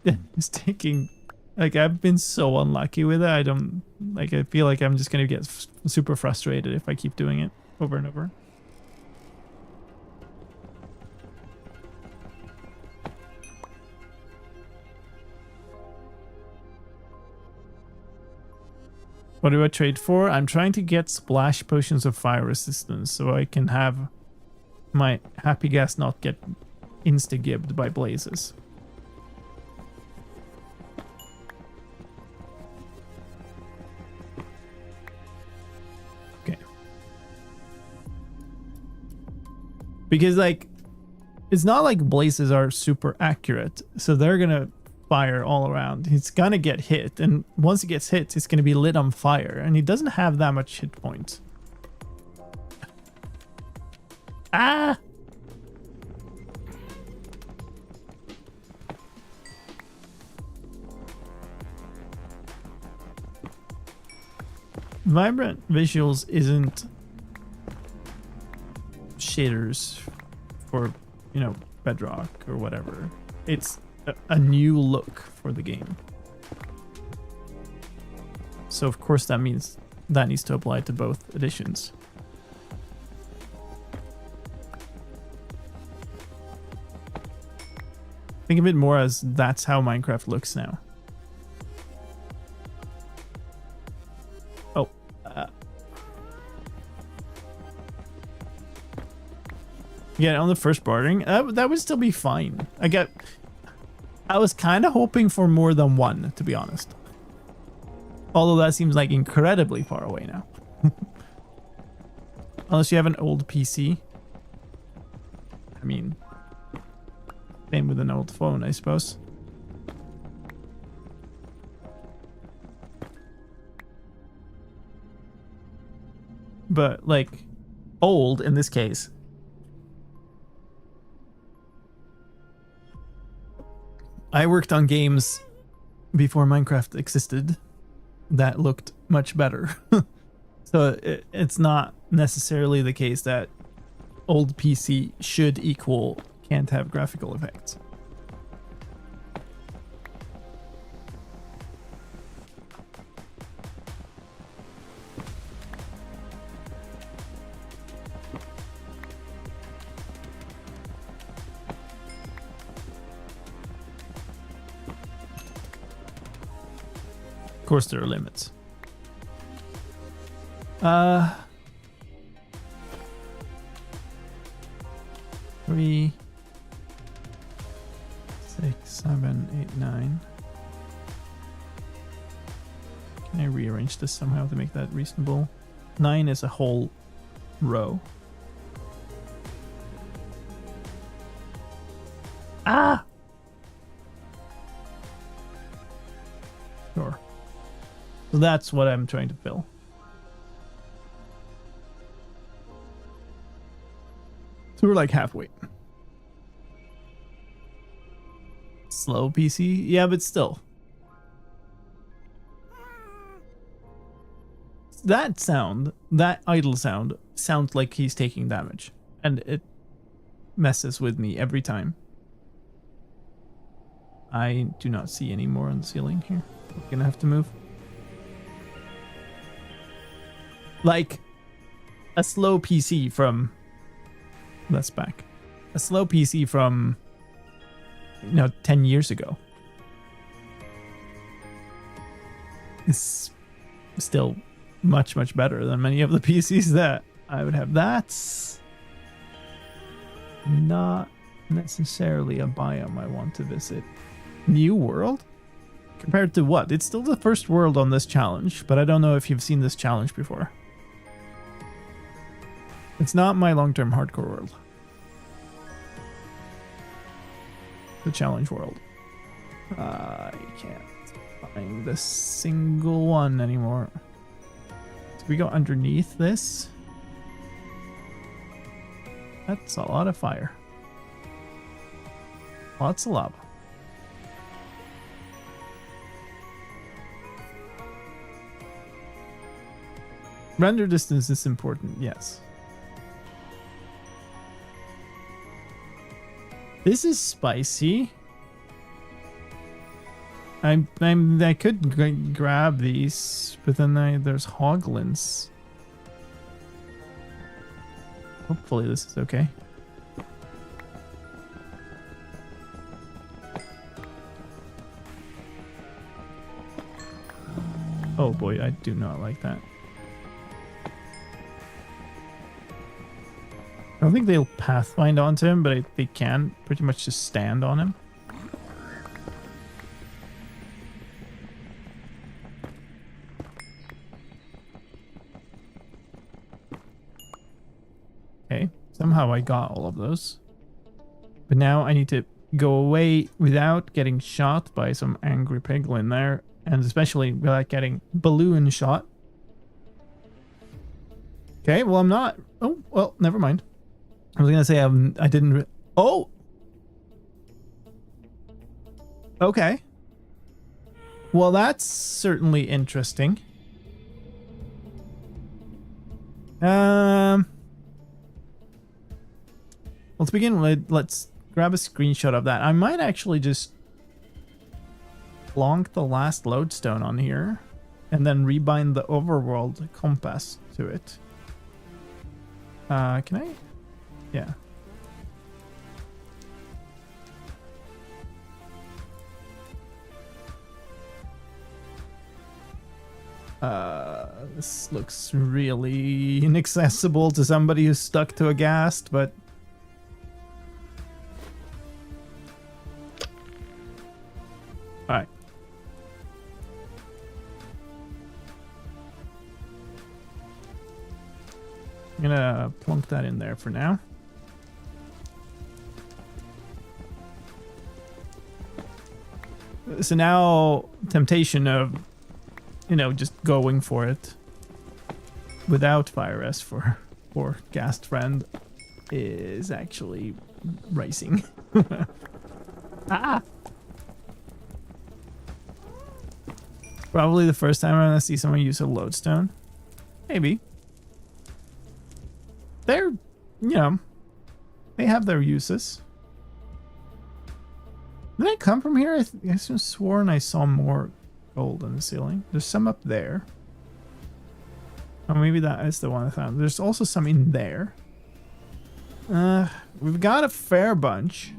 S2: it's taking... Like, I've been so unlucky with it. I don't... Like, I feel like I'm just gonna get super frustrated if I keep doing it over and over. What do I trade for? I'm trying to get splash potions of fire resistance so I can have my Happy Ghast not get insta-gibbed by blazes. Okay. Because, like, it's not like blazes are super accurate, so they're gonna fire all around. He's gonna get hit, and once he gets hit, it's gonna be lit on fire, and he doesn't have that much hit points. Ah! Vibrant Visuals isn't shaders for, you know, Bedrock or whatever. It's a new look for the game. So of course that means that needs to apply to both editions. Think of it more as that's how Minecraft looks now. Oh. Yeah, on the first bartering, that would still be fine. I was kind of hoping for more than 1, to be honest. Although that seems like incredibly far away now. Unless you have an old PC. I mean, same with an old phone, I suppose. But, like, old in this case. I worked on games before Minecraft existed that looked much better. So it's not necessarily the case that old PC should equal can't have graphical effects. Of course there are limits. 3, 6, 7, 8, 9. Can I rearrange this somehow to make that reasonable? 9 is a whole row. Ah! Sure. So that's what I'm trying to fill. So we're like halfway. Slow PC? Yeah, but still. that sound, that idle sound, sounds like he's taking damage. And it messes with me every time. I do not see any more on the ceiling here. We're gonna have to move. Like a slow PC from... Let's back. A slow PC from, 10 years ago. It's still much, much better than many of the PCs that I would have. That's not necessarily a biome I want to visit. New world? Compared to what? It's still the first world on this challenge, but I don't know if you've seen this challenge before. It's not my long-term hardcore world. The challenge world. I can't find a single one anymore. Do we go underneath this? That's a lot of fire. Lots of lava. Render distance is important, yes. This is spicy. I could grab these, but then there's hoglins. Hopefully this is okay. Oh boy, I do not like that. I don't think they'll pathfind onto him, but they can pretty much just stand on him. Okay, somehow I got all of those. But now I need to go away without getting shot by some angry piglin there, and especially without getting balloon shot. Okay, well I'm not... Oh, well, never mind. I was gonna say I didn't. Oh. Okay. Well, that's certainly interesting. Well, to begin with, let's grab a screenshot of that. I might actually just plonk the last lodestone on here, and then rebind the overworld compass to it. Can I? Yeah. This looks really inaccessible to somebody who's stuck to a ghast, but... Alright. I'm gonna plunk that in there for now. So now, temptation of, just going for it without fire rest for Ghast friend is actually racing. Ah! Probably the first time I'm gonna see someone use a lodestone. Maybe. They're, they have their uses. Did I come from here? I could have sworn I saw more gold on the ceiling. There's some up there. Oh, maybe that is the one I found. There's also some in there. We've got a fair bunch.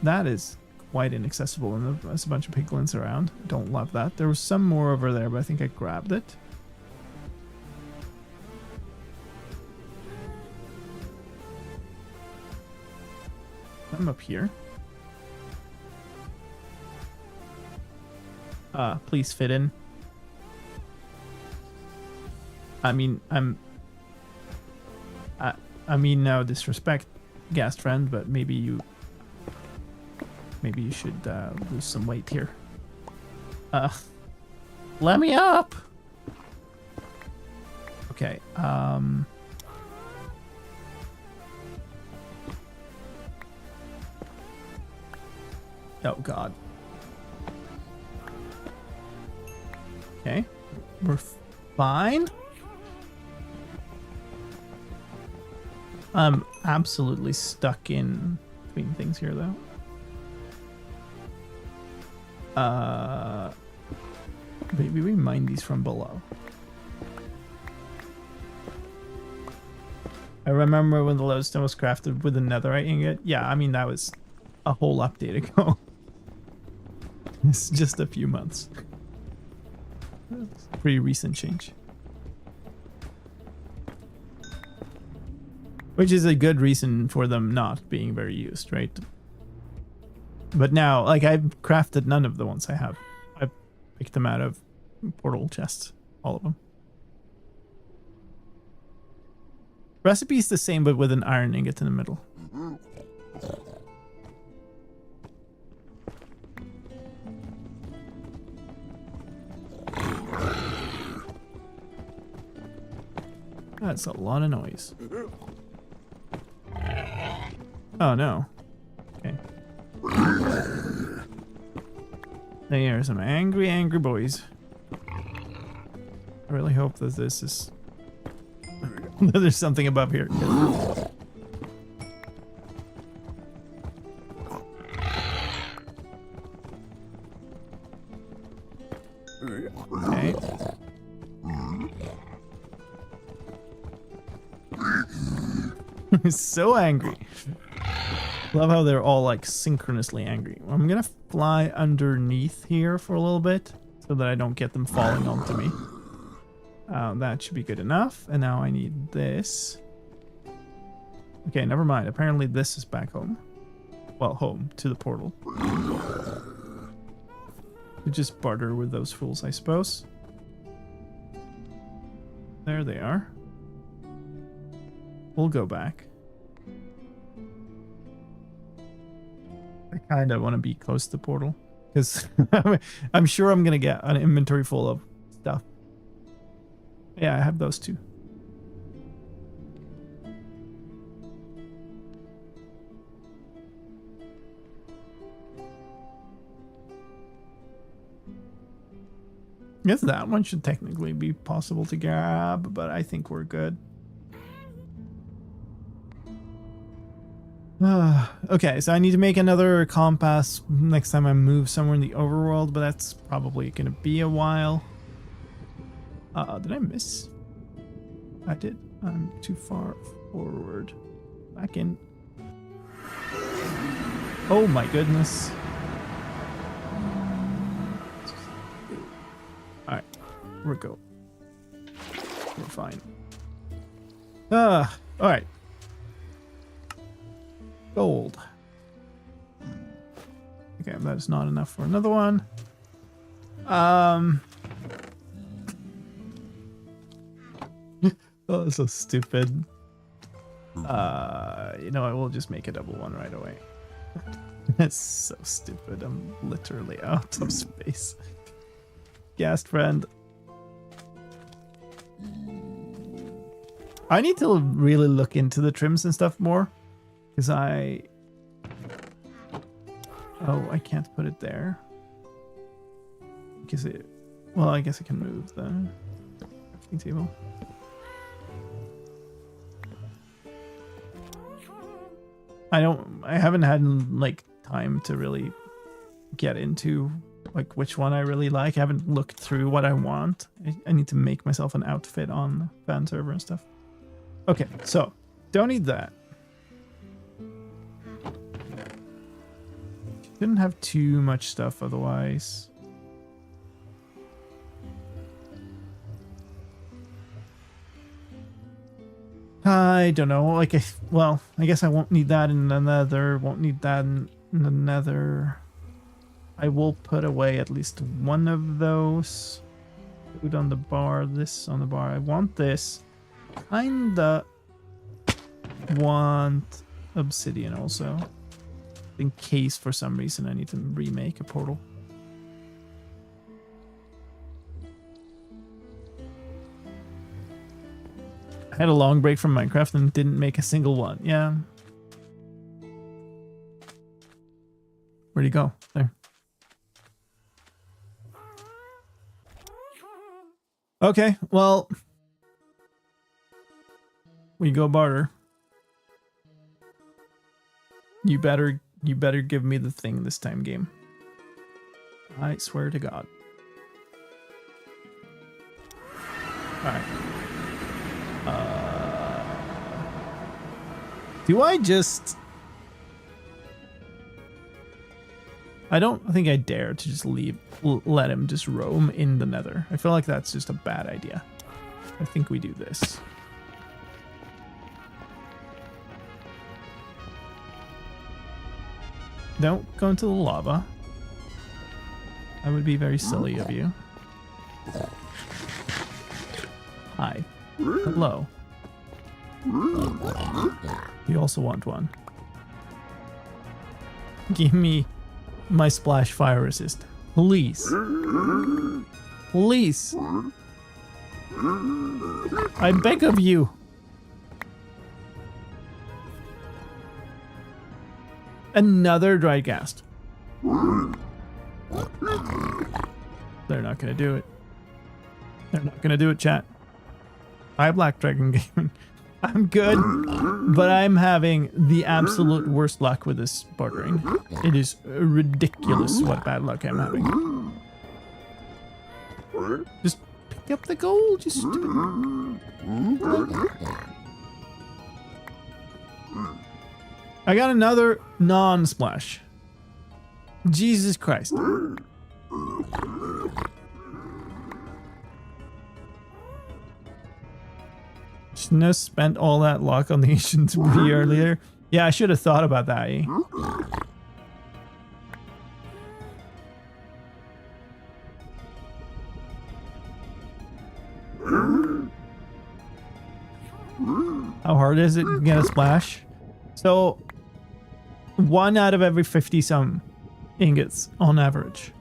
S2: That is quite inaccessible, and there's a bunch of piglins around. Don't love that. There was some more over there, but I think I grabbed it. I'm up here. Please fit in. I mean, I mean no disrespect, Ghast friend, but maybe you should lose some weight here. Let me up. Okay. Oh God. Okay, we're fine. I'm absolutely stuck in between things here, though. Maybe we mine these from below. I remember when the lodestone was crafted with a netherite ingot. Yeah, I mean, that was a whole update ago. It's just a few months. It's a pretty recent change. Which is a good reason for them not being very used, right? But now, like, I've crafted none of the ones I have. I've picked them out of portal chests, all of them. Recipe is the same, but with an iron ingot in the middle. That's a lot of noise. Oh no. Okay. They are some angry, angry boys. I really hope that this is... There's something above here. Okay. He's so angry. Love how they're all like synchronously angry. I'm gonna fly underneath here for a little bit so that I don't get them falling onto me. That should be good enough. And now I need this. Okay, never mind. Apparently this is back home. Well, home to the portal. We just barter with those fools, I suppose. There they are. We'll go back. I kind of want to be close to the portal because I'm sure I'm going to get an inventory full of stuff. Yeah, I have those two. I guess that one should technically be possible to grab, but I think we're good. Okay, so I need to make another compass next time I move somewhere in the overworld, but that's probably going to be a while. Did I miss? I did. I'm too far forward. Back in. Oh my goodness. Alright, we're go. We're fine. Alright. Gold. Okay, that's not enough for another one. Oh, that's so stupid. You know, I will just make a double one right away. That's so stupid. I'm literally out of space. Ghast friend. I need to really look into the trims and stuff more. Because I can't put it there. Because it... Well, I guess I can move the crafting table. I haven't had like time to really get into like which one I really like. I haven't looked through what I want. I need to make myself an outfit on fan server and stuff. Okay, so don't need that. Didn't have too much stuff otherwise. I don't know. Like, well, I guess I won't need that in the Nether. Won't need that in the Nether. I will put away at least one of those. Food on the bar. This on the bar. I want this. Kinda want obsidian also. In case for some reason I need to remake a portal. I had a long break from Minecraft and didn't make a single one. Yeah. Where'd he go? There. Okay, well, we go barter. You better give me the thing this time, game. I swear to God. All right. Do I just? I don't think I dare to just let him just roam in the Nether. I feel like that's just a bad idea. I think we do this. Don't go into the lava. That would be very silly of you. Hi. Hello. You also want one. Give me my splash fire resist. Please. Please. I beg of you. Another dry ghast. They're not gonna do it. They're not gonna do it, chat. Hi, Black Dragon Gaming. I'm good, but I'm having the absolute worst luck with this bartering. It is ridiculous what bad luck I'm having. Just pick up the gold, you stupid. I got another non-splash. Jesus Christ. Shouldn't have spent all that luck on the ancient debris earlier. Yeah, I should have thought about that. Eh? How hard is it to get a splash? So, 1 out of every 50 some ingots on average.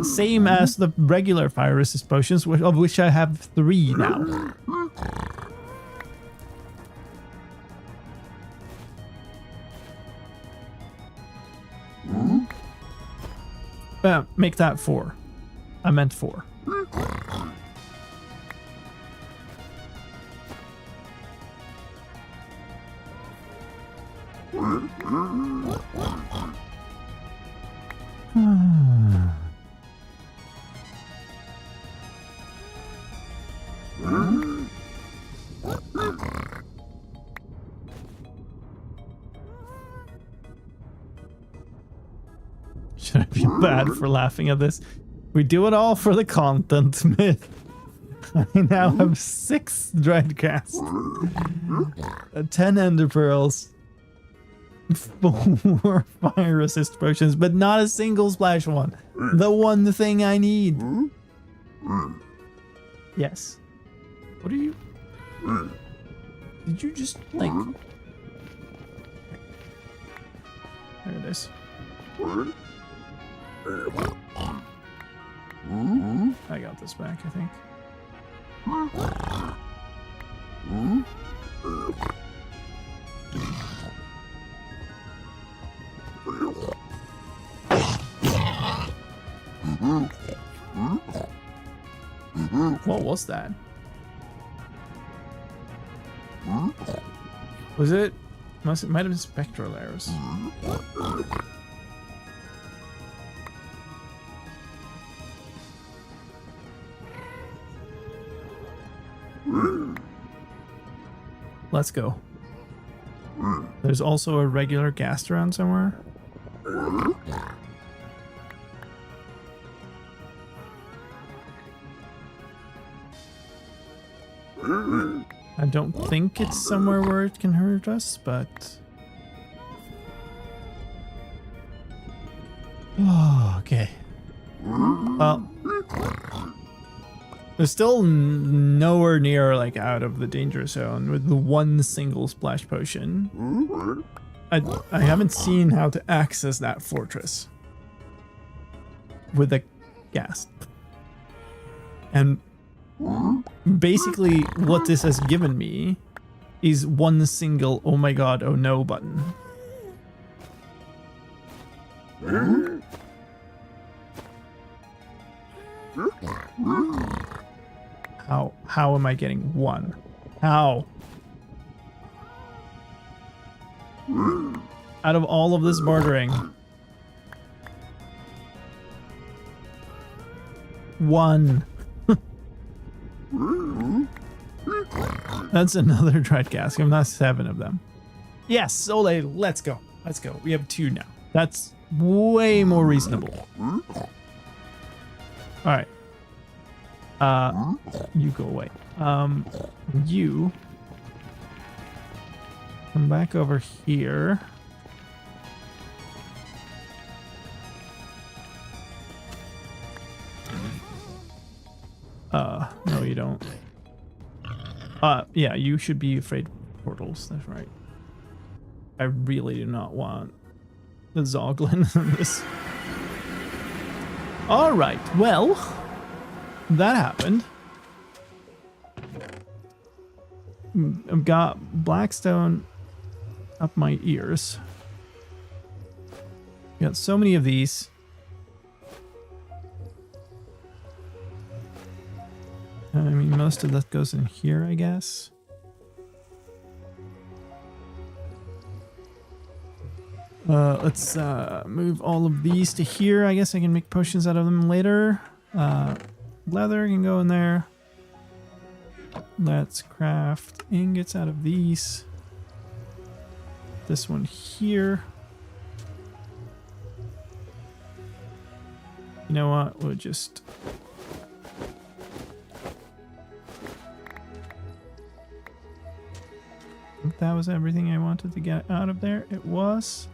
S2: Same as the regular fire resist potions, of which I have 3 now. Make that 4. I meant 4. Should I feel bad for laughing at this? We do it all for the content, myth. I now have 6 dried ghast, 10 ender pearls, 4 fire resist potions, but not a single splash one. The one thing I need. Yes. What are you? Did you just like? There it is. I got this back, I think. What was that? Was it? It might have been spectral arrows. Let's go. There's also a regular ghast around somewhere. I don't think it's somewhere where it can hurt us, but... Oh, okay. Well... We're still nowhere near, like, out of the danger zone with the one single splash potion. I haven't seen how to access that fortress with a ghast. And basically what this has given me is one single oh my god, oh no button. How am I getting 1? How? Out of all of this bartering. 1. That's another dried ghast. I'm not 7 of them. Yes, Ole, let's go. Let's go. We have 2 now. That's way more reasonable. Alright. You go away. You come back over here. No, you don't. Yeah, you should be afraid of portals. That's right. I really do not want the Zoglin in this. All right, well, that happened. I've got Blackstone up my ears. Got so many of these. I mean, most of that goes in here, I guess. Let's move all of these to here. I guess I can make potions out of them later. Leather can go in there. Let's craft ingots out of these. This one here. You know what? We'll just... I think that was everything I wanted to get out of there. It was.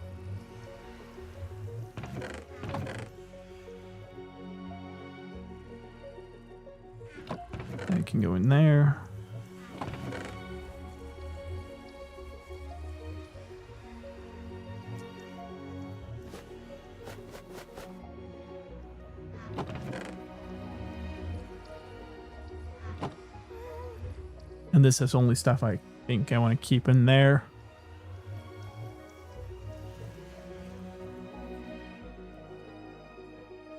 S2: That can go in there. And this is only stuff I think I want to keep in there.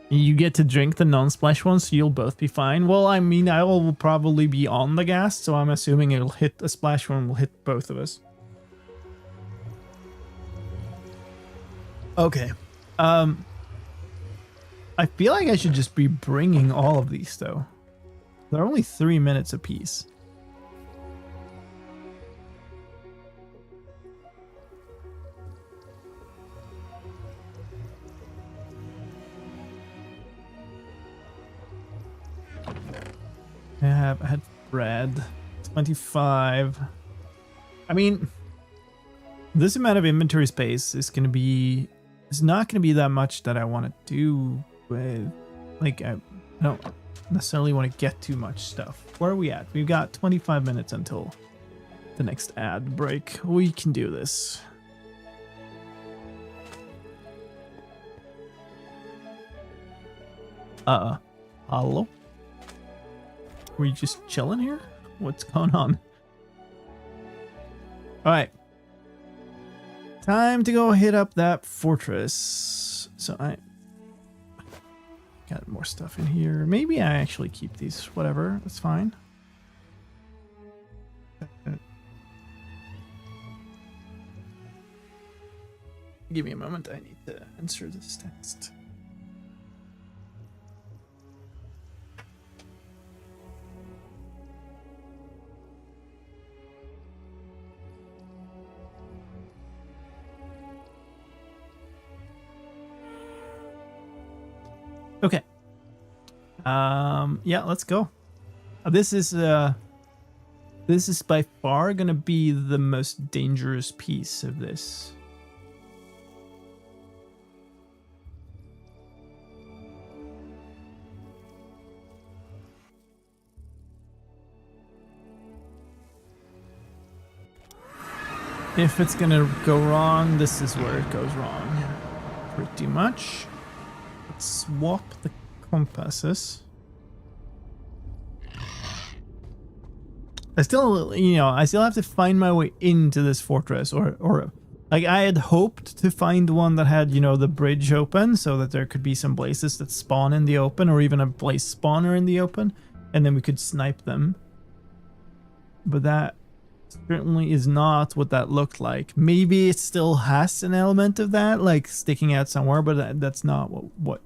S2: You get to drink the non-splash one, so you'll both be fine. Well, I mean, I will probably be on the ghast, so I'm assuming it'll hit a splash one will hit both of us. Okay. I feel like I should just be bringing all of these, though. They're only 3 minutes apiece. I had bread. 25. I mean, this amount of inventory space is gonna be... It's not gonna be that much that I want to do with... Like, I don't necessarily want to get too much stuff. Where are we at? We've got 25 minutes until the next ad break. We can do this. Hello? Were you just chilling here? What's going on? Alright. Time to go hit up that fortress. So I got more stuff in here. Maybe I actually keep these. Whatever. That's fine. Give me a moment. I need to insert this text. Okay. Yeah, let's go. This is by far gonna be the most dangerous piece of this. If it's gonna go wrong, this is where it goes wrong. Pretty much. Let's swap the compasses. I still have to find my way into this fortress, or like I had hoped to find one that had, the bridge open so that there could be some places that spawn in the open, or even a place spawner in the open. and then we could snipe them. But that certainly is not what that looked like. Maybe it still has an element of that, like sticking out somewhere, but that's not what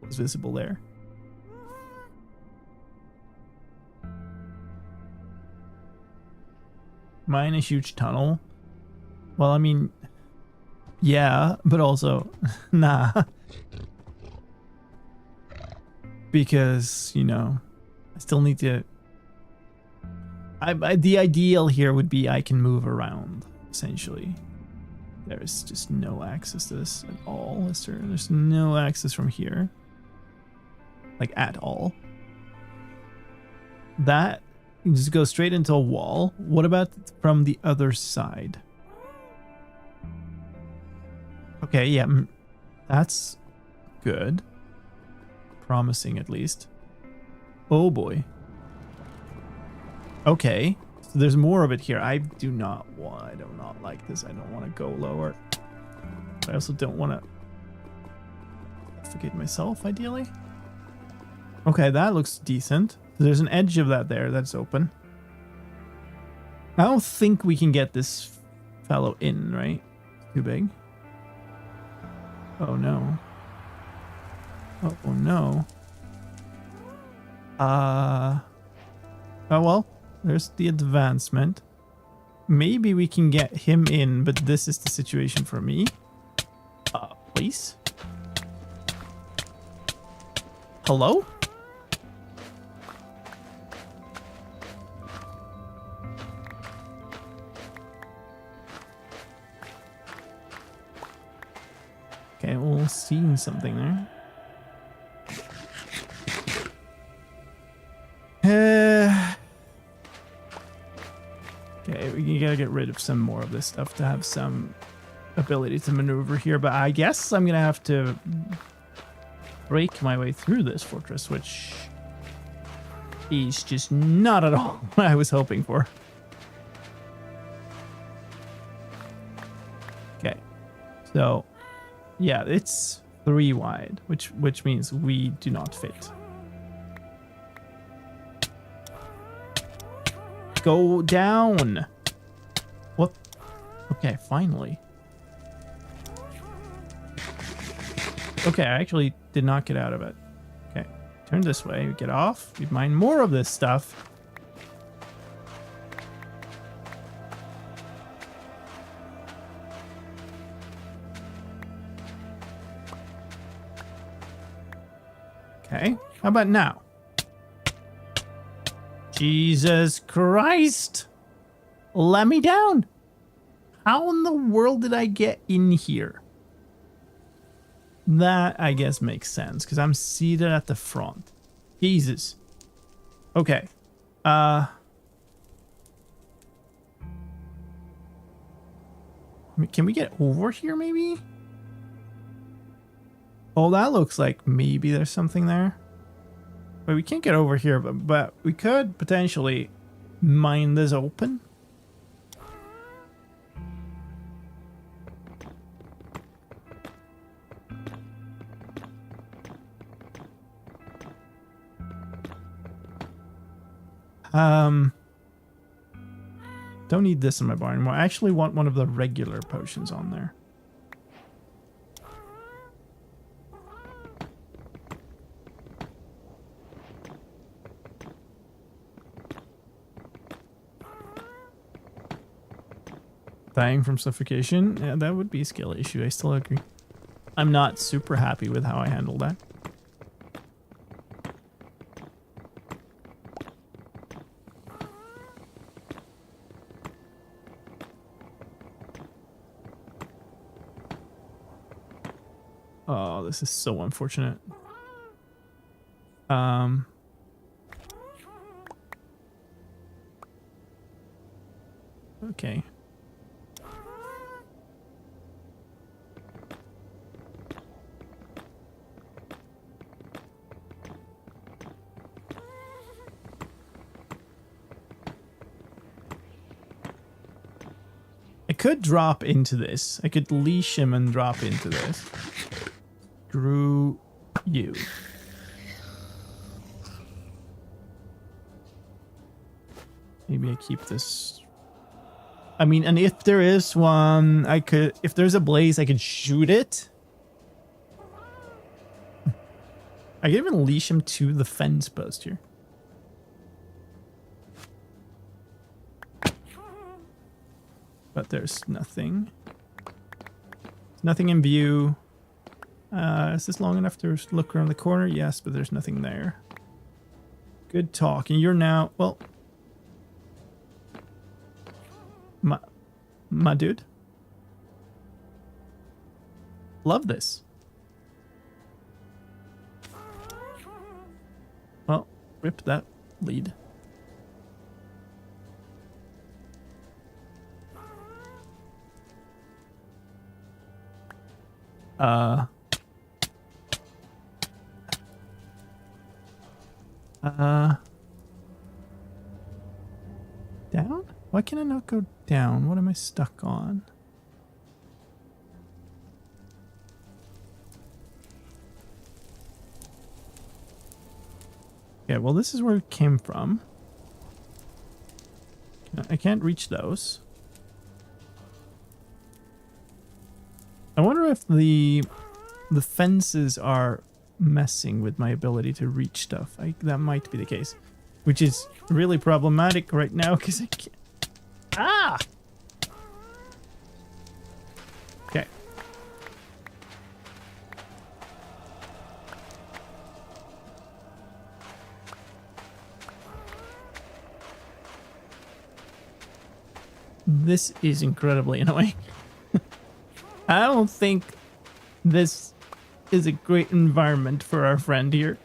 S2: was visible there. Mine a huge tunnel. Well, I mean, yeah, but also, nah. Because, you know, I still need to... the ideal here would be I can move around, essentially. There's just no access to this at all, is there? There's no access from here. Like, at all. That, you just go straight into a wall. What about from the other side? Okay, yeah, that's good. Promising, at least. Oh boy. Okay, so there's more of it here. I do not like this. I don't want to go lower. I also don't want to suffocate myself, ideally. Okay, that looks decent. There's an edge of that there that's open. I don't think we can get this fellow in, right? Too big. Oh no. Oh no. Oh well, there's the advancement. Maybe we can get him in, but this is the situation for me. Please? Hello? Okay, we'll see something there. Okay, we gotta get rid of some more of this stuff to have some ability to maneuver here, but I guess I'm gonna have to break my way through this fortress, which is just not at all what I was hoping for. Okay, so yeah, it's 3 wide, which means we do not fit. Go down. What? Okay, finally. Okay, I actually did not get out of it. Okay, turn this way. We get off. We mine more of this stuff. Okay, how about now? Jesus Christ! Let me down! How in the world did I get in here? That, I guess, makes sense, because I'm seated at the front. Jesus. Okay. Can we get over here, maybe? Oh, that looks like maybe there's something there. But we can't get over here, but we could potentially mine this open. Don't need this in my bar anymore. I actually want one of the regular potions on there. Dying from suffocation? Yeah, that would be a skill issue. I still agree. I'm not super happy with how I handled that. Oh, this is so unfortunate. Okay. I could drop into this. I could leash him and drop into this. Screw you. Maybe I keep this. I mean, and if there is one, I could. If there's a blaze, I could shoot it. I could even leash him to the fence post here. But there's nothing. There's nothing in view. Is this long enough to look around the corner? Yes, but there's nothing there. Good talk. And you're now, well, my dude. Love this. Well, rip that lead. Down? Why can I not go down? What am I stuck on? Yeah, well, this is where it came from. I can't reach those. I wonder if the fences are messing with my ability to reach stuff. That might be the case, which is really problematic right now because I can't. Ah! Okay. This is incredibly annoying. I don't think this is a great environment for our friend here.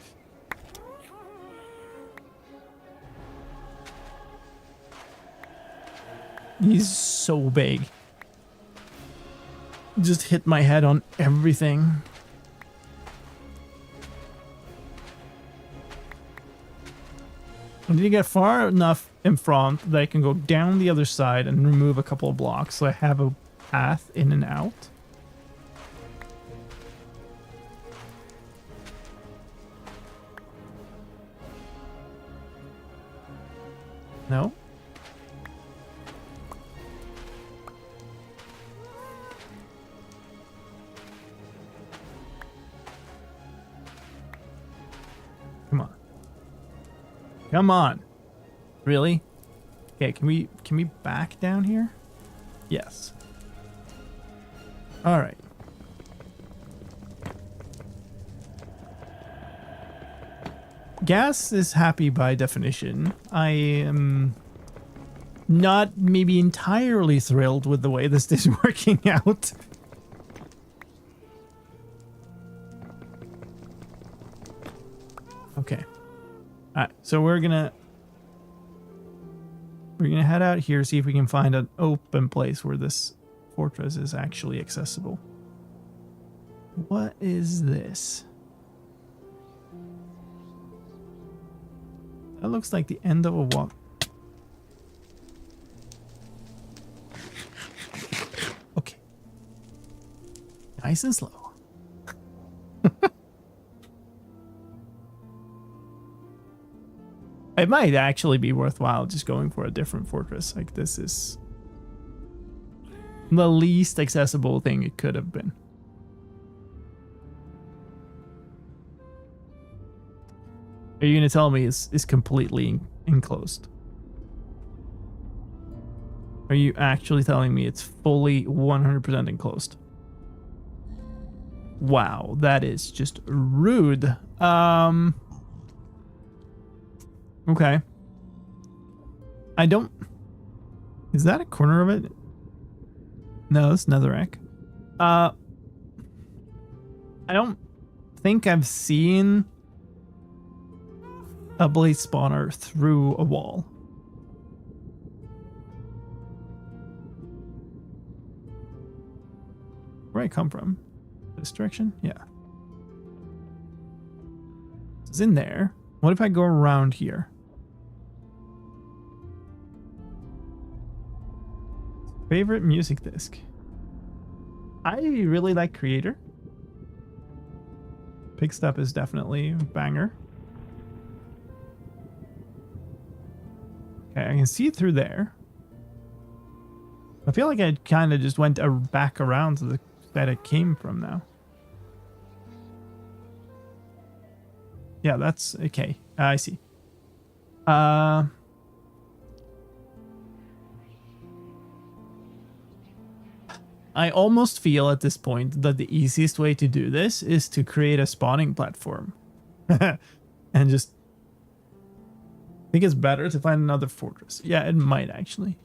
S2: He's so big. Just hit my head on everything. I need to get far enough in front that I can go down the other side and remove a couple of blocks so I have a path in and out. No? Come on. Come on. Really? Okay, can we back down here? Yes. All right. Ghast is happy by definition. I am not maybe entirely thrilled with the way this is working out. Okay. Alright, so we're gonna head out here, see if we can find an open place where this fortress is actually accessible. What is this? That looks like the end of a walk. Okay. Nice and slow. It might actually be worthwhile just going for a different fortress. Like, this is the least accessible thing it could have been. Are you going to tell me it's completely enclosed? Are you actually telling me it's fully 100% enclosed? Wow, that is just rude. Okay. I don't... Is that a corner of it? No, that's netherrack. I don't think I've seen a blaze spawner through a wall. Where I come from? This direction? Yeah. It's in there. What if I go around here? Favorite music disc? I really like Creator. Pig Step is definitely a banger. Okay, I can see it through there. I feel like I kind of just went back around to the side it came from now. Yeah, that's okay. I see. I almost feel at this point that the easiest way to do this is to create a spawning platform. And just... I think it's better to find another fortress. Yeah, it might actually.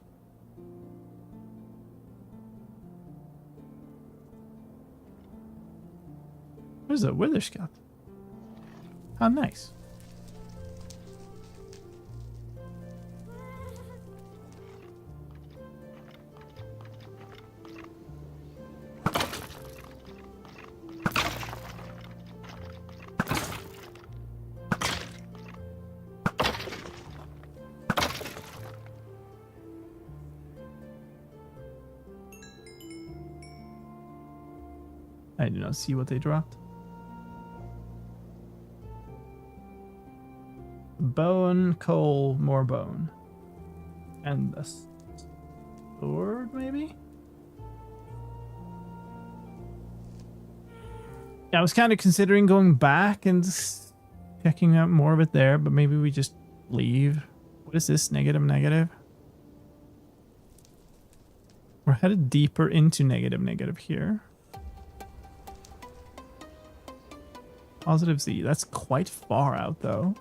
S2: There's a wither scout. How nice. I do not see what they dropped. Bone, coal, more bone. And a sword, maybe? Yeah, I was kind of considering going back and checking out more of it there, but maybe we just leave. What is this? Negative, negative? We're headed deeper into negative, negative here. Positive Z. That's quite far out, though.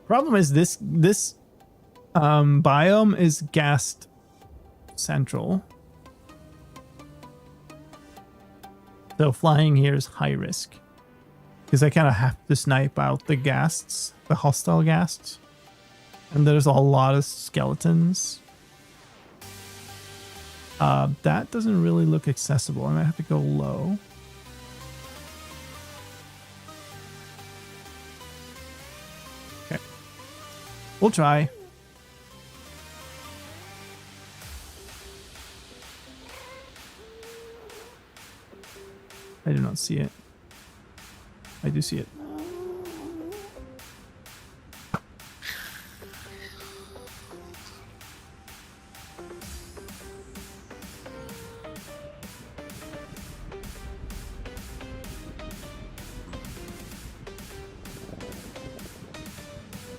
S2: Problem is this biome is Ghast central. So flying here is high risk. Because I kind of have to snipe out the Ghasts, the hostile Ghasts. And there's a lot of skeletons. That doesn't really look accessible. I might have to go low. Okay. We'll try. I do not see it. I do see it.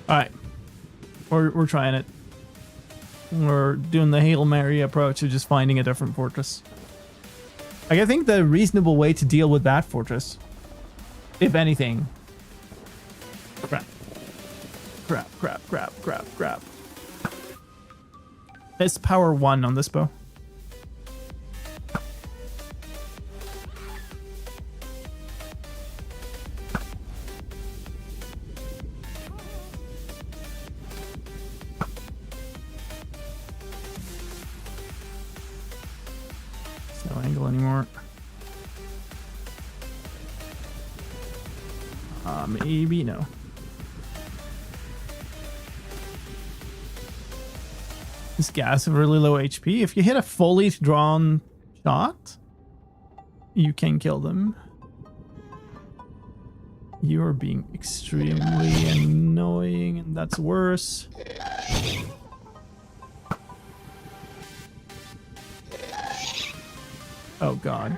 S2: All right, we're trying it. We're doing the Hail Mary approach of just finding a different fortress. Like, I think the reasonable way to deal with that fortress, if anything, crap. It's power 1 on this bow. No angle anymore. Maybe no. This gas have really low HP. If you hit a fully drawn shot, you can kill them. You are being extremely annoying, and that's worse. Oh god.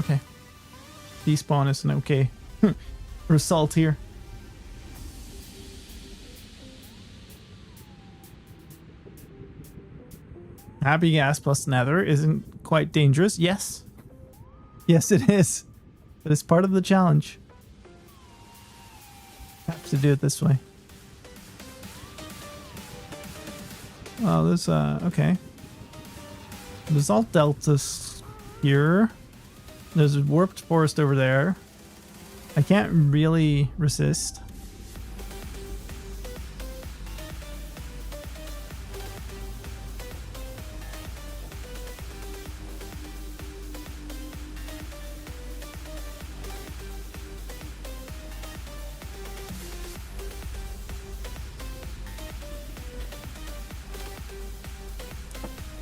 S2: Okay. Despawn is an okay result here. Happy Ghast plus Nether isn't quite dangerous. Yes. Yes, it is. But it's part of the challenge. Have to do it this way. Oh, there's okay. There's all deltas here. There's a warped forest over there. I can't really resist.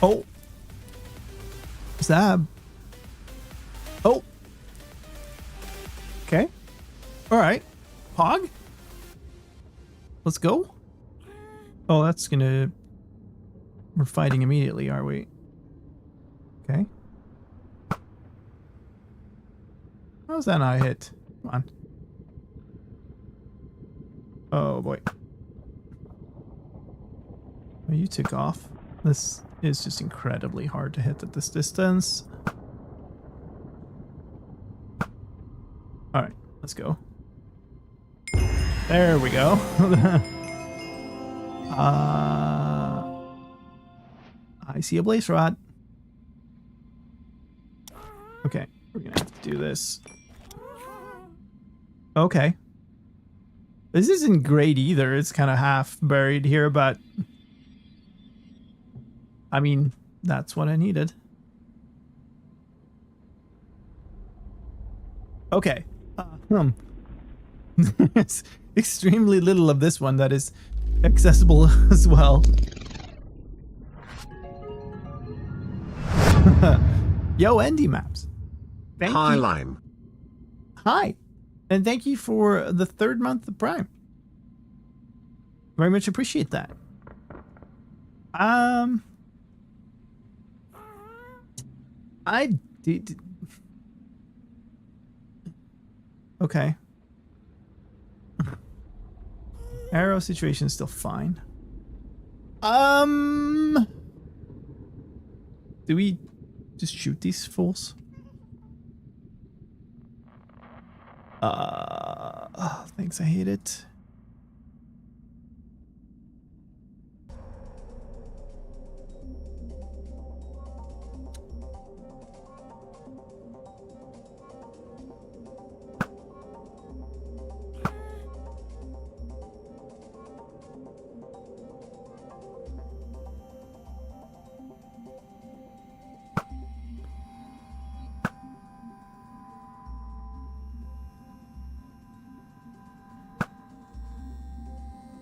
S2: Oh. Stab. Oh. Okay. All right. Hog. Let's go. Oh, that's gonna... We're fighting immediately, are we? Okay. How's that not a hit? Come on. Oh, boy. Oh, you took off. This is just incredibly hard to hit at this distance. Alright, let's go. There we go. I see a blaze rod. Okay, we're gonna have to do this. Okay. This isn't great either. It's kind of half buried here, but I mean, that's what I needed. Okay. There's extremely little of this one that is accessible as well. Yo, Andy Maps. Thank
S1: Hi,
S2: you.
S1: Lime.
S2: Hi. And thank you for the 3rd month of Prime. Very much appreciate that. I did. Okay. Arrow situation is still fine. Do we just shoot these fools? Thanks, I hate it.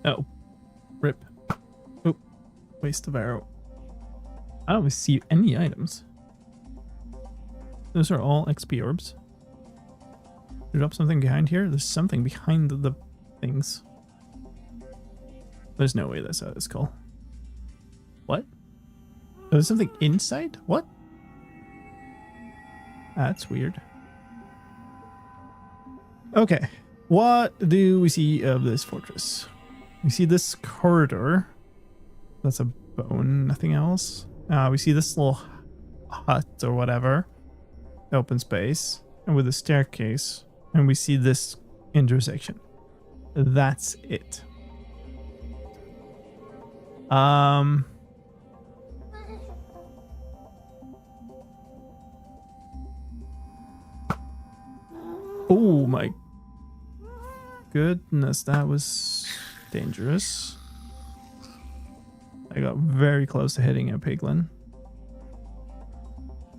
S2: Oh, rip. Oh, waste of arrow. I don't receive any items. Those are all XP orbs. Drop something behind here? There's something behind the things. There's no way that's how this call. What? There's something inside? What? That's weird. Okay. What do we see of this fortress? We see this corridor. That's a bone, nothing else. We see this little hut or whatever. Open space. And with a staircase. And we see this intersection. That's it. Oh my goodness, that was dangerous. I got very close to hitting a piglin.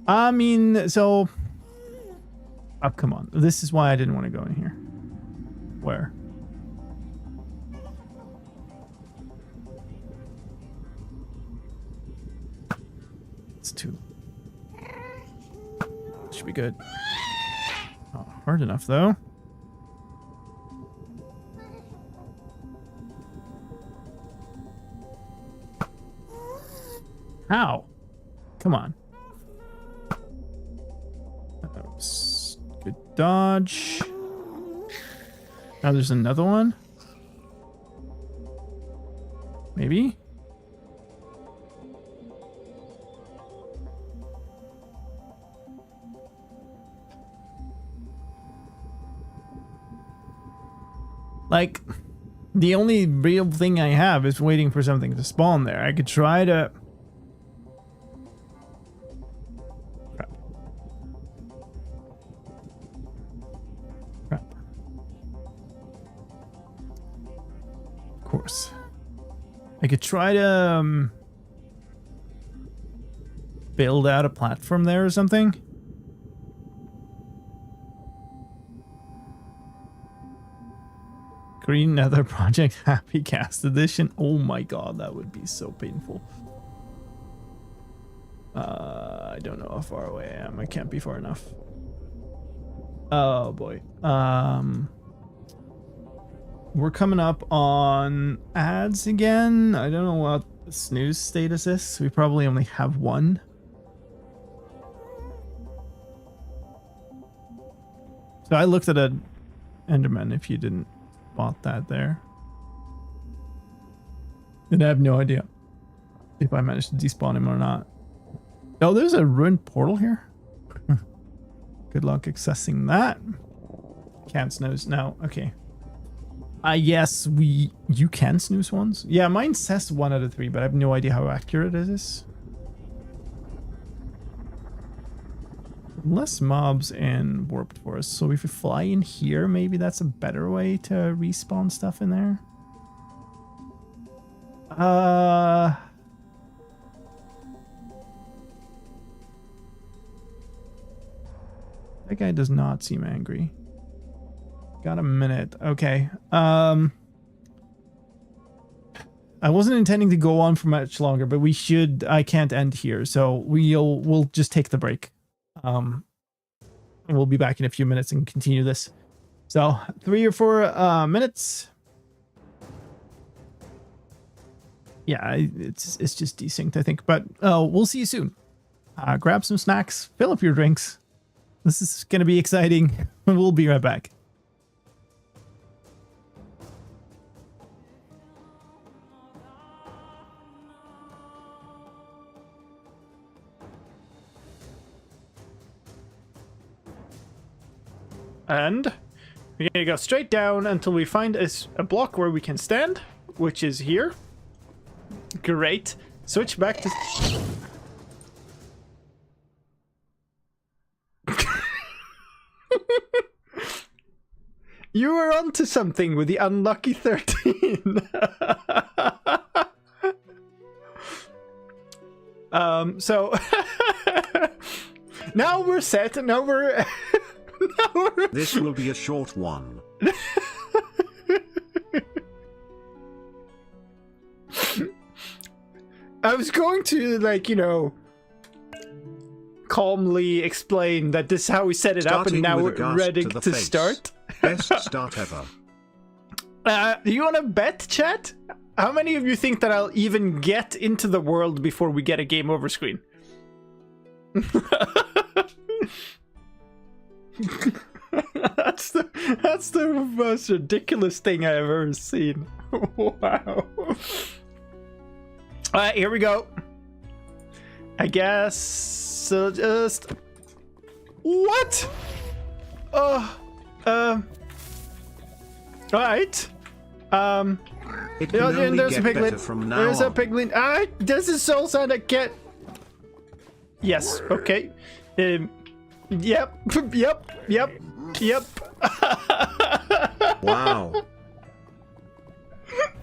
S2: I mean, so... Oh, come on. This is why I didn't want to go in here. Where? It's 2. Should be good. Oh, hard enough, though. How? Come on. Oops. Good dodge. Now there's another one. Maybe? Like, the only real thing I have is waiting for something to spawn there. I could try to... Crap. Crap. Of course. I could try to build out a platform there or something. Green Nether Project Happy Ghast Edition. Oh my god, that would be so painful. I don't know how far away I am. I can't be far enough. Oh boy. We're coming up on ads again. I don't know what the snooze status is. We probably only have one. So I looked at an Enderman, if you didn't spot that there. And I have no idea if I managed to despawn him or not. Oh, there's a ruined portal here. Good luck accessing that. Can't snooze. No, okay. Yes, you can snooze ones. Yeah, mine says 1 out of 3, but I have no idea how accurate it is. Less mobs in warped forest. So if we fly in here, maybe that's a better way to respawn stuff in there. That guy does not seem angry. Got a minute. Okay. I wasn't intending to go on for much longer, but we should. I can't end here, so we'll just take the break. And we'll be back in a few minutes and continue this. So 3 or 4 minutes. Yeah, it's just desynced, I think. But we'll see you soon. Grab some snacks, fill up your drinks. This is gonna be exciting. We'll be right back. And we're gonna go straight down until we find a block where we can stand, which is here. Great. Switch back to... You were onto something with the unlucky 13. So now we're set. Now we're
S1: This will be a short one.
S2: I was going to, like, you know, calmly explain that this is how we set it up, and now we're ready to start.
S1: Best start ever.
S2: Do you want to bet, chat? How many of you think that I'll even get into the world before we get a game over screen? That's the most ridiculous thing I've ever seen. Wow. Alright, here we go. I guess so. Just what? Alright.
S1: It can only
S2: there's a
S1: get better
S2: piglet.
S1: from now
S2: There's a
S1: on.
S2: piglet. Alright, this is soul sound I get. Yes, okay. Yep.
S1: Wow.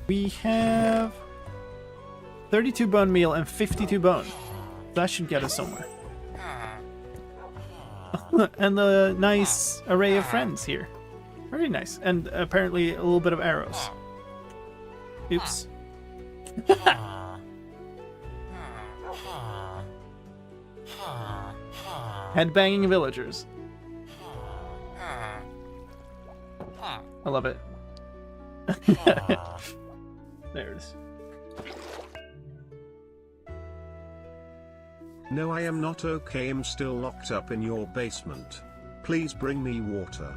S2: We have 32 bone meal and 52 bone. That should get us somewhere. And the nice array of friends here. Very nice. And apparently a little bit of arrows. Oops. Headbanging villagers. I love it. There it is.
S1: No, I am not okay. I'm still locked up in your basement. Please bring me water.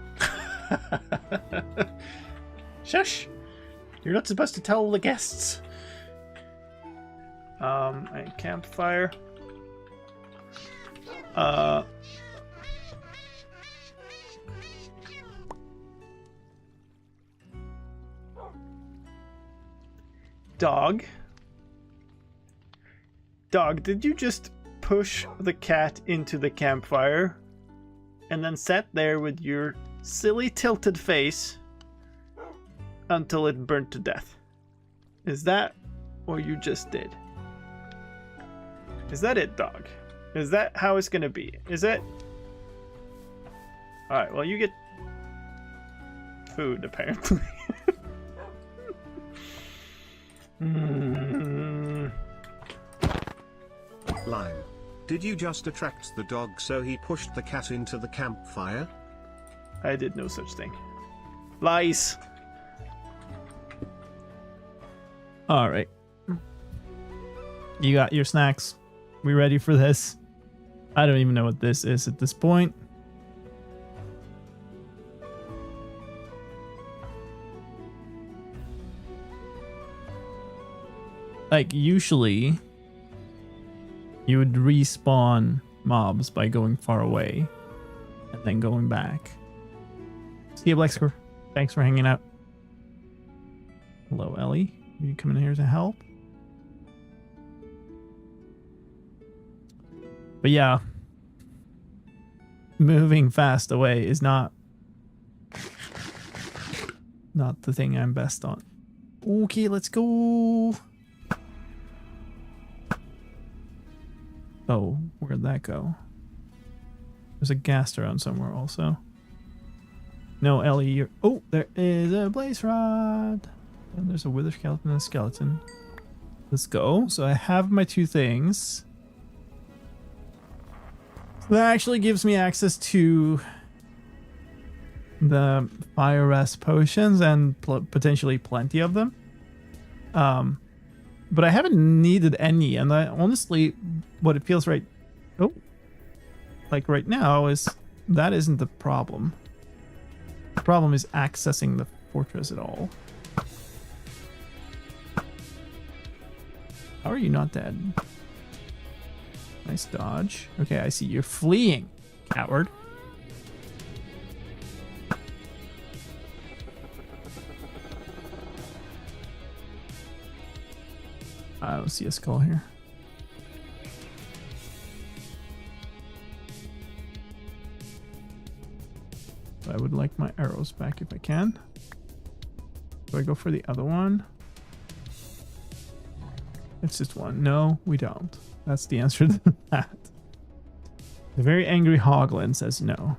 S2: Shush! You're not supposed to tell the guests. A campfire. Dog, did you just push the cat into the campfire and then sat there with your silly tilted face until it burnt to death? Is that what you just did? Is that it, dog? Is that how it's gonna be? Is it? Alright, well, you get food, apparently.
S1: Lime. Did you just attract the dog so he pushed the cat into the campfire?
S2: I did no such thing. Lies. All right. You got your snacks. We ready for this? I don't even know what this is at this point. Like, usually you would respawn mobs by going far away and then going back. See you, Blexker. Thanks for hanging out. Hello, Ellie. You coming here to help? But yeah, moving fast away is not the thing I'm best on. Okay, let's go. Oh, where'd that go? There's a ghast around somewhere also. No, Ellie, you're... Oh, there is a blaze rod. And there's a wither skeleton and a skeleton. Let's go. So I have my 2 things. So that actually gives me access to the fire rest potions and potentially plenty of them. But I haven't needed any, and honestly, what it feels right now is that isn't the problem. The problem is accessing the fortress at all. How are you not dead? Nice dodge. Okay, I see you're fleeing, coward. I don't see a skull here. I would like my arrows back if I can. Do I go for the other one? It's just one. No, we don't. That's the answer to that. The very angry Hoglin says no.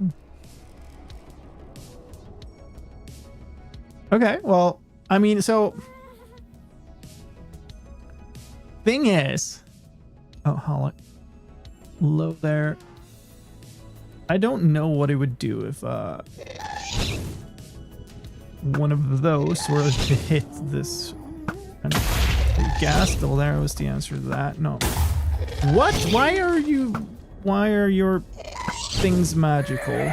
S2: Okay, well, I mean, so... Thing is... Oh, hello there. I don't know what it would do if one of those were to hit this. And the ghast, well, there was the answer to that. No. What? Why are your things magical?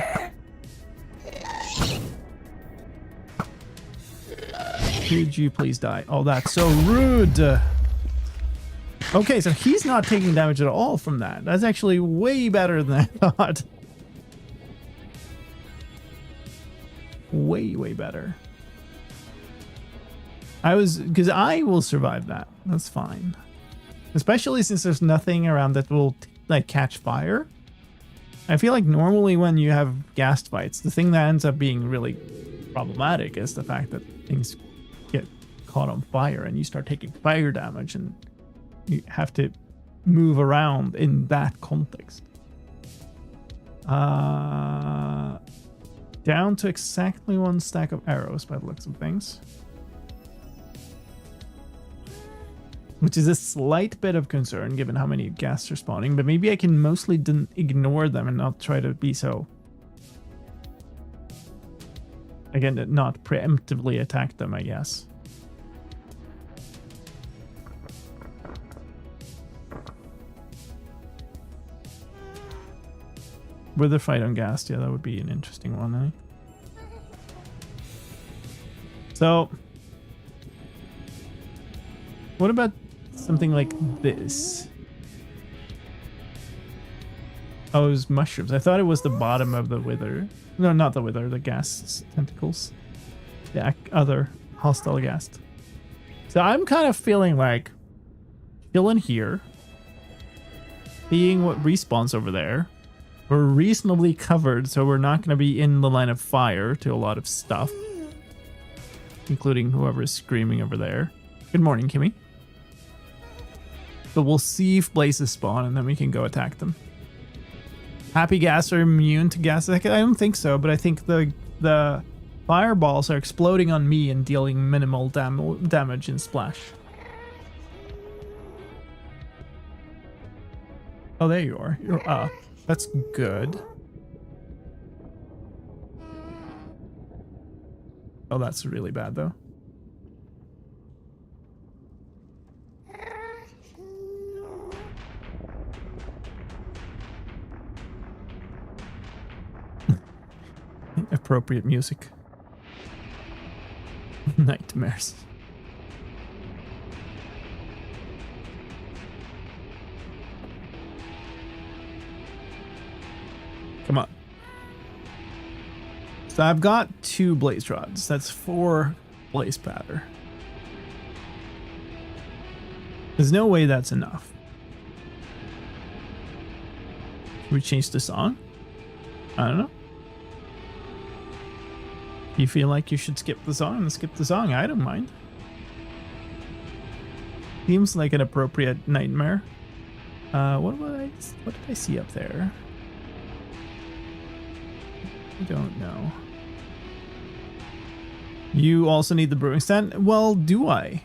S2: Could you please die? Oh, that's so rude. Okay, so he's not taking damage at all from that. That's actually way better than I thought. Way better. Because I will survive that. That's fine. Especially since there's nothing around that will like catch fire. I feel like normally when you have ghast fights, the thing that ends up being really problematic is the fact that things get caught on fire and you start taking fire damage and you have to move around in that context. Down to exactly 1 stack of arrows by the looks of things. Which is a slight bit of concern given how many ghasts are spawning, but maybe I can mostly ignore them and not try to be so... Again, not preemptively attack them, I guess. With a fight on ghast, yeah, that would be an interesting one, eh? So, what about something like this? Oh, it was mushrooms. I thought it was the bottom of the wither. No, not the wither, the ghast's tentacles. The other hostile ghast. So I'm kind of feeling like chilling here, seeing what respawns over there. We're reasonably covered, so we're not going to be in the line of fire to a lot of stuff. Including whoever is screaming over there. Good morning, Kimmy. But we'll see if blazes spawn, and then we can go attack them. Happy Ghast are immune to gas. I don't think so, but I think the fireballs are exploding on me and dealing minimal damage in splash. Oh, there you are. You're up. That's good. Oh, that's really bad, though. Appropriate music. Nightmares. Come on. So I've got 2 blaze rods. That's 4 blaze powder. There's no way that's enough. Should we change the song? I don't know. You feel like you should skip the song? Then skip the song. I don't mind. Seems like an appropriate nightmare. What did I see up there? I don't know. You also need the brewing stand? Well, do I?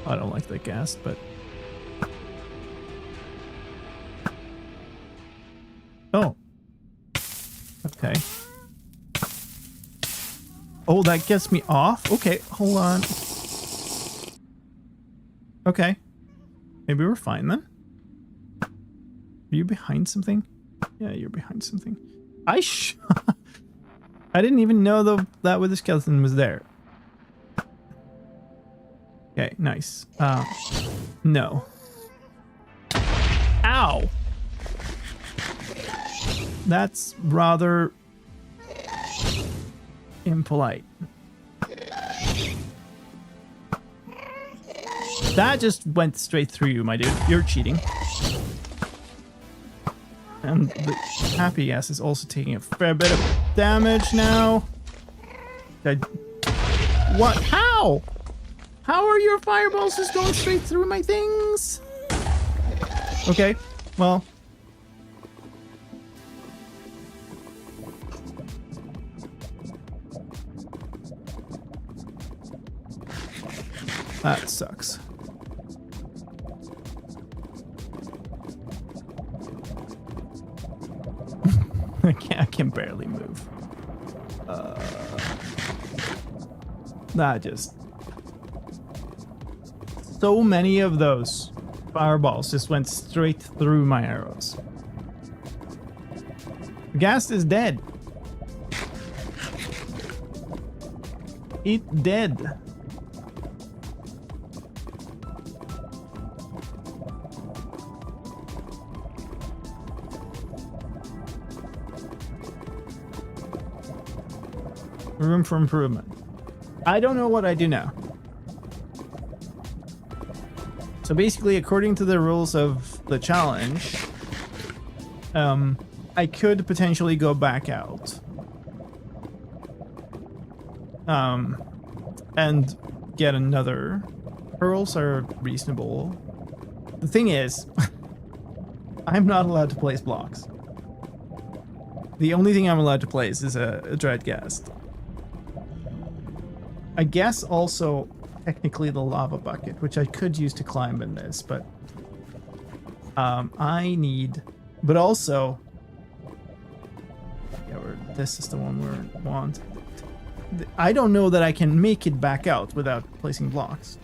S2: I don't like that ghast, but... Oh. Okay. Oh, that gets me off? Okay, hold on. Okay. Maybe we're fine then. Are you behind something? Yeah, you're behind something. I didn't even know that wither skeleton was there. Okay, nice. No. Ow! That's rather impolite. That just went straight through you, my dude. You're cheating. And the Happy Ghast is also taking a fair bit of damage now. What? How? How are your fireballs just going straight through my things? Okay, well. That sucks. I can barely move. That just... So many of those fireballs just went straight through my arrows. The ghast is dead. It dead. Room for improvement. I don't know what I do now. So basically, according to the rules of the challenge, I could potentially go back out. And get another. Pearls are reasonable. The thing is, I'm not allowed to place blocks. The only thing I'm allowed to place is a dread ghast. I guess also technically the lava bucket, which I could use to climb in this, but I need, but also, yeah, this is the one we want. I don't know that I can make it back out without placing blocks.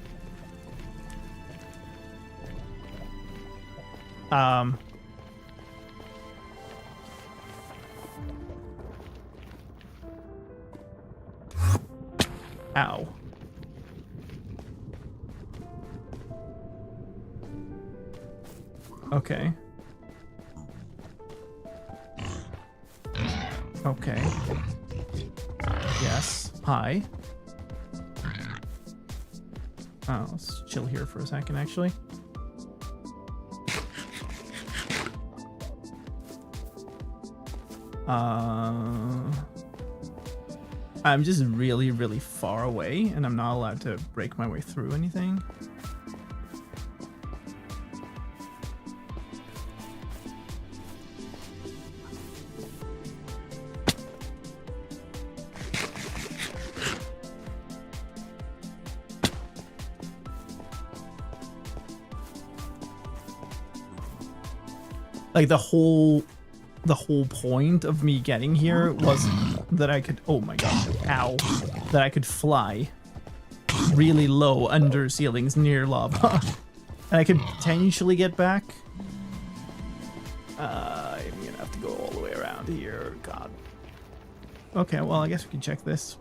S2: Ow. Okay. Okay. Yes. Hi. Oh, let's chill here for a second, actually. I'm just really, really far away, and I'm not allowed to break my way through anything. Like the whole point of me getting here was that I could, oh my god, ow, that I could fly really low under ceilings near lava. And I could potentially get back. I'm gonna have to go all the way around here, god. Okay, well, I guess we can check this.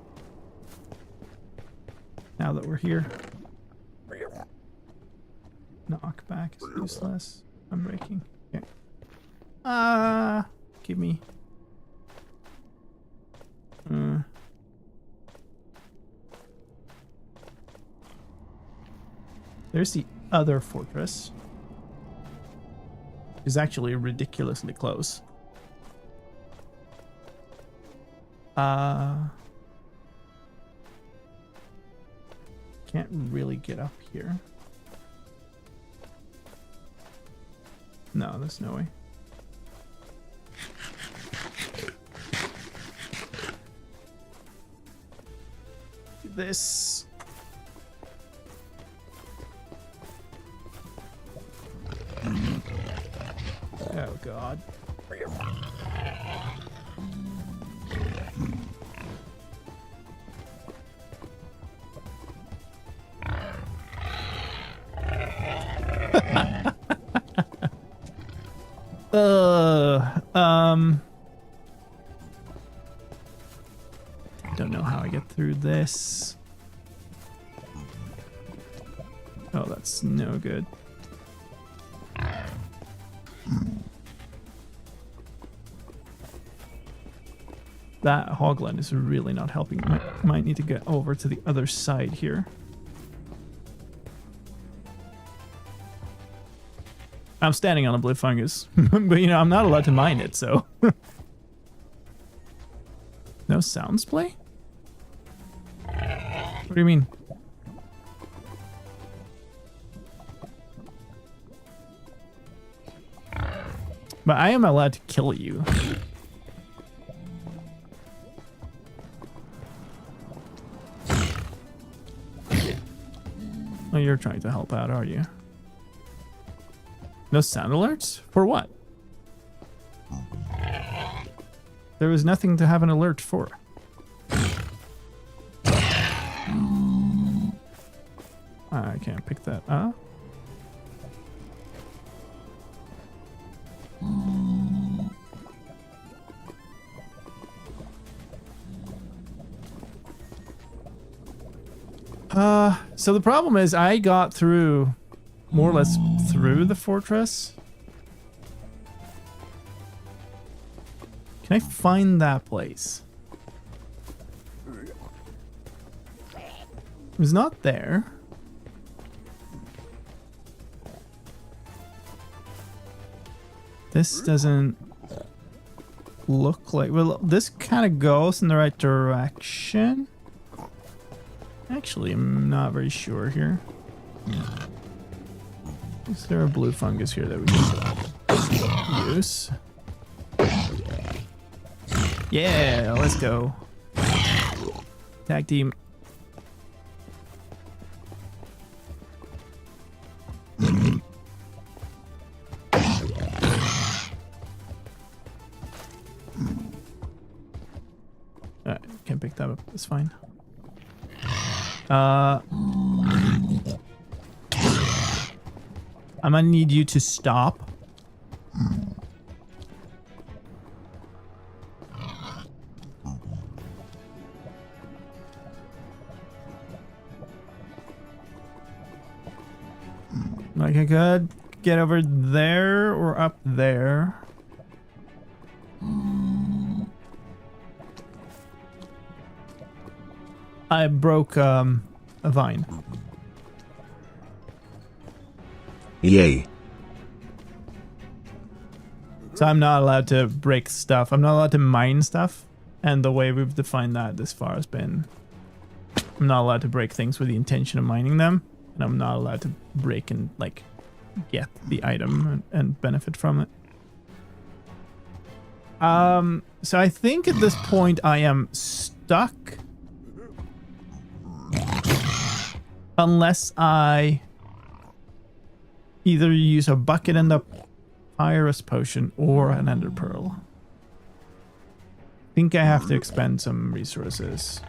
S2: Now that we're here. Knockback is useless. I'm breaking. Okay. Give me. There's the other fortress. It's actually ridiculously close. Can't really get up here. No, there's no way. This. Oh god. Don't know how I get through this. Oh, that's no good. That hoglin is really not helping. Might need to get over to the other side here. I'm standing on a blue fungus, but you know, I'm not allowed to mine it, so. No sounds play? What do you mean? But I am allowed to kill you. Oh, you're trying to help out, are you? No sound alerts? For what? There was nothing to have an alert for. I can't pick that up. So the problem is I got through, more or less through the fortress. Can I find that place? It was not there. This doesn't look like, well, this kind of goes in the right direction. Actually, I'm not very sure here. Is there a blue fungus here that we can use? Yeah, let's go. Tag team. Alright, can't pick that up. It's fine. I'm gonna need you to stop. Like I could get over there or up there. I broke a vine.
S1: Yay.
S2: So I'm not allowed to break stuff. I'm not allowed to mine stuff. And the way we've defined that this far has been, I'm not allowed to break things with the intention of mining them. And I'm not allowed to break and like get the item and benefit from it. So I think at this point I am stuck. Unless I either use a bucket in the Iris potion or an ender pearl. I think I have to expend some resources.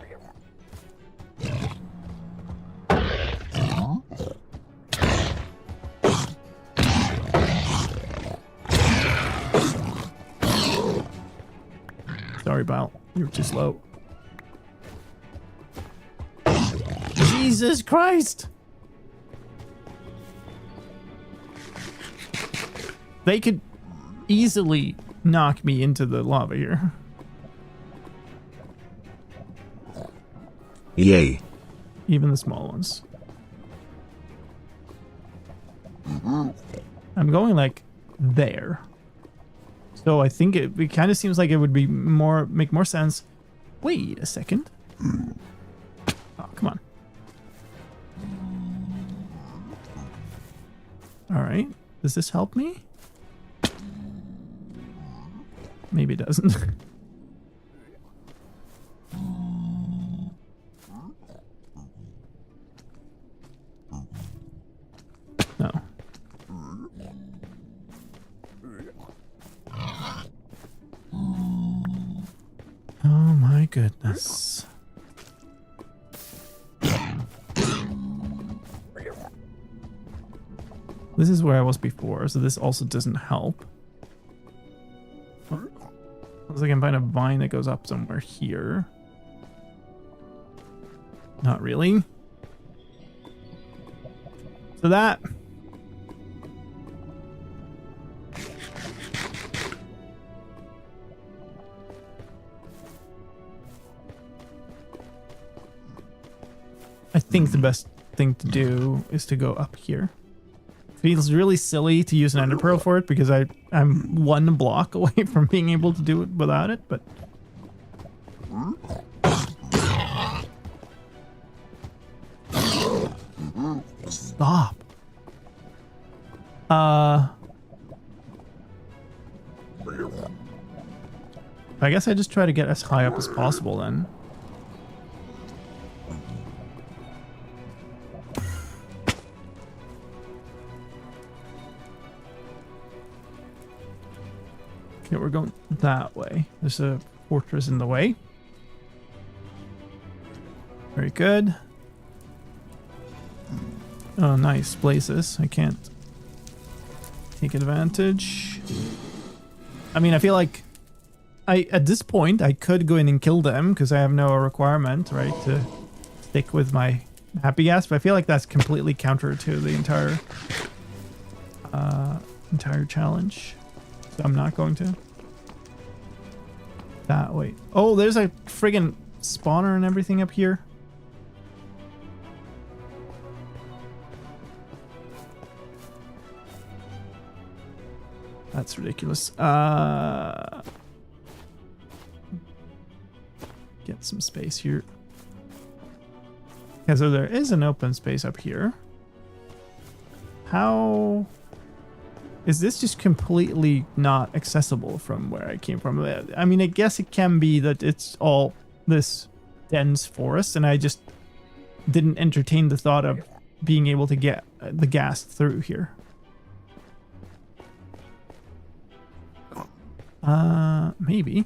S2: Sorry, Bal. You're too slow. Jesus Christ! They could easily knock me into the lava here.
S1: Yay.
S2: Even the small ones. I'm going like there. So I think it kind of seems like it would be make more sense. Wait a second. Oh, come on. All right. Does this help me? Maybe it doesn't. No. Oh my goodness. This is where I was before, so this also doesn't help. Unless I can find a vine that goes up somewhere here. Not really. So that... I think the best thing to do is to go up here. Feels really silly to use an ender pearl for it because I'm one block away from being able to do it without it, but stop. I guess I just try to get as high up as possible then. Okay, we're going that way. There's a fortress in the way. Very good. Oh, nice places. I can't take advantage. I mean, I feel like at this point, I could go in and kill them because I have no requirement, right, to stick with my Happy Ghast, but I feel like that's completely counter to the entire challenge. So I'm not going to. That way. Oh, there's a friggin' spawner and everything up here. That's ridiculous. Get some space here. Okay, so there is an open space up here. How is this just completely not accessible from where I came from? I mean, I guess it can be that it's all this dense forest and I just didn't entertain the thought of being able to get the ghast through here. Maybe.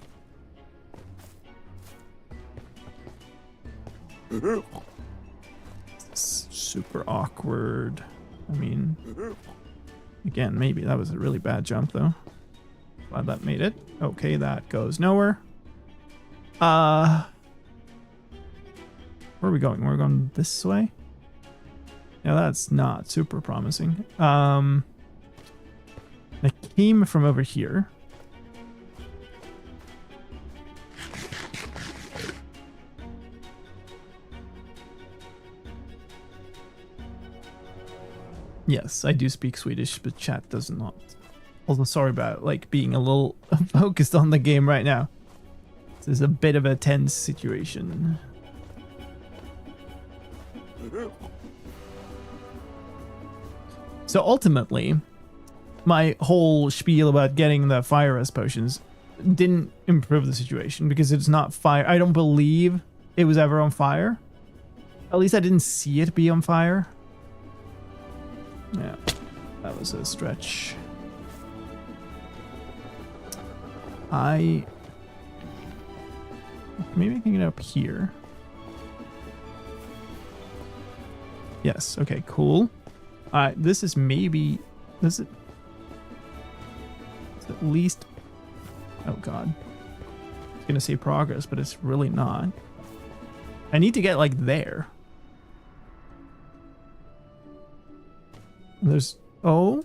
S2: It's super awkward. I mean, again, maybe that was a really bad jump though. Glad that made it. Okay, that goes nowhere. Where are we going? We're going this way? Yeah, that's not super promising. I came from over here. Yes, I do speak Swedish, but chat does not. Also, sorry about like being a little focused on the game right now. This is a bit of a tense situation. So ultimately, my whole spiel about getting the fire res potions didn't improve the situation because it's not fire. I don't believe it was ever on fire. At least I didn't see it be on fire. Yeah, that was a stretch. Maybe I can get up here. Yes, okay, cool. This is maybe... This is... It's at least... Oh god. I was gonna say progress, but it's really not. I need to get, like, there. There's... Oh?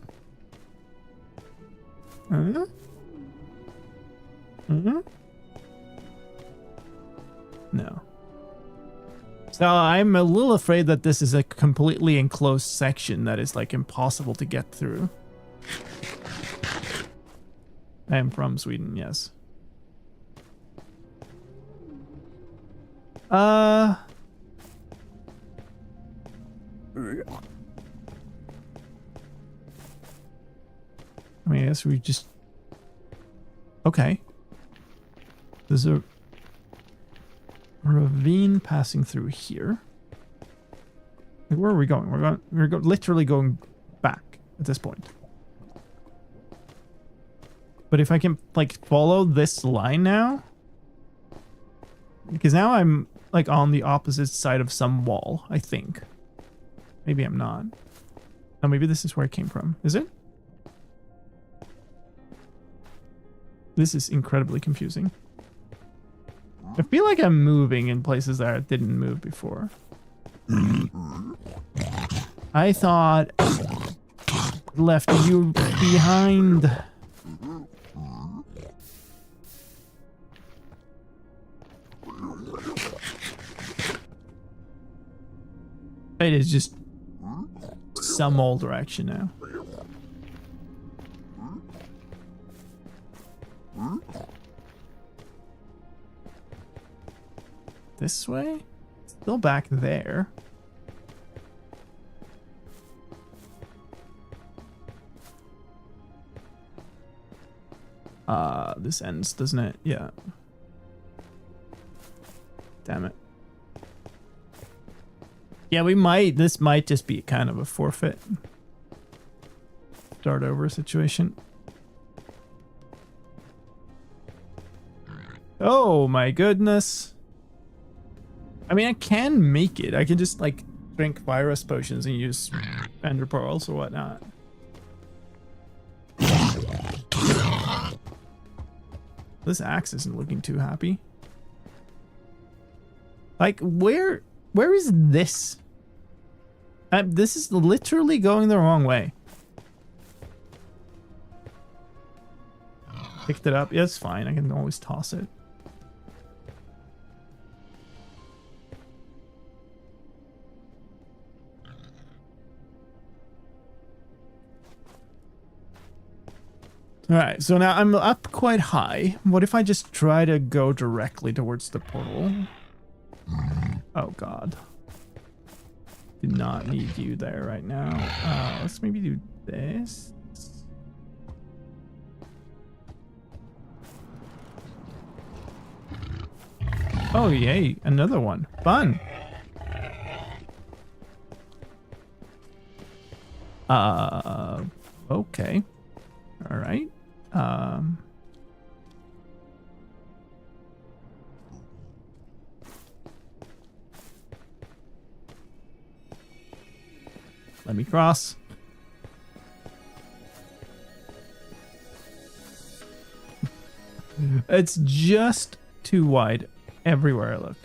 S2: Huh? Mm-hmm. No. So I'm a little afraid that this is a completely enclosed section that is like impossible to get through. I am from Sweden, yes. I mean, I guess we just... Okay. There's a ravine passing through here. Like, where are we going? We're literally going back at this point. But if I can, like, follow this line now... Because now I'm, like, on the opposite side of some wall, I think. Maybe I'm not. Oh, maybe this is where it came from. Is it? This is incredibly confusing. I feel like I'm moving in places that I didn't move before. I thought I left you behind. It is just some old direction now. This way? Still back there. This ends, doesn't it? Yeah. Damn it. Yeah, this might just be kind of a forfeit. Start over situation. Oh my goodness. I mean, I can make it. I can just, like, drink virus potions and use ender pearls or whatnot. This axe isn't looking too happy. Like, where is this? This is literally going the wrong way. Picked it up. Yeah, it's fine. I can always toss it. Alright, so now I'm up quite high. What if I just try to go directly towards the portal? Oh god. Do not need you there right now. Let's maybe do this. Oh yay, another one. Fun. Okay. Alright. Let me cross. It's just too wide everywhere I look.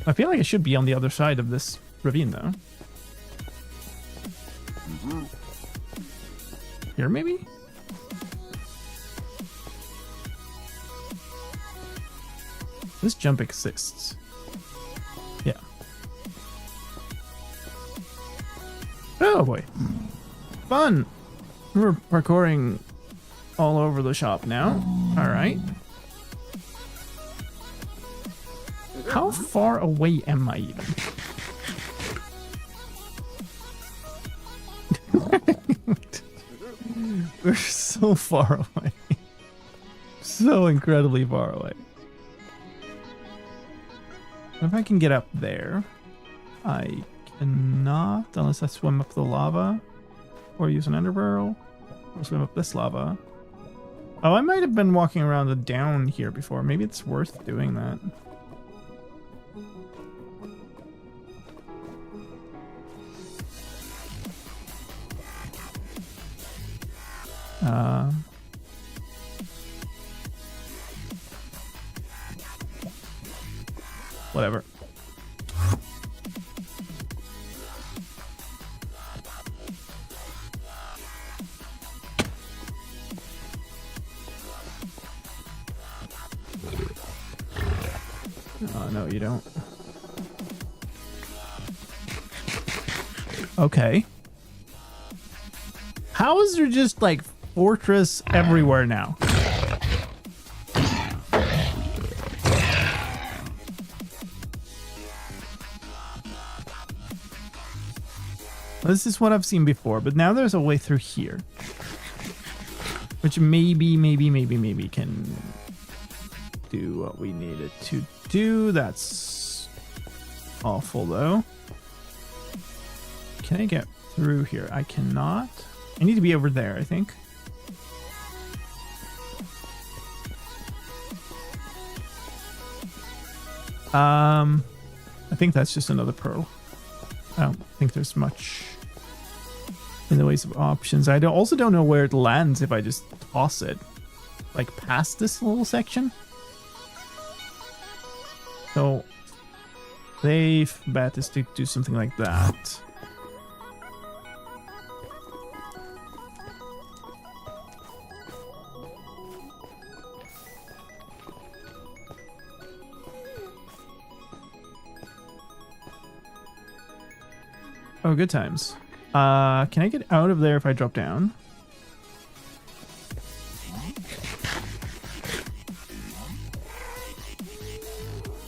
S2: I feel like I should be on the other side of this ravine, though. Here, maybe? This jump exists. Yeah. Oh, boy. Fun! We're parkouring all over the shop now. Alright. How far away am I even? We're so far away. So incredibly far away. If I can get up there, I cannot, unless I swim up the lava, or use an ender pearl, or swim up this lava. Oh, I might have been walking around the down here before. Maybe it's worth doing that. Whatever. Oh, no, you don't. Okay. How is there just like fortress everywhere now? This is what I've seen before, but now there's a way through here. Which maybe can do what we needed to do. That's awful though. Can I get through here? I cannot. I need to be over there, I think. I think that's just another pearl. I don't think there's much in the ways of options. I also don't know where it lands if I just toss it, like past this little section. So, safe bet is to do something like that. Oh, good times. Can I get out of there if I drop down?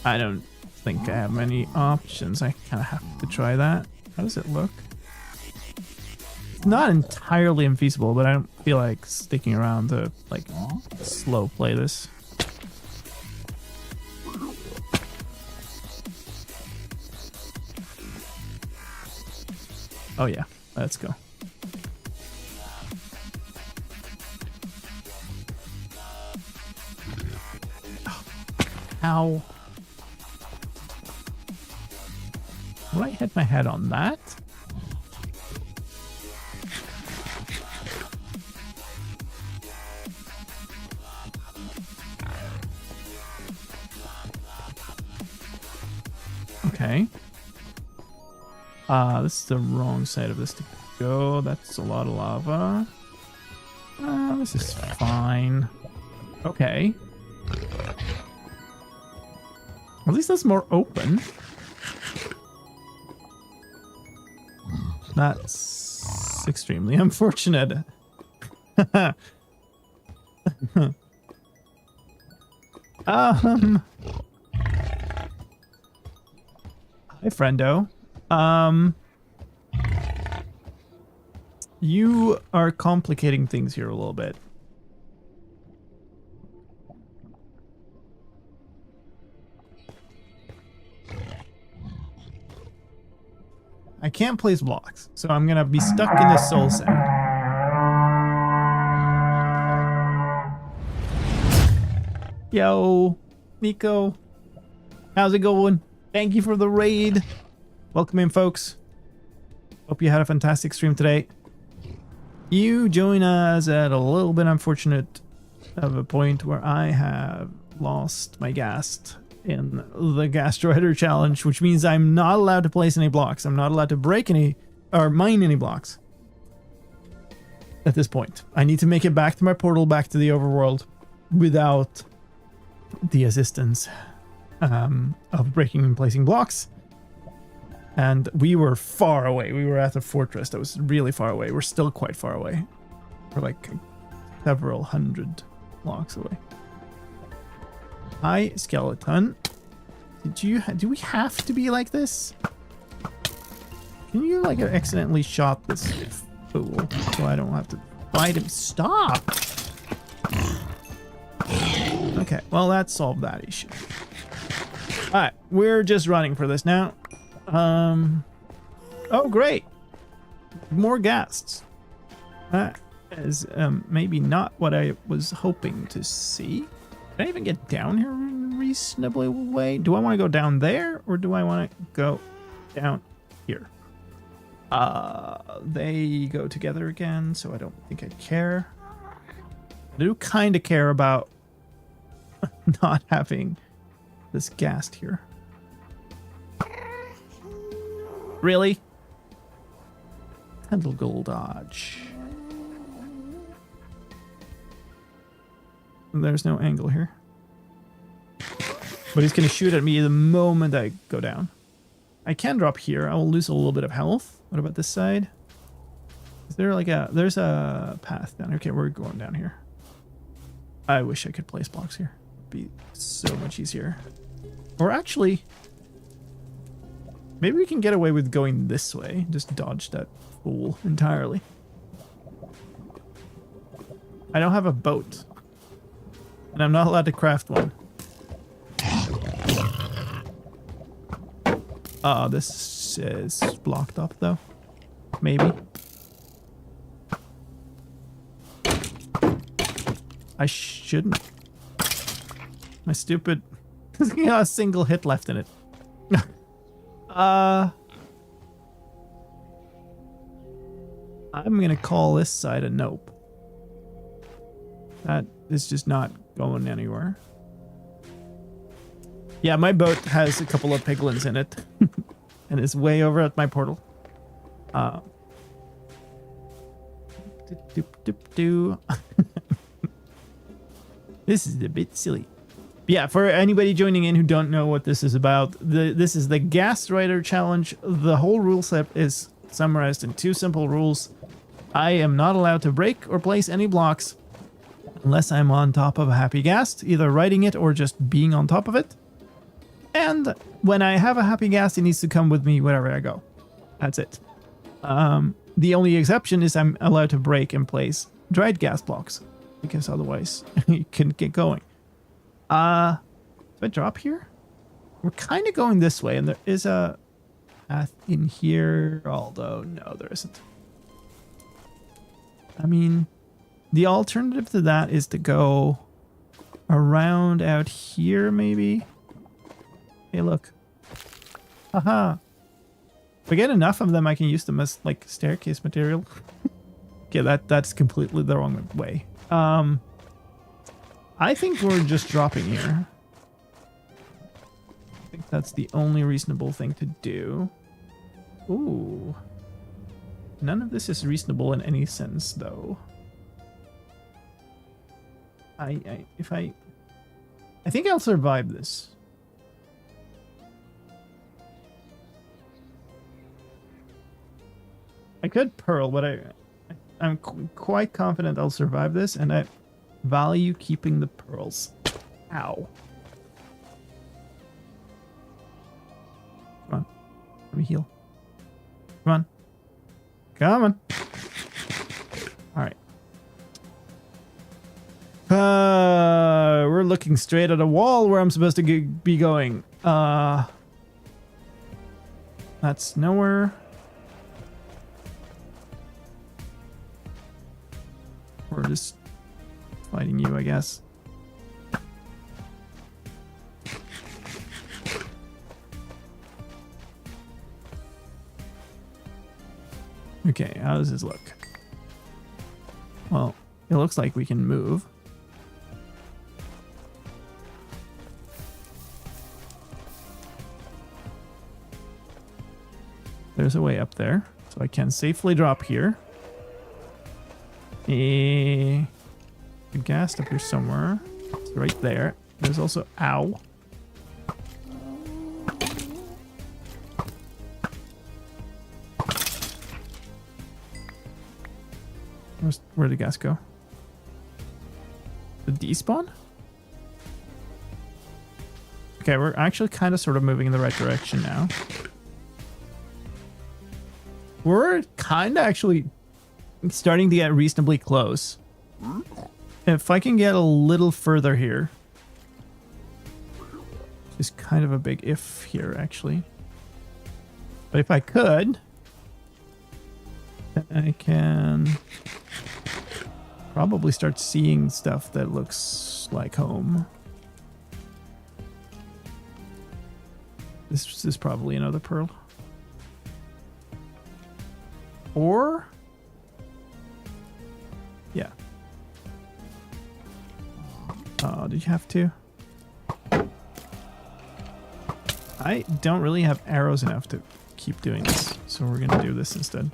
S2: I don't think I have many options. I kind of have to try that. How does it look? It's not entirely infeasible, but I don't feel like sticking around to like slow play this. Oh yeah, let's go. Ow. Will I hit my head on that? Okay. This is the wrong side of this to go. That's a lot of lava. This is fine. Okay. At least that's more open. That's extremely unfortunate. Hi, friendo. You are complicating things here a little bit. I can't place blocks, so I'm gonna be stuck in this soul sand. Yo, Nico. How's it going? Thank you for the raid. Welcome in, folks. Hope you had a fantastic stream today. You join us at a little bit unfortunate of a point where I have lost my ghast in the Ghast Rider challenge, which means I'm not allowed to place any blocks. I'm not allowed to break any or mine any blocks at this point. I need to make it back to my portal, back to the overworld without the assistance of breaking and placing blocks. And we were far away. We were at a fortress that was really far away. We're still quite far away. We're like several hundred blocks away. Hi, skeleton. Do we have to be like this? Can you like accidentally shot this fool so I don't have to fight him? Stop! Okay, well that solved that issue. Alright, we're just running for this now. Oh, great. More ghasts. That is maybe not what I was hoping to see. Can I even get down here in a reasonably way? Do I want to go down there or do I want to go down here? They go together again, so I don't think I care. I do kind of care about not having this ghast here. Really? Tentacle dodge. There's no angle here. But he's going to shoot at me the moment I go down. I can drop here. I will lose a little bit of health. What about this side? Is there like a... There's a path down. Okay, we're going down here. I wish I could place blocks here. It'd be so much easier. Or actually... Maybe we can get away with going this way. Just dodge that fool entirely. I don't have a boat. And I'm not allowed to craft one. This is blocked up though. Maybe. I shouldn't. My stupid... There's got a single hit left in it. I'm gonna call this side a nope. That is just not going anywhere. Yeah, my boat has a couple of piglins in it. And it's way over at my portal. This is a bit silly. Yeah, for anybody joining in who don't know what this is about, this is the Ghast Rider challenge. The whole rule set is summarized in 2 simple rules. I am not allowed to break or place any blocks unless I'm on top of a Happy Ghast, either riding it or just being on top of it. And when I have a Happy Ghast, it needs to come with me wherever I go. That's it. The only exception is I'm allowed to break and place dried ghast blocks, because otherwise you couldn't get going. Do I drop here? We're kind of going this way, and there is a path in here, although no, there isn't. I mean, the alternative to that is to go around out here, maybe. Hey, look. Haha. If I get enough of them, I can use them as, like, staircase material. Okay, that's completely the wrong way. I think we're just dropping here. I think that's the only reasonable thing to do. Ooh. None of this is reasonable in any sense, though. I think I'll survive this. I could pearl, but I'm quite confident I'll survive this, and I value keeping the pearls. Ow. Come on. Let me heal. Come on. Come on. Alright. We're looking straight at a wall where I'm supposed to be going. That's nowhere. We're just fighting you, I guess. Okay, how does this look? Well, it looks like we can move. There's a way up there, so I can safely drop here. Good ghast up here somewhere. It's right there. There's also... Ow. Where'd the ghast go? The despawn? Okay, we're actually kind of sort of moving in the right direction now. We're kind of actually starting to get reasonably close. If I can get a little further here. It's kind of a big if here, actually. But if I could, I can probably start seeing stuff that looks like home. This is probably another pearl. Or... yeah. Oh, did you have to? I don't really have arrows enough to keep doing this, so we're gonna do this instead.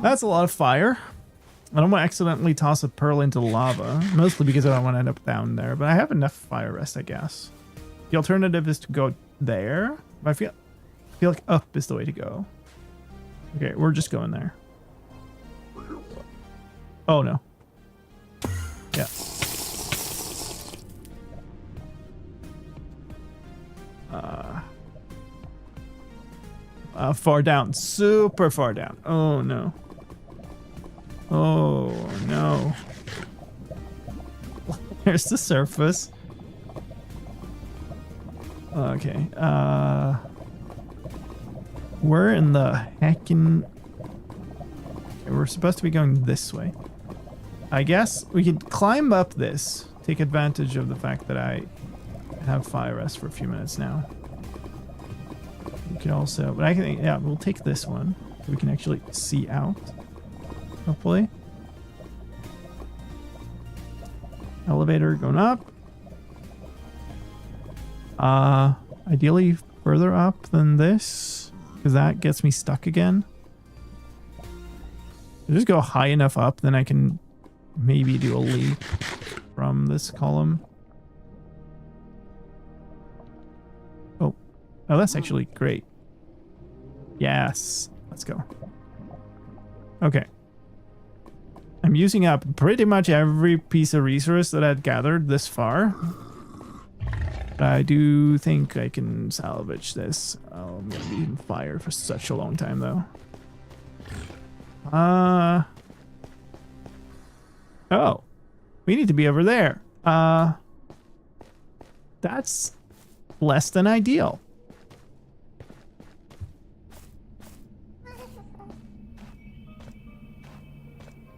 S2: That's a lot of fire. I don't want to accidentally toss a pearl into lava, mostly because I don't want to end up down there, but I have enough fire rest, I guess. The alternative is to go there, but I feel like up is the way to go. Okay, we're just going there. Oh no. Yeah. Far down, super far down. Oh no. Oh no. There's the surface. Okay. Where in the heckin'... okay, we're supposed to be going this way. I guess we could climb up this. Take advantage of the fact that I have fire rest for a few minutes now. We could also... but I can... yeah, we'll take this one. So we can actually see out. Hopefully. Elevator going up. Ideally further up than this, because that gets me stuck again. I'll just go high enough up, then I can maybe do a leap from this column. Oh, that's actually great. Yes, let's go. Okay. I'm using up pretty much every piece of resource that I'd gathered this far. But I do think I can salvage this. Oh, I'm gonna be in fire for such a long time, though. Oh. We need to be over there. That's less than ideal.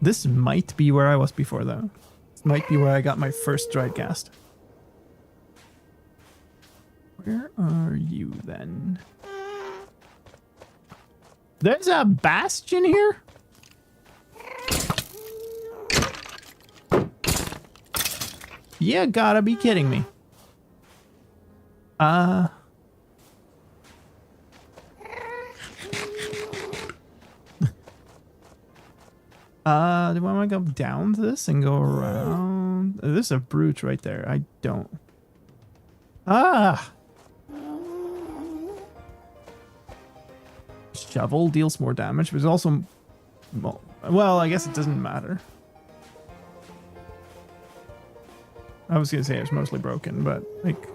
S2: This might be where I was before, though. This might be where I got my first dried ghast. Where are you, then? There's a bastion here? You gotta be kidding me. Do I want to go down this and go around? There's a brute right there. I don't. Shovel deals more damage, but it's also... well, I guess it doesn't matter. I was gonna say it's mostly broken, but like...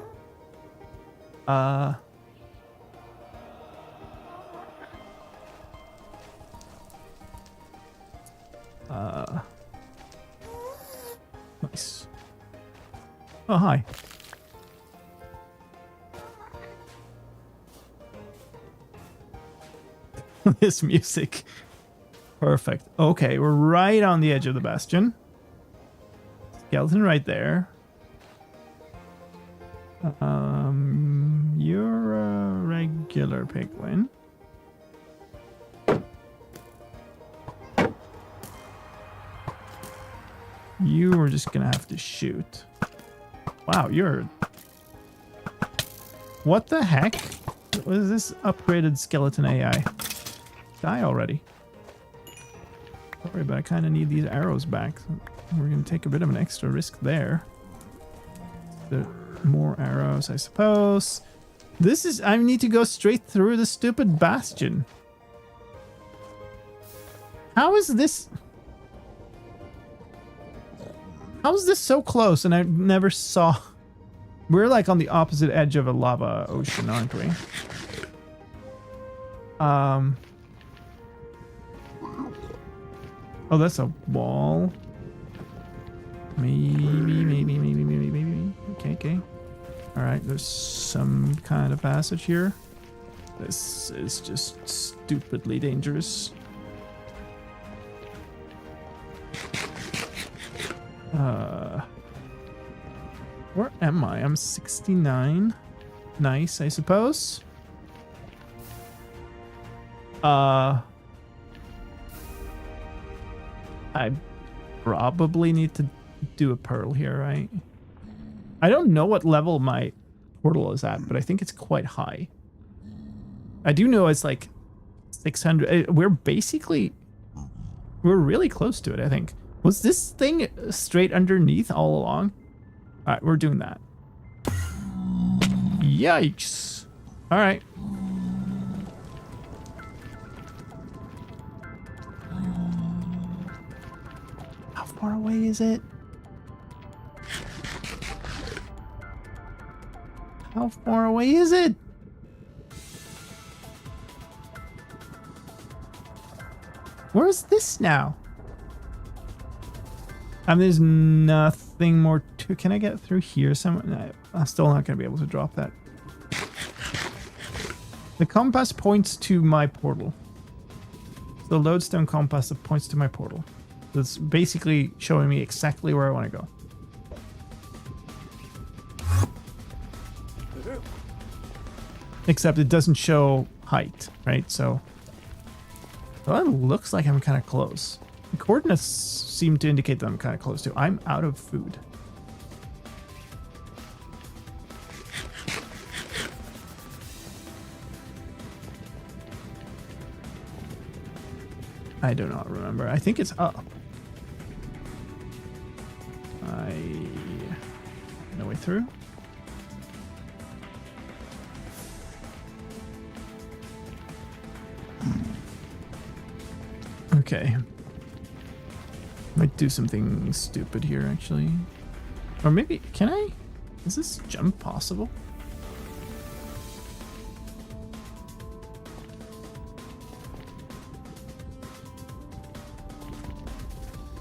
S2: nice. Oh, hi. This music. Perfect. Okay, we're right on the edge of the bastion. Skeleton right there. You're a regular penguin. You are just gonna have to shoot. Wow, you're... what the heck? What is this upgraded skeleton AI? Die already. Sorry, but I kind of need these arrows back. So we're gonna take a bit of an extra risk there. There are more arrows, I suppose. This is... I need to go straight through the stupid bastion. How is this... how is this so close and I never saw... we're like on the opposite edge of a lava ocean, aren't we? Oh, that's a wall. Maybe. Okay. All right, there's some kind of passage here. This is just stupidly dangerous. Where am I? I'm 69. Nice, I suppose. I probably need to do a pearl here, right? I don't know what level my portal is at, but I think it's quite high. I do know it's like 600. We're really close to it, I think. Was this thing straight underneath all along? All right, we're doing that. Yikes. All right. How far away is it? How far away is it? Where's this now? There's nothing more to... Can I get through here? I'm still not going to be able to drop that. The compass points to my portal. The lodestone compass that points to my portal. That's basically showing me exactly where I want to go. Except it doesn't show height, right? So... Well, it looks like I'm kind of close. The coordinates seem to indicate that I'm kind of close to. I'm out of food. I do not remember. I think it's up. No way through. Okay. Might do something stupid here, actually. Or maybe, can I? Is this jump possible?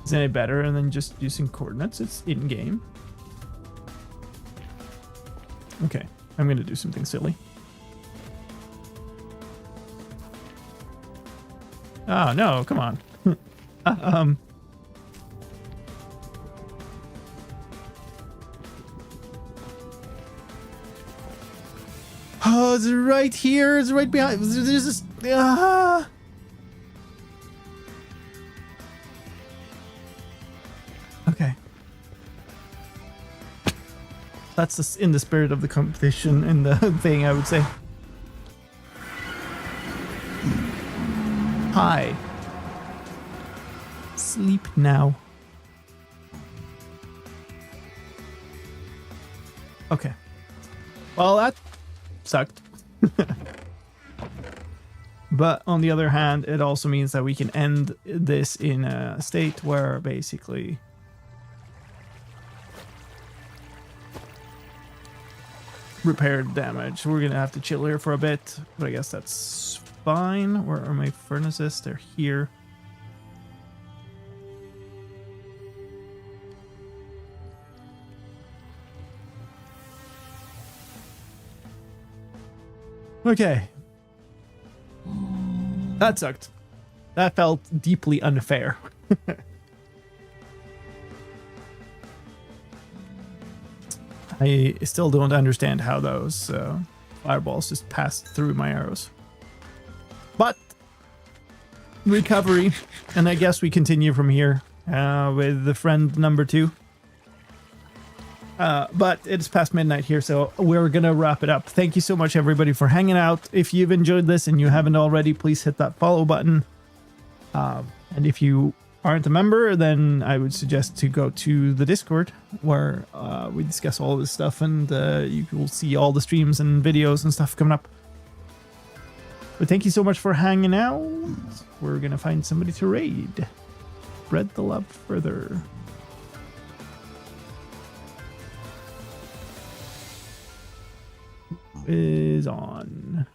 S2: Is it any better than just using coordinates? It's in-game. Okay, I'm gonna do something silly. Oh, no, come on. Oh, it's right here. It's right behind. There's this... Okay. That's in the spirit of the competition and the thing, I would say. Hi. Sleep now. Okay. Well, that sucked. But on the other hand, it also means that we can end this in a state where basically repaired damage. We're gonna have to chill here for a bit, but I guess that's fine. Where are my furnaces? They're here. Okay. That sucked. That felt deeply unfair. I still don't understand how those fireballs just passed through my arrows. But recovery, and I guess we continue from here with the friend number 2. But it's past midnight here, so we're gonna wrap it up. Thank you so much, everybody, for hanging out. If you've enjoyed this and you haven't already, please hit that follow button. And if you aren't a member, then I would suggest to go to the Discord, where we discuss all this stuff, and you will see all the streams and videos and stuff coming up. But thank you so much for hanging out. We're gonna find somebody to raid. Spread the love further. Is on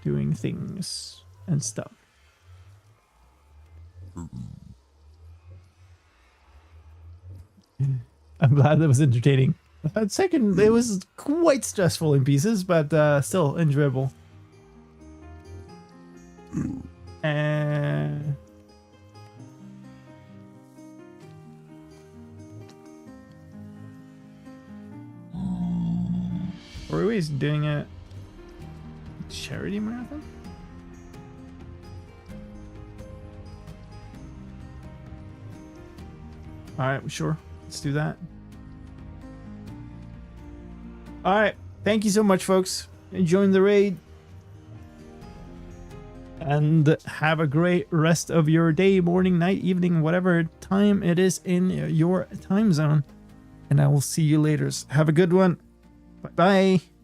S2: doing things and stuff. I'm glad that was entertaining. Second, it was quite stressful in pieces, but still enjoyable. Are we always doing a charity marathon? Alright, sure. Let's do that. Alright. Thank you so much, folks. Enjoying the raid. And have a great rest of your day, morning, night, evening, whatever time it is in your time zone. And I will see you later. Have a good one. Bye-bye.